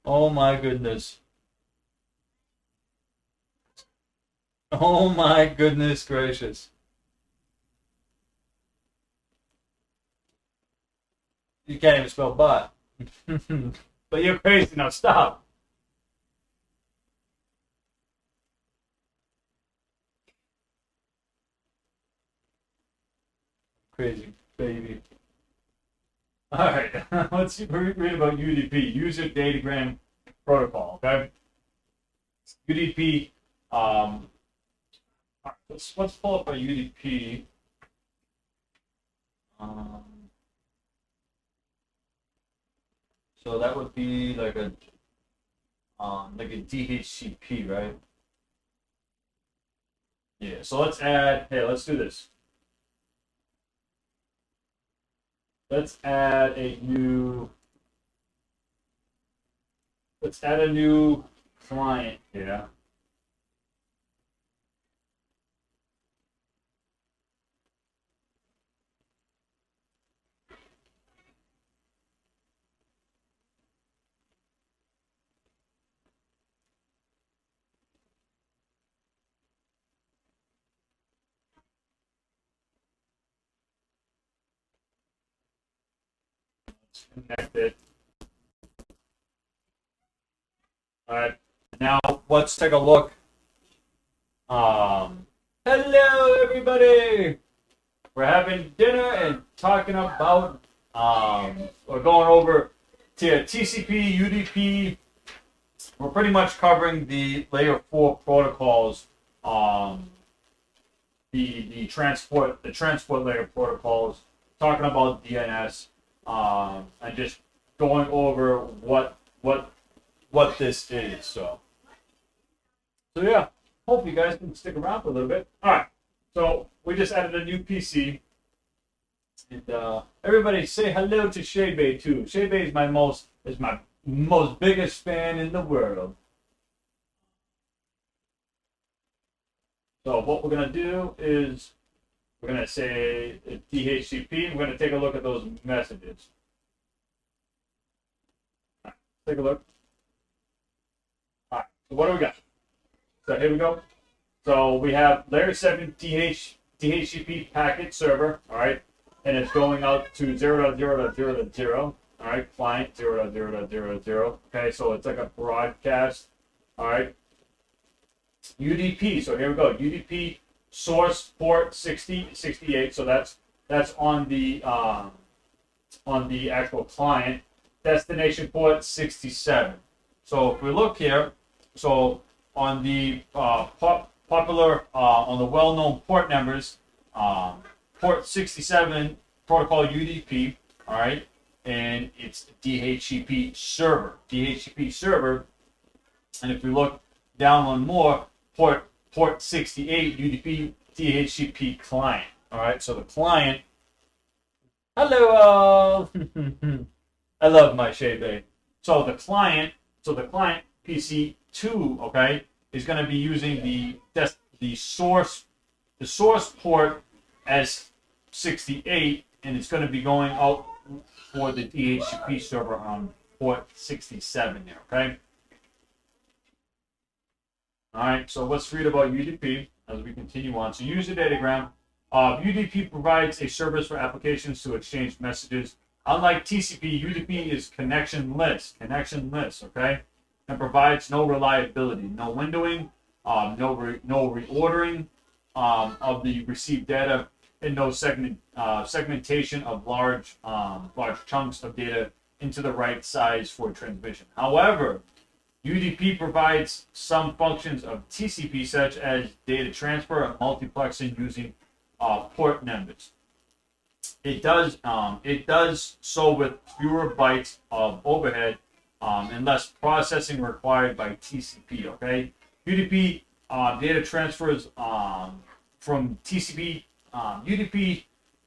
Oh my goodness. Oh my goodness gracious. You can't even spell butt. But you're crazy now, stop. Crazy baby. Alright, let's read about UDP, User Datagram Protocol, okay? UDP, let's pull up a UDP. So that would be like a DHCP, right? Yeah, so let's add, hey, let's do this. Let's add a new client here. Let's connect it. All right, now let's take a look. Hello, everybody. We're having dinner and talking about, we're going over to TCP, UDP. We're pretty much covering the layer 4 protocols, the transport layer protocols, talking about DNS, and just going over what what this is. So yeah, hope you guys can stick around for a little bit. All right, so we just added a new PC, and everybody say hello to Shebe too. Shebe is my most biggest fan in the world. So what we're gonna do is we're gonna say DHCP. We're gonna take a look at those messages. All right, take a look. All right, so what do we got? So here we go. So we have layer 7 DHCP packet server, all right, and it's going out to 0.0.0.0, all right, client 0.0.0.0. Okay, so it's like a broadcast, all right. UDP. So here we go. UDP source port 6068. So that's on the actual client. Destination port 67. So if we look here, so on the popular on the well-known port numbers, port 67 protocol UDP. All right, and it's DHCP server. DHCP server. And if we look down one more, port 68 UDP DHCP client. All right, so the client. Hello all. I love my Shebe. So the client PC2, okay, is going to be using the source port as 68, and it's going to be going out for the DHCP server on port 67 there. Okay. All right, so let's read about UDP as we continue on. So user datagram. UDP provides a service for applications to exchange messages. Unlike TCP, UDP is connectionless, okay? And provides no reliability, no windowing, no reordering of the received data, and no segmentation of large chunks of data into the right size for transmission. However, UDP provides some functions of TCP, such as data transfer and multiplexing using port numbers. It does so with fewer bytes of overhead and less processing required by TCP. Okay, UDP data transfers from TCP. UDP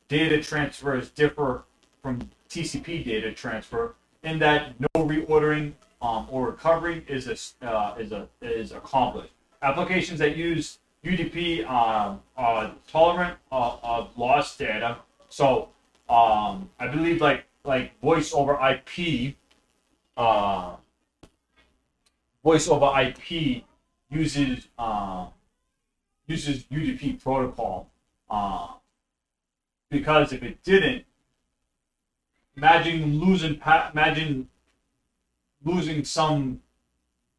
data transfers differ from TCP data transfer in that no reordering or recovery is accomplished. Applications that use UDP are tolerant of lost data. So I believe like voice over IP uses UDP protocol because if it didn't, imagine losing some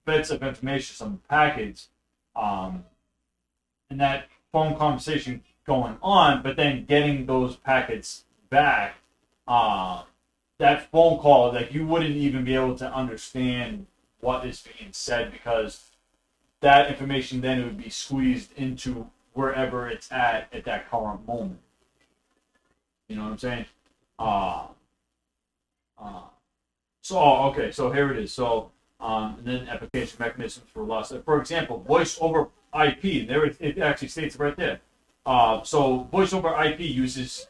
bits of information, some packets, and that phone conversation going on, but then getting those packets back, that phone call, like you wouldn't even be able to understand what is being said because that information then would be squeezed into wherever it's at that current moment. You know what I'm saying? Okay, so here it is. So, and then application mechanisms for loss. For example, voice over IP. There it actually states right there. So voice over IP uses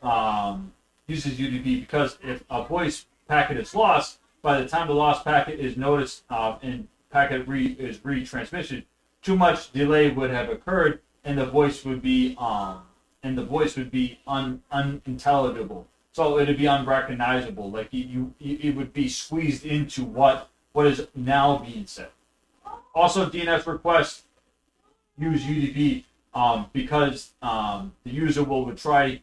UDP because if a voice packet is lost, by the time the lost packet is noticed and packet is retransmitted, too much delay would have occurred, and the voice would be unintelligible. So it would be unrecognizable. Like it would be squeezed into what is now being said. Also, DNS requests use UDP because the user will retry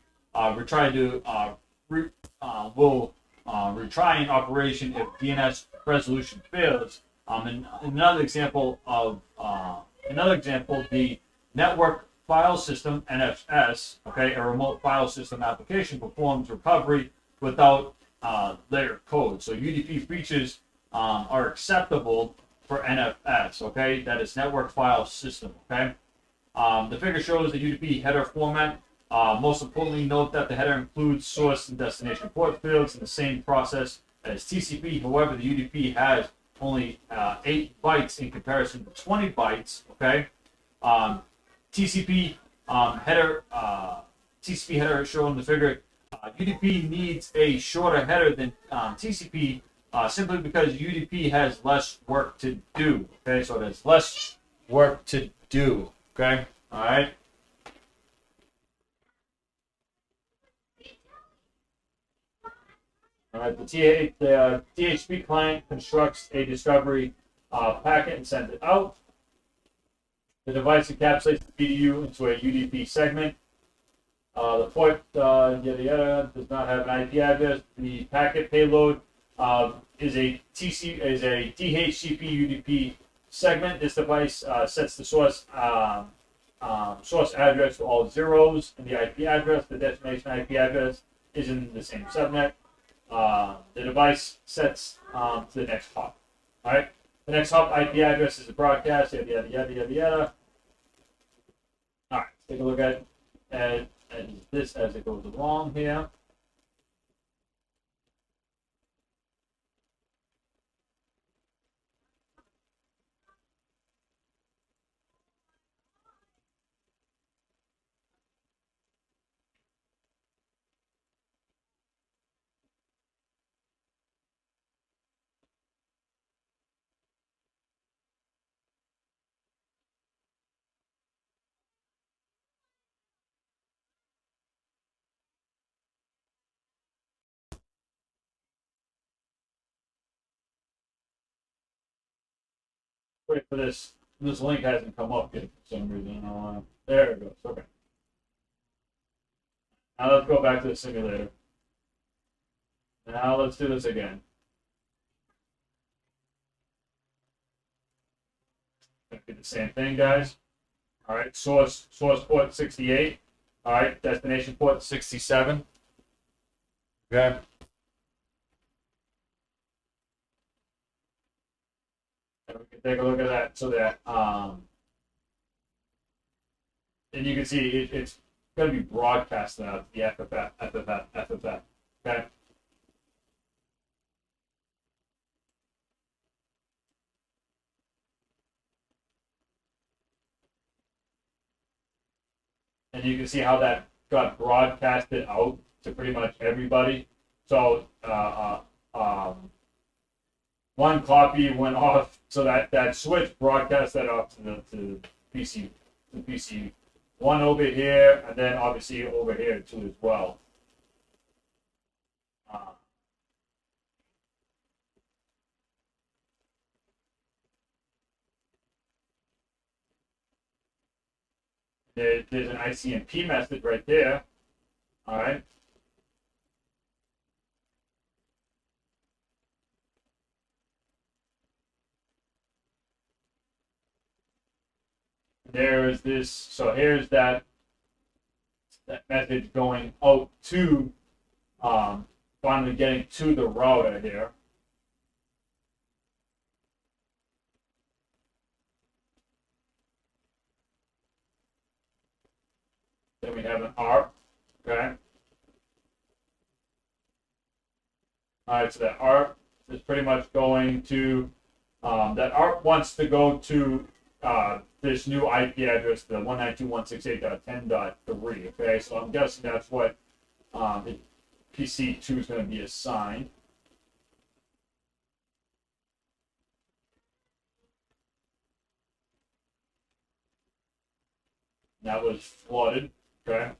an operation if DNS resolution fails. And another example, the network file system (NFS), okay, a remote file system application performs recovery without layer code. So UDP features are acceptable for NFS, okay, that is network file system, okay. The figure shows the UDP header format. Most importantly, note that the header includes source and destination port fields in the same process as TCP. However, the UDP has only 8 bytes in comparison to 20 bytes. Okay, TCP header TCP header shown in the figure. UDP needs a shorter header than TCP simply because UDP has less work to do. Okay, so there's less work to do. Okay, all right. All right, the DHCP client constructs a discovery packet and sends it out. The device encapsulates the PDU into a UDP segment. The port yada yada does not have an IP address. The packet payload is a DHCP UDP segment. This device sets the source address to all zeros in the IP address. The destination IP address is in the same subnet. The device sets to the next hop. All right. The next hop IP address is the broadcast. Yada yada yada yada yada. All right. Let's take a look at this as it goes along here. Wait for this. This link hasn't come up yet for some reason. There it goes. Okay. Now let's go back to the simulator. Now let's do this again. Gonna do the same thing, guys. All right. Source port 68. All right. Destination port 67. Okay. And we can take a look at that so that and you can see it's going to be broadcasted out the FFF. Okay. And you can see how that got broadcasted out to pretty much everybody. So one copy went off, so that switch broadcast that off to the PC one over here, and then obviously over here too as well. There's an ICMP message right there. All right. There's this, so here's that message going out to, finally getting to the router here. Then we have an ARP, okay? All right, so that ARP is pretty much going to, that ARP wants to go to this new IP address, the 192.168.10.3, okay? So I'm guessing that's what the PC2 is going to be assigned. That was flooded, okay?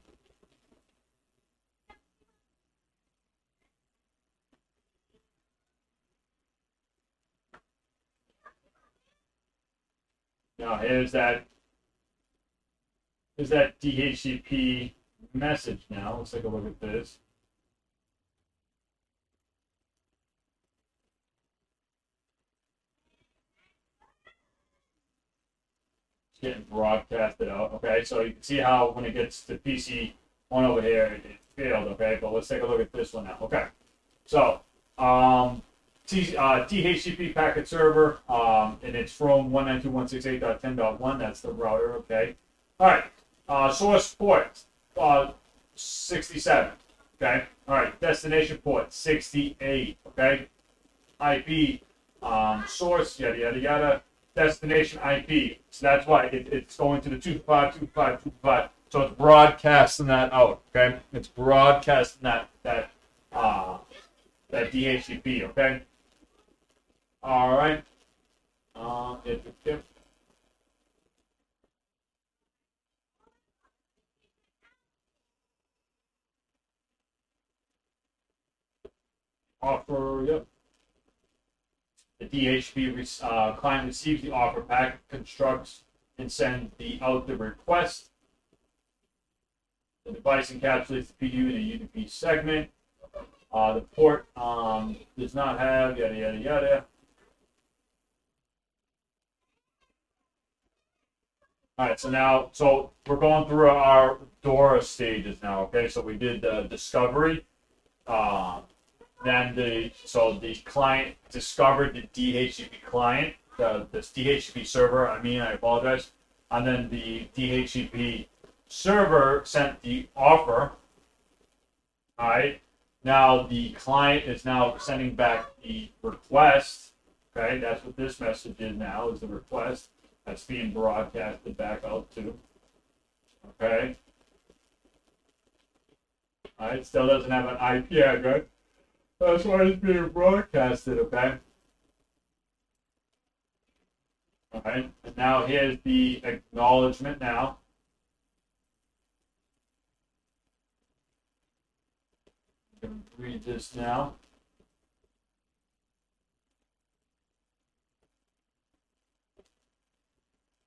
Now here's that DHCP message now. Let's take a look at this. It's getting broadcasted out. Okay, so you can see how when it gets to PC one over here, it failed. Okay, but let's take a look at this one now. Okay, so DHCP packet server, and it's from 192.168.10.1. That's the router. Okay. All right. Source port 67. Okay. All right. Destination port 68. Okay. IP source, yada yada yada, destination IP. So that's why it's going to the 255. So it's broadcasting that out. Okay, it's broadcasting that DHCP. Okay. All right. If offer, yep. The DHCP client receives the offer packet, constructs and sends out the request. The device encapsulates the PU in a UDP segment. The port does not have yada yada yada. All right, so we're going through our DORA stages now. Okay, so we did the discovery. Then the client discovered the DHCP client, this DHCP server. I apologize. And then the DHCP server sent the offer. All right. Now the client is now sending back the request. Okay, that's what this message is now, is the request that's being broadcasted back out to. Okay. All right, still doesn't have an IP address. That's why it's being broadcasted, okay? Okay, and now here's the acknowledgement now. I'm going to read this now.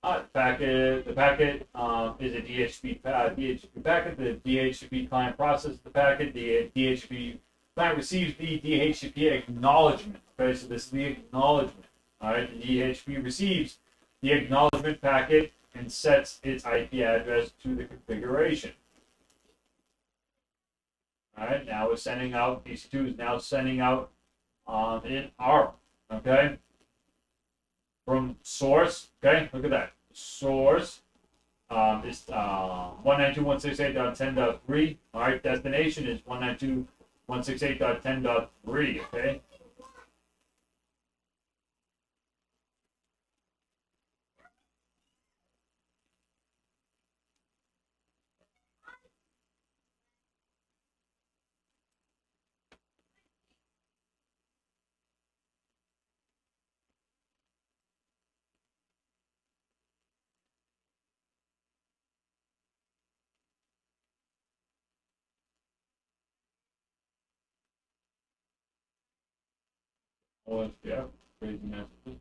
The packet is a DHCP packet. The DHCP client processes the packet. The DHCP client receives the DHCP acknowledgement. Okay, so this is the acknowledgement. All right, the DHCP receives the acknowledgement packet and sets its IP address to the configuration. All right, now we're sending out, PC2 is now sending out in ARP. Okay, from source. Okay, look at that. Source is 192.168.10.3. All right, destination is 192.168.10.3. Okay. Oh, yeah, crazy messages.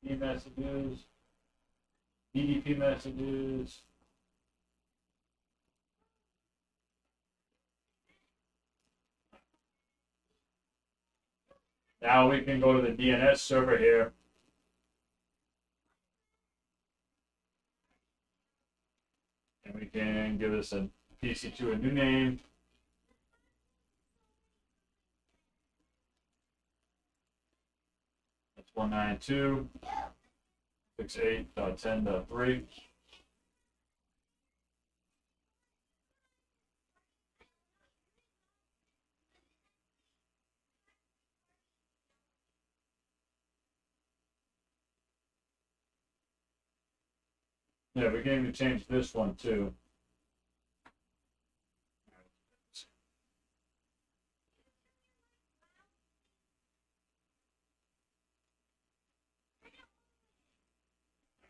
Messages, DDP messages. Now we can go to the DNS server here. And we can give this a PC2 a new name. That's 192.168.10.3. Yeah, we can even change this one too.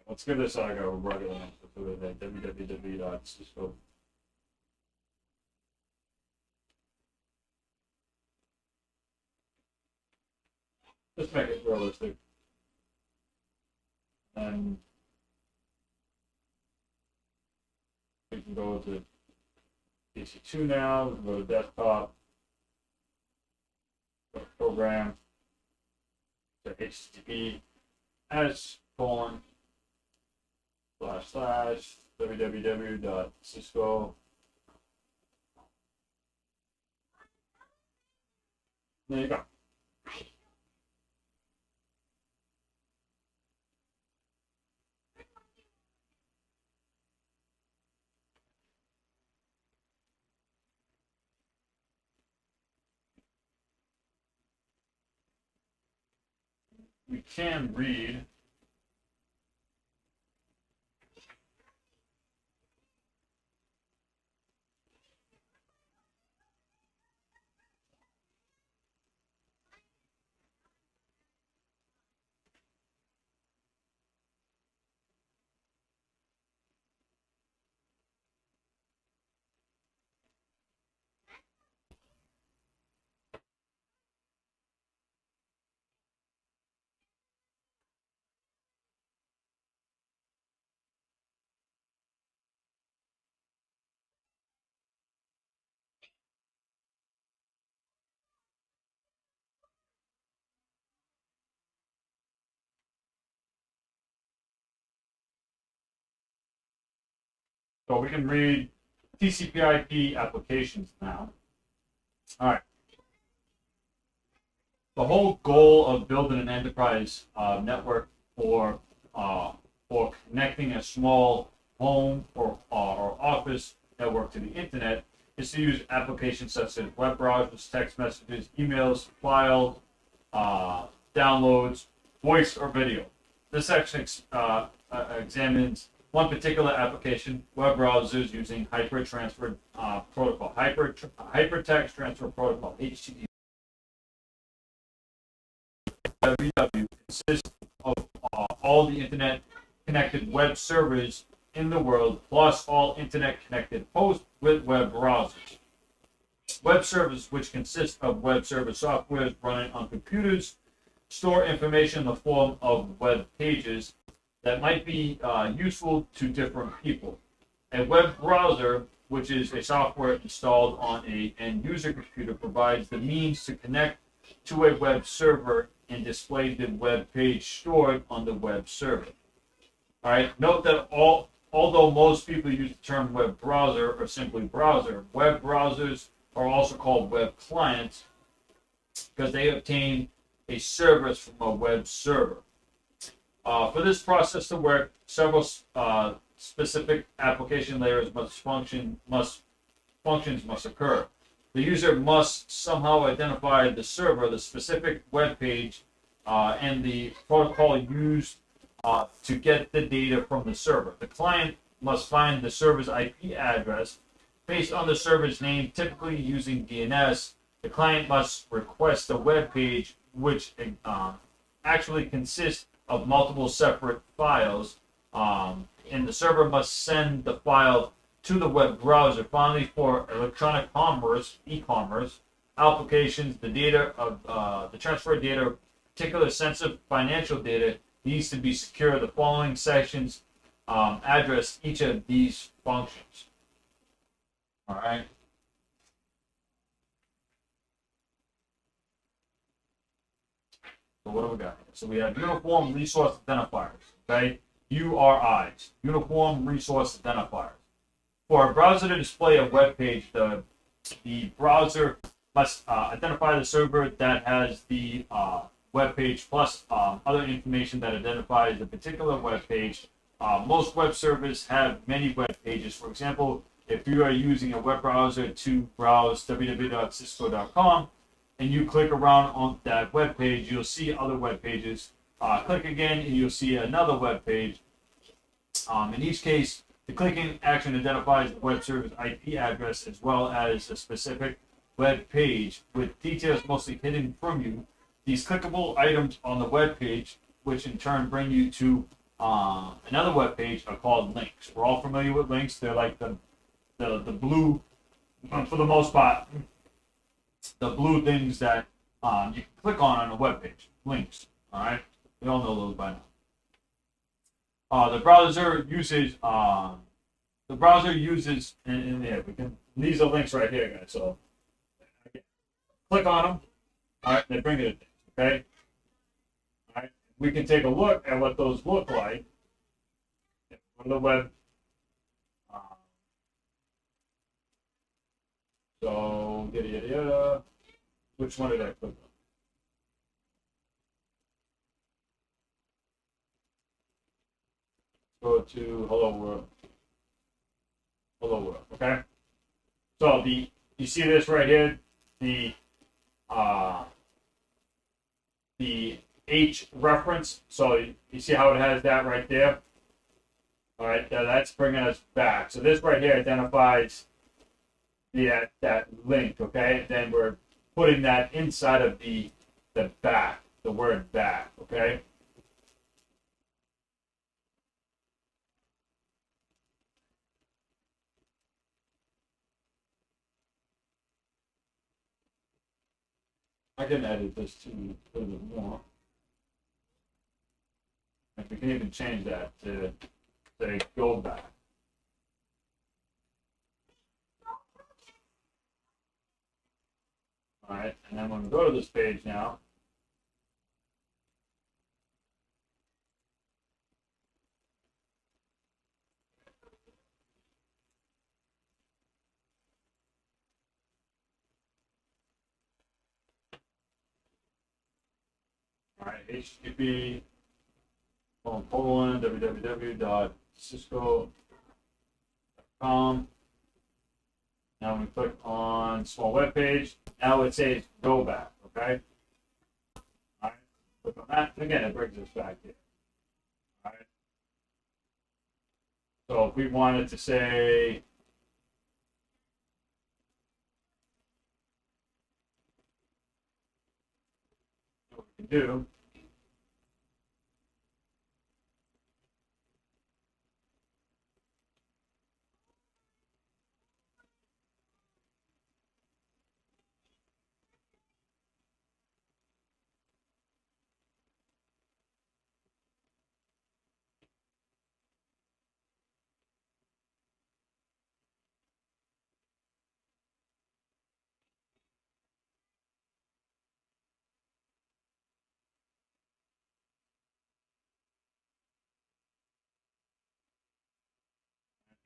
Let's give this like a regular name. Let's do it at www.cisco. Just make it realistic. And we can go to PC2 now. We can go to desktop. Go to program. To HTTP as : // www.cisco. There you go. We can read. So we can read TCP/IP applications now. All right. The whole goal of building an enterprise network for connecting a small home or office network to the internet is to use applications such as web browsers, text messages, emails, file downloads, voice or video. This section examines one particular application, web browsers using hypertransfer protocol, hypertext transfer protocol, HTTP. www consists of all the internet connected web servers in the world, plus all internet connected hosts with web browsers. Web servers, which consist of web server software running on computers, store information in the form of web pages that might be useful to different people. A web browser, which is a software installed on a end user computer, provides the means to connect to a web server and display the web page stored on the web server. All right. Note that although most people use the term web browser or simply browser, web browsers are also called web clients because they obtain a service from a web server. For this process to work, several specific application layers functions must occur. The user must somehow identify the server, the specific web page, and the protocol used to get the data from the server. The client must find the server's IP address based on the server's name, typically using DNS. The client must request a web page, which actually consists of multiple separate files, and the server must send the file to the web browser. Finally, for electronic commerce, e-commerce applications, the data of the transfer data, particular sensitive financial data, needs to be secure. The following sections address each of these functions. All right. So what do we got here? So we have uniform resource identifiers. Okay, URIs, uniform resource identifiers. For a browser to display a web page, the browser must identify the server that has the web page plus other information that identifies the particular web page. Most web servers have many web pages. For example, if you are using a web browser to browse www.cisco.com and you click around on that web page, you'll see other web pages. Click again and you'll see another web page. In each case, the clicking action identifies the web server's IP address as well as a specific web page with details mostly hidden from you. These clickable items on the web page, which in turn bring you to another web page, are called links. We're all familiar with links. They're like the blue, for the most part, the blue things that you can click on a web page. Links. All right, we all know those by now. The browser uses and yeah, we can. These are links right here, guys. So click on them. All right, they bring it in. Okay. All right, we can take a look at what those look like. Go to the web So, yada yada yada. Which one did I click on? Go to Hello World. Hello World. Okay. So you see this right here, the H reference. So you see how it has that right there. All right, that's bringing us back. So this right here identifies that link. Okay, then we're putting that inside of the back, the word back. Okay. I can edit this to a little bit more. And we can even change that to say go back. All right, and then when we go to this page now, all right, HTTP www.cisco.com. Now we click on small web page. Now it says go back. Okay. All right. Click on that. And again, it brings us back here. All right. So if we wanted to say, what we can do.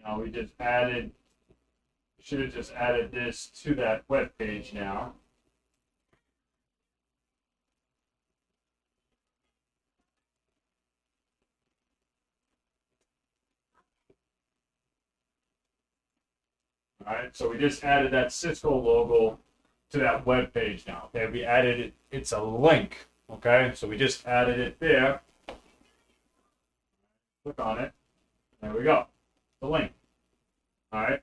Now we just added, should have just added this to that web page now. All right, so we just added that Cisco logo to that web page now. Okay, we added it. It's a link. Okay, so we just added it there. Click on it. There we go. The link. All right.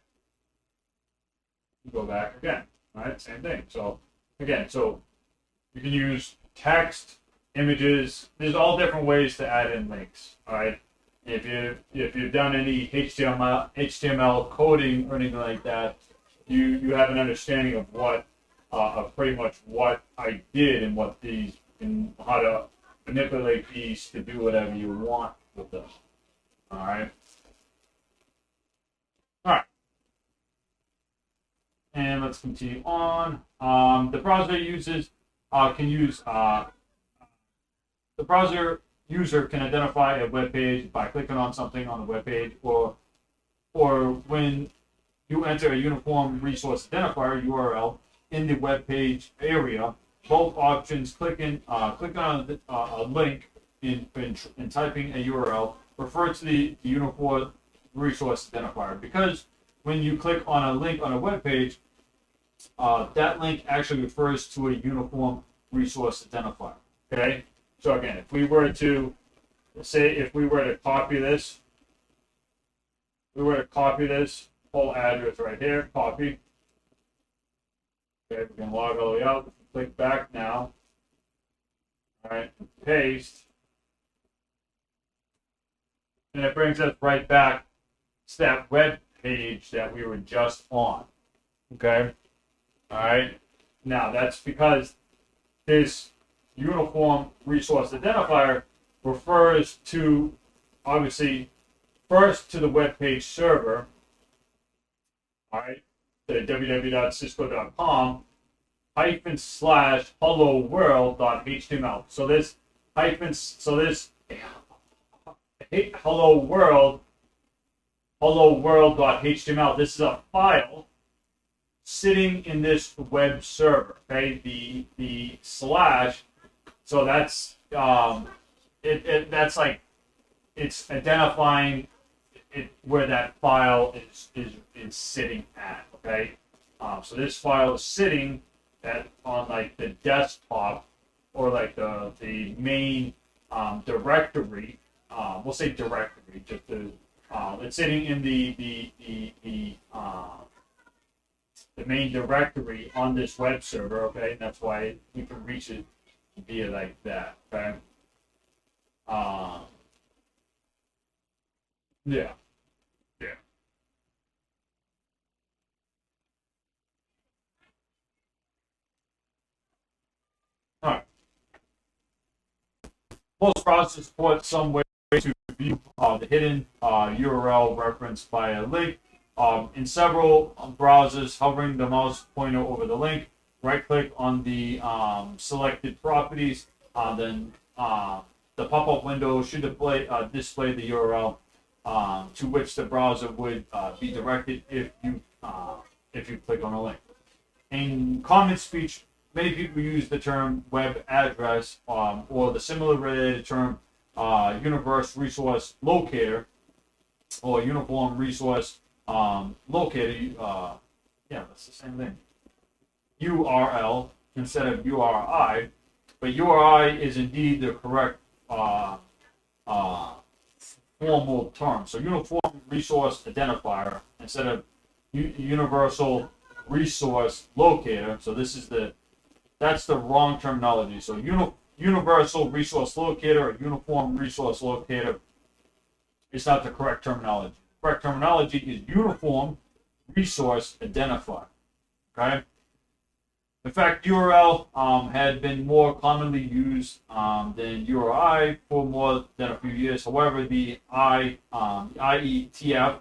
Go back again. All right, same thing. So again, so you can use text, images. There's all different ways to add in links. All right. If you've done any HTML coding or anything like that, you have an understanding of what of pretty much what I did and what these and how to manipulate these to do whatever you want with them. All right. All right. And let's continue on. The browser uses can use the browser user can identify a web page by clicking on something on the web page, or when you enter a uniform resource identifier (URL) in the web page area. Both options clicking on a link in typing a URL refer to the uniform resource identifier, because when you click on a link on a web page, that link actually refers to a uniform resource identifier. Okay. So again, if we were to copy this, whole address right here, copy. Okay, we can log all the way out. Click back now. All right, paste, and it brings us right back to that web page that we were just on. Okay. All right. Now that's because this uniform resource identifier refers to, obviously, first to the web page server, all right, the www.cisco.com /hello world.html. So this hello world.html, this is a file sitting in this web server. Okay, the slash. So that's that's like it's identifying where that file is sitting at. Okay, so this file is sitting on like the desktop or like the main directory. We'll say directory just to. It's sitting in the main directory on this web server. Okay, and that's why you can reach it via like that. Okay. Um, yeah. Yeah. All right. Most browsers support some way to view the hidden URL referenced by a link. In several browsers, hovering the mouse pointer over the link, right-click on the selected properties, then the pop-up window should display the URL to which the browser would be directed if you click on a link. In common speech, many people use the term web address or the similar related term universe resource locator or uniform resource locator. Yeah, that's the same thing. URL instead of URI, but URI is indeed the correct formal term. So uniform resource identifier instead of universal resource locator. So that's the wrong terminology. So universal resource locator or uniform resource locator is not the correct terminology. The correct terminology is uniform resource identifier. Okay. In fact, URL had been more commonly used than URI for more than a few years. However, the IETF,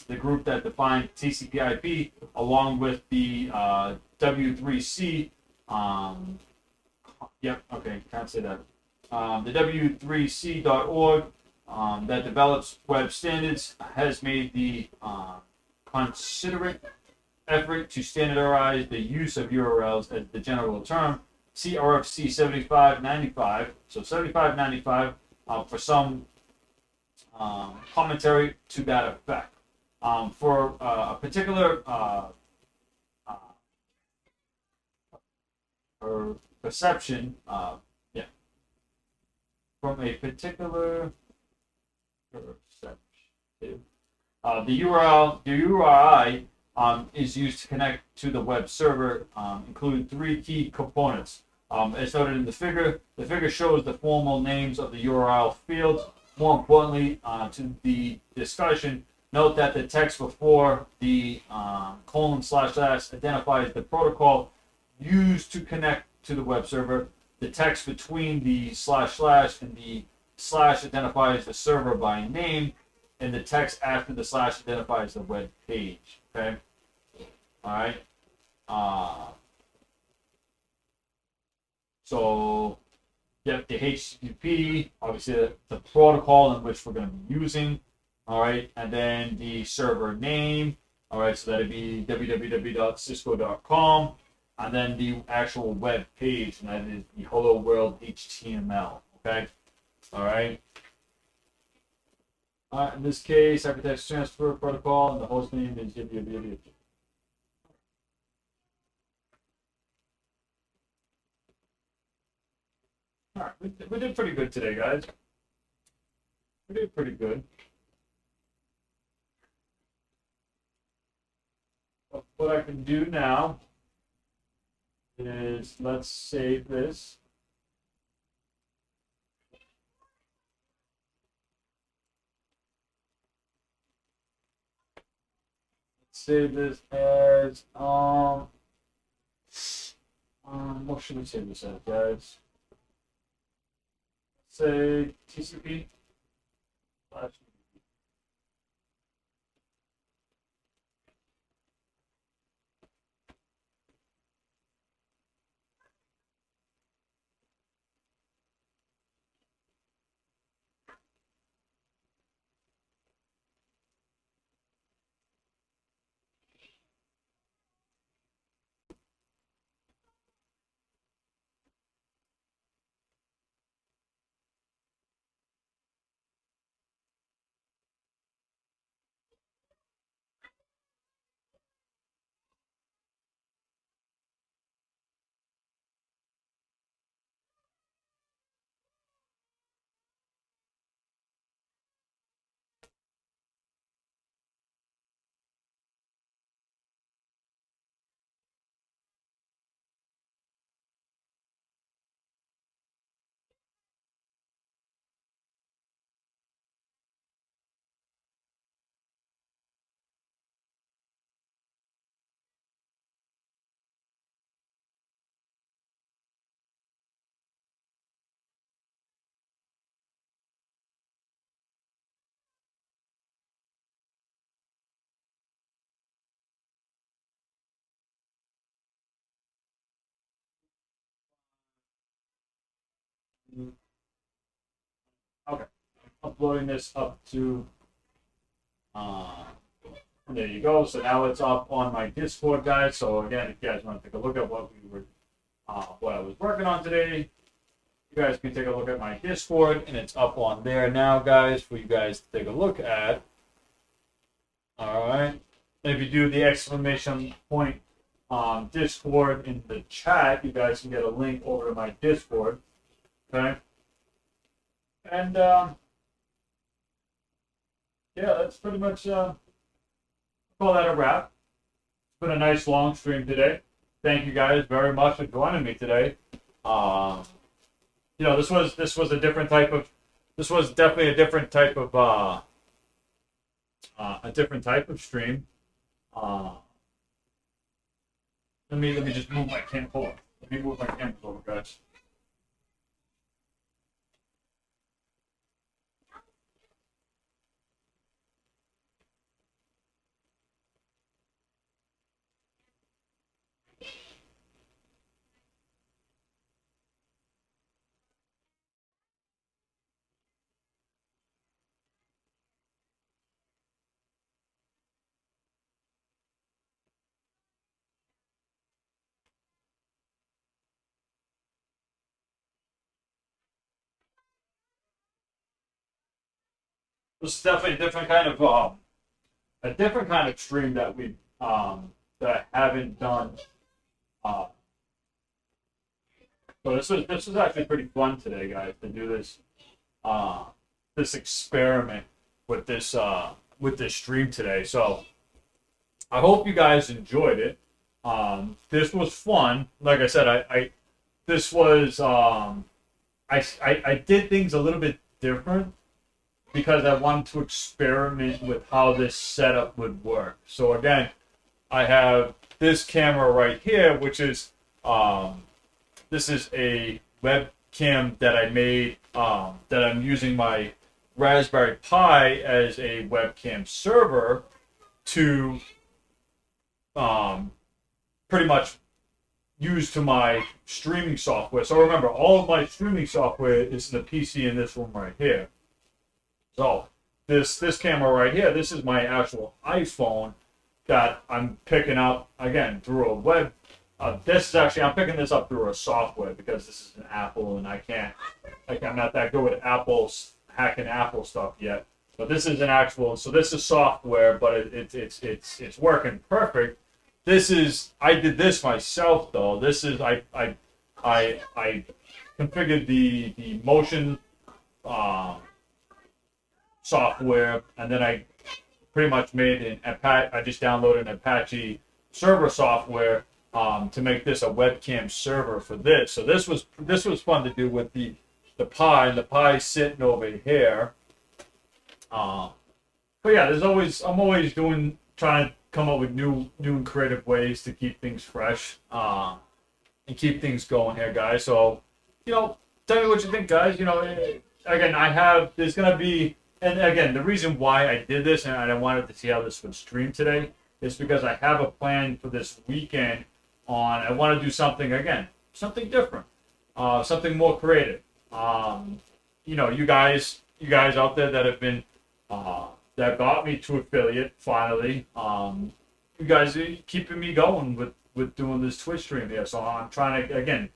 the group that defined TCP/IP, along with the W3C, yep, okay, can't say that. The W3C.org that develops web standards has made the considerate effort to standardize the use of URLs as the general term. See RFC 7595. So 7595 for some commentary to that effect. For a particular or perception, yeah, from a particular perception, the URI is used to connect to the web server, include three key components. As noted in the figure shows the formal names of the URL fields. More importantly, to the discussion, note that the text before the :/ identifies the protocol used to connect to the web server. The text between the / and the / identifies the server by name, and the text after the / identifies the web page. Okay. All right. So, yeah, the HTTP, obviously the protocol in which we're going to be using. All right. And then the server name. All right. So that'd be www.cisco.com. And then the actual web page, and that is the Hello World HTML. Okay. All right. In this case, hypertext transfer protocol, and the host name is www. All right, we did pretty good today, guys. We did pretty good. What I can do now is let's save this. Save this as what should we save this as, guys? Say TCP. Okay. Uploading this up to. There you go. So now it's up on my Discord, guys. So again, if you guys want to take a look at what what I was working on today, you guys can take a look at my Discord, and it's up on there now, guys, for you guys to take a look at. All right. And if you do the exclamation point Discord in the chat, you guys can get a link over to my Discord. Okay. And yeah, that's pretty much call that a wrap. It's been a nice long stream today. Thank you guys very much for joining me today. You know, this was a different type of. This was definitely a different type of stream. Let me just move my camera over. Let me move my camera over, guys. This is definitely a different kind of stream that we that I haven't done. So this was actually pretty fun today, guys, to do this this experiment with this stream today. So I hope you guys enjoyed it. This was fun. Like I said, I this was I did things a little bit different because I wanted to experiment with how this setup would work. So again, I have this camera right here, which is this is a webcam that I made that I'm using my Raspberry Pi as a webcam server to pretty much use to my streaming software. So remember, all of my streaming software is in the PC in this room right here. So this camera right here, this is my actual iPhone that I'm picking up again through a web. This is actually, I'm picking this up through a software because this is an Apple and I'm not that good with hacking Apple stuff yet. But this is an actual, so this is software, but it's working perfect. I did this myself though. This is I configured the motion software, and then I pretty much made I just downloaded an Apache server software to make this a webcam server for this. So this was fun to do with the Pi, and the Pi sitting over here. But yeah, I'm always trying to come up with new and creative ways to keep things fresh and keep things going here, guys. So, you know, tell me what you think, guys. You know, again, there's gonna be. And again, the reason why I did this and I wanted to see how this would stream today is because I have a plan for this weekend I want to do something different, something more creative. You know, you guys out there that have been, that got me to affiliate finally, you guys are keeping me going with doing this Twitch stream here. So I'm trying to, again,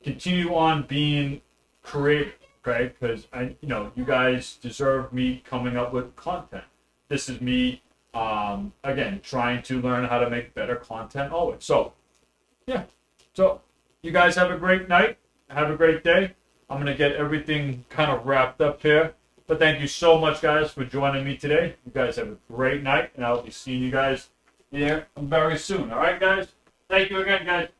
continue on being creative. Okay, because you guys deserve me coming up with content. This is me, again, trying to learn how to make better content always. So, yeah. So, you guys have a great night. Have a great day. I'm gonna get everything kind of wrapped up here. But thank you so much, guys, for joining me today. You guys have a great night, and I'll be seeing you guys here very soon. All right, guys. Thank you again, guys.